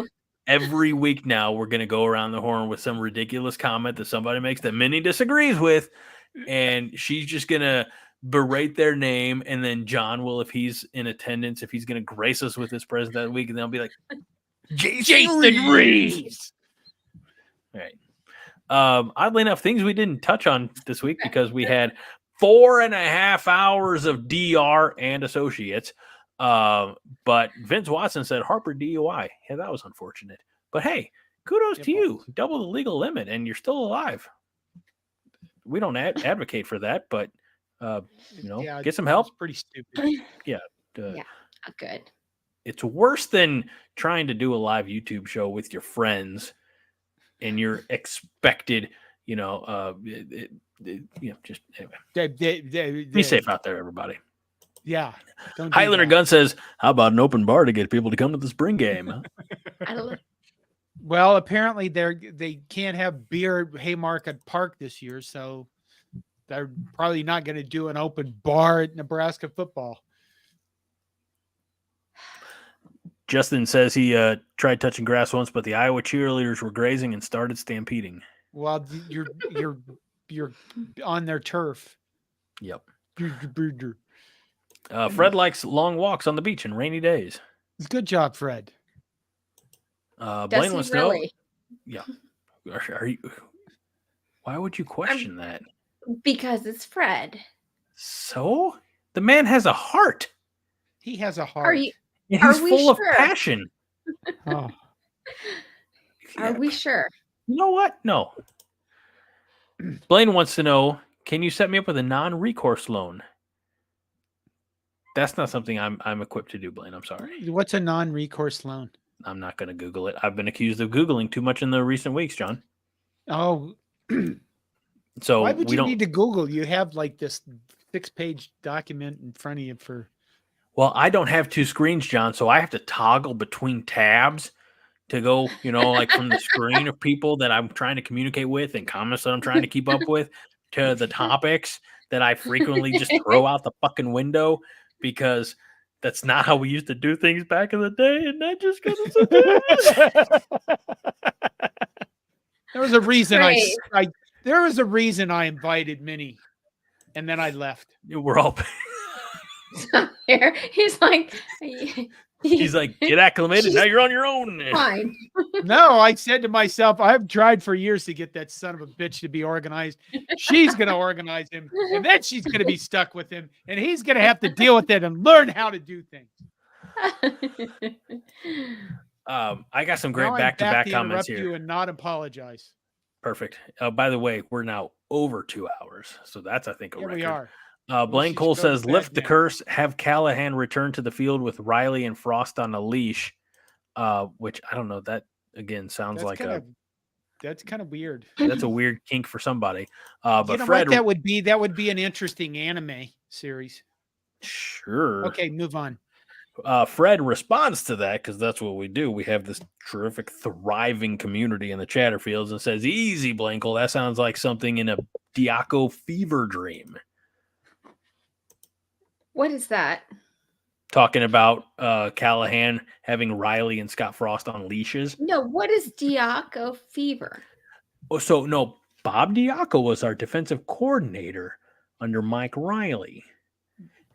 Every week now, we're going to go around the horn with some ridiculous comment that somebody makes that Minnie disagrees with, and she's just going to berate their name, and then John will, if he's in attendance, if he's going to grace us with his presence that week, and they'll be like, Jason Reeves. All right. Oddly enough, things we didn't touch on this week because we had 4.5 hours of DR and associates. But Vince Watson said Harper DUI. Yeah, that was unfortunate. But hey, kudos to you. Double the legal limit, and you're still alive. We don't advocate for that, but get some help. It's pretty stupid. Good. It's worse than trying to do a live YouTube show with your friends, and you're expected, just anyway. Be safe out there, everybody. Yeah. Highlander Gun says, how about an open bar to get people to come to the spring game? Well, apparently they can't have beer at Haymarket Park this year, so they're probably not going to do an open bar at Nebraska football. Justin says he tried touching grass once, but the Iowa cheerleaders were grazing and started stampeding. Well, you're on their turf. Yep. Fred likes long walks on the beach and rainy days. Good job, Fred. Blaine wants to know. Really? Yeah. Are you? Why would you question that? Because it's Fred. So the man has a heart. He has a heart. Are you? And he's full of passion. Oh. Are we sure? You know what? No. Blaine wants to know, can you set me up with a non-recourse loan? That's not something I'm equipped to do, Blaine. I'm sorry. What's a non-recourse loan? I'm not going to Google it. I've been accused of Googling too much in the recent weeks, John. Oh. So why would you need to Google? You have like this 6-page document in front of you for... Well, I don't have 2 screens, John, so I have to toggle between tabs to go, like from the screen of people that I'm trying to communicate with and comments that I'm trying to keep up with to the topics that I frequently just throw out the fucking window because that's not how we used to do things back in the day, and that just goes. There was a reason there was a reason I invited Minnie, and then I left. We're all. Here. He's like, get acclimated. Now you're on your own. Fine. No, I said to myself, I've tried for years to get that son of a bitch to be organized. She's going to organize him, and then she's going to be stuck with him, and he's going to have to deal with it and learn how to do things. I got some great Now I'm back-to-back to comments interrupt here. you and not apologize. Perfect. By the way, we're now over 2 hours, so that's, I think, a Yeah, record. we are. Blaine she Cole should go to says, bed lift the now. curse, have Callahan return to the field with Riley and Frost on a leash, which I don't know. That, again, sounds That's like that's kind of weird. that's a weird kink for somebody. But You know Fred, what that would be? That would be an interesting anime series. sure. Okay, move on. Fred responds to that because that's what we do. We have this terrific, thriving community in the Chatterfields and says, easy, Blankle. That sounds like something in a Diaco fever dream. What is that? Talking about Callahan having Riley and Scott Frost on leashes. No, what is Diaco fever? Oh, so no, Bob Diaco was our defensive coordinator under Mike Riley.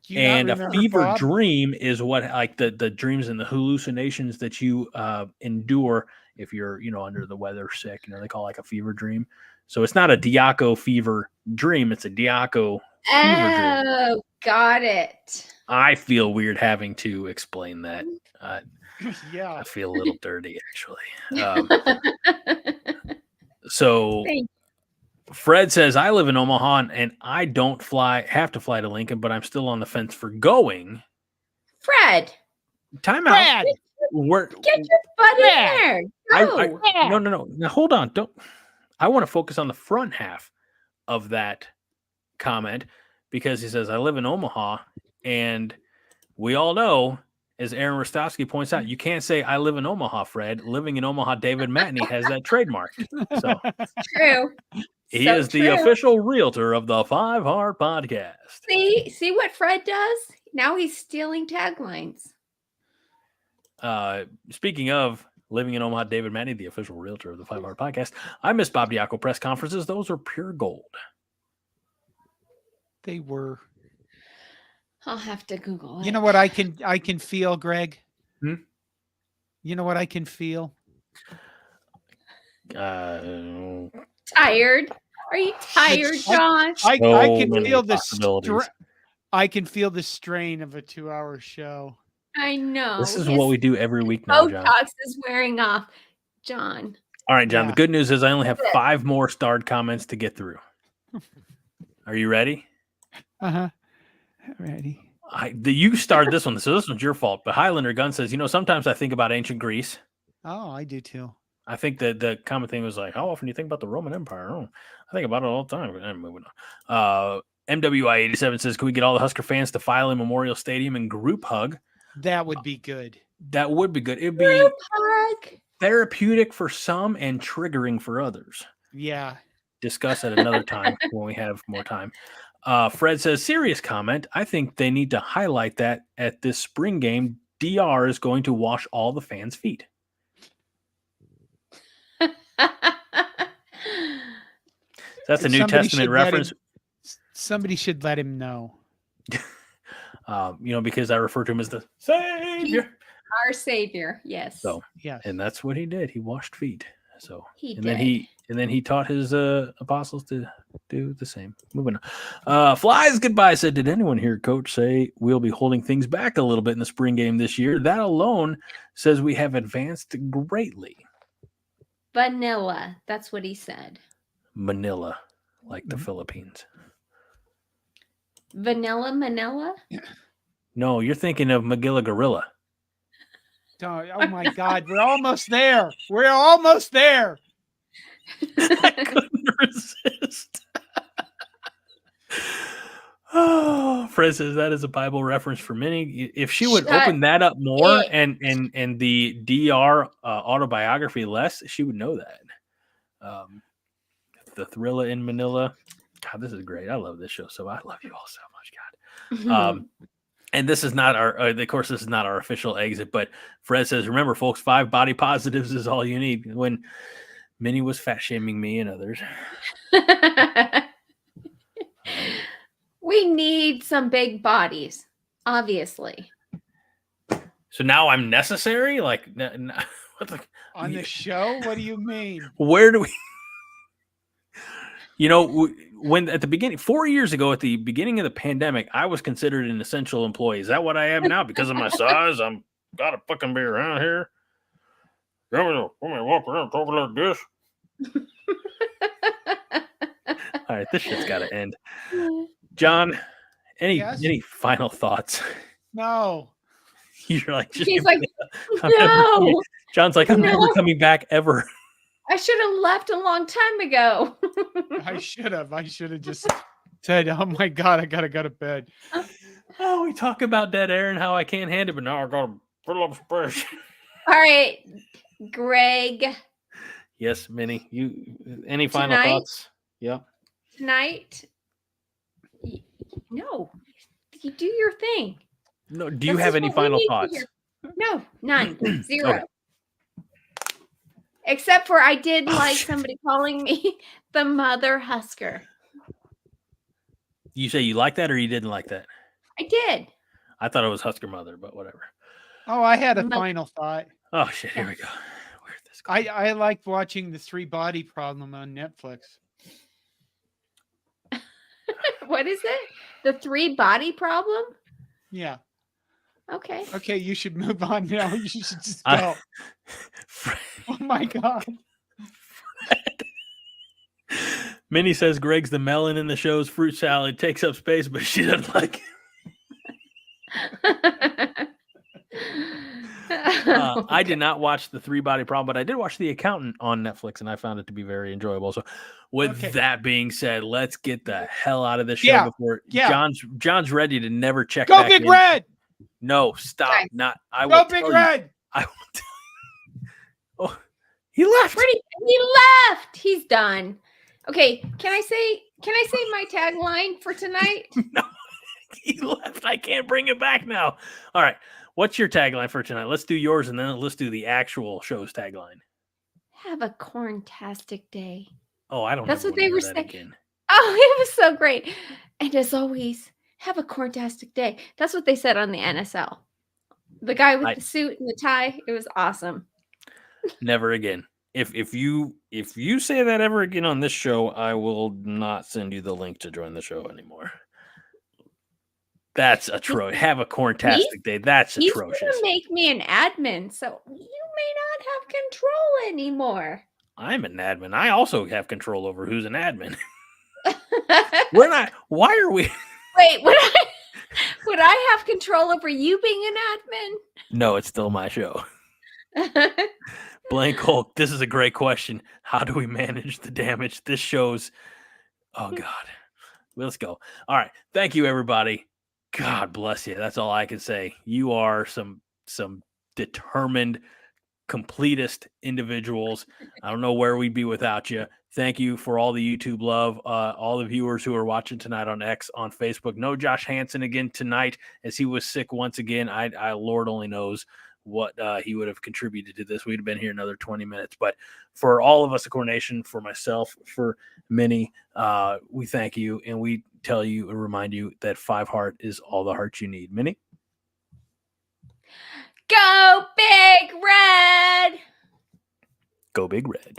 Do you not And a remember fever Bob? dream is what, like, the dreams and the hallucinations that you endure if you're, under the weather, sick. They call it like a fever dream. So it's not a Diaco fever dream; it's a Diaco fever dream. Oh, got it. I feel weird having to explain that. Yeah. I feel a little dirty, actually. So Thank Fred says, I live in Omaha and I don't have to fly to Lincoln, but I'm still on the fence for going. Fred, Time out. Brad, get your butt in there. Go. No. Now hold on. I want to focus on the front half of that comment because he says, I live in Omaha, and we all know, as Aaron Rostowski points out, you can't say I live in Omaha, Fred. Living in Omaha, David Matney has that trademark. So True. he So is the true. official realtor of the 5 Heart Podcast. See what Fred does? Now he's stealing taglines. Speaking of living in Omaha, David Matney, the official realtor of the 5 Heart Podcast. I miss Bob Diaco press conferences. Those are pure gold. they were. I'll have to Google it. You know what I can feel, Greg? Hmm? You know what I can feel? So Tired? Are you tired, John? I can many feel possibilities. I can feel the strain of a 2-hour show. I know. This is His what we do every week now, John. Botox is wearing off. John. All right, John. Yeah. The good news is I only have 5 more starred comments to get through. Are you ready? Uh-huh. Ready. You started this one, so this one's your fault. But Highlander Gun says, sometimes I think about ancient Greece. Oh, I do too. I think that the common thing was like, how often do you think about the Roman Empire? Oh, I think about it all the time. I'm moving on. MWI87 says, can we get all the Husker fans to file in Memorial Stadium and group hug? That would be good. That would be good. It'd be Group hug. therapeutic for some and triggering for others. Yeah. Discuss at another time when we have more time. Fred says, serious comment. I think they need to highlight that at this spring game, DR is going to wash all the fans' feet. That's a New Somebody Testament should let reference. Somebody should let him know. Because I refer to him as the Savior. Our Savior, yes. So, Yes. and that's what he did. He washed feet. So, He and did. then he taught his apostles to do the same. Moving on. Flies goodbye said, did anyone hear Coach say we'll be holding things back a little bit in the spring game this year? That alone says we have advanced greatly. Vanilla. That's what he said. Manila, like the Philippines. Vanilla Manila? No, you're thinking of Magilla Gorilla. Oh my God, we're almost there. We're almost there. I couldn't resist. Oh, Fred says that is a Bible reference for many. If she would open that up more and the DR autobiography less, she would know that. The Thrilla in Manila. God, this is great. I love this show. So I love you all so much, God. And this is not our, of course, this is not our official exit, but Fred says, remember, folks, 5 body positives is all you need. When Minnie was fat shaming me and others. We need some big bodies, obviously. So now I'm necessary? Like, what the, on the show? What do you mean? Where do we? When at the beginning, 4 years ago, at the beginning of the pandemic, I was considered an essential employee. Is that what I am now? Because of my size, I'm gotta fucking be around here. Want me to walk around talking like this? All right, this shit's got to end. John, any final thoughts? No. You're like, He's like, no. John's like, I'm No. never coming back ever. I should have left a long time ago. I should have just said, oh my God, I got to go to bed. Oh, we talk about dead air and how I can't handle it, but now I got to fill up space. All right, Greg. Yes, Minnie. Any final Tonight? thoughts? Yeah. Tonight, no, you do your thing. No. Do you have any final thoughts? No, none. Zero. Okay. Except for I did like somebody calling me the mother Husker. You say you like that or you didn't like that? I did. I thought it was Husker mother, but whatever. Oh, I had a final thought. Oh shit! Here we go. Where'd this go? I liked watching the 3-Body Problem on Netflix. What is it? The 3-Body Problem? Yeah. Okay. Okay, you should move on now. You should just go. Oh my God. Minnie says Greg's the melon in the show's fruit salad, takes up space, but she doesn't like it. I did not watch the 3-Body Problem, but I did watch The Accountant on Netflix, and I found it to be very enjoyable. So, with that being said, let's get the hell out of this show before John's ready to never check. Go Big Red! No, stop! Okay. Not I Go will Big tell Red! You, I will tell you. Oh, he left. He left. He's done. Okay, can I say my tagline for tonight? No, he left. I can't bring it back now. All right. What's your tagline for tonight? Let's do yours and then let's do the actual show's tagline. Have a corntastic day. Oh, I don't know. That's what they were saying. Again. Oh, it was so great. And as always, have a corntastic day. That's what they said on the NSL. The guy with the suit and the tie, it was awesome. Never again. If you say that ever again on this show, I will not send you the link to join the show anymore. That's atrocious. Have a corntastic day. That's atrocious. He's gonna make me an admin, so you may not have control anymore. I'm an admin. I also have control over who's an admin. We're not. Why are we? Wait, would I have control over you being an admin? No, it's still my show. Blank Hulk, this is a great question. How do we manage the damage? This show's. Oh God. Let's go. All right. Thank you, everybody. God bless you. That's all I can say. You are some determined, completist individuals. I don't know where we'd be without you. Thank you for all the YouTube love, all the viewers who are watching tonight on X, on Facebook. No Josh Hansen again tonight as he was sick once again. I Lord only knows what he would have contributed to this. We'd have been here another 20 minutes. But for all of us at Core Nation, for myself, for Minnie, we thank you, and we tell you and remind you that 5 heart is all the heart you need. Minnie? Go Big Red! Go Big Red.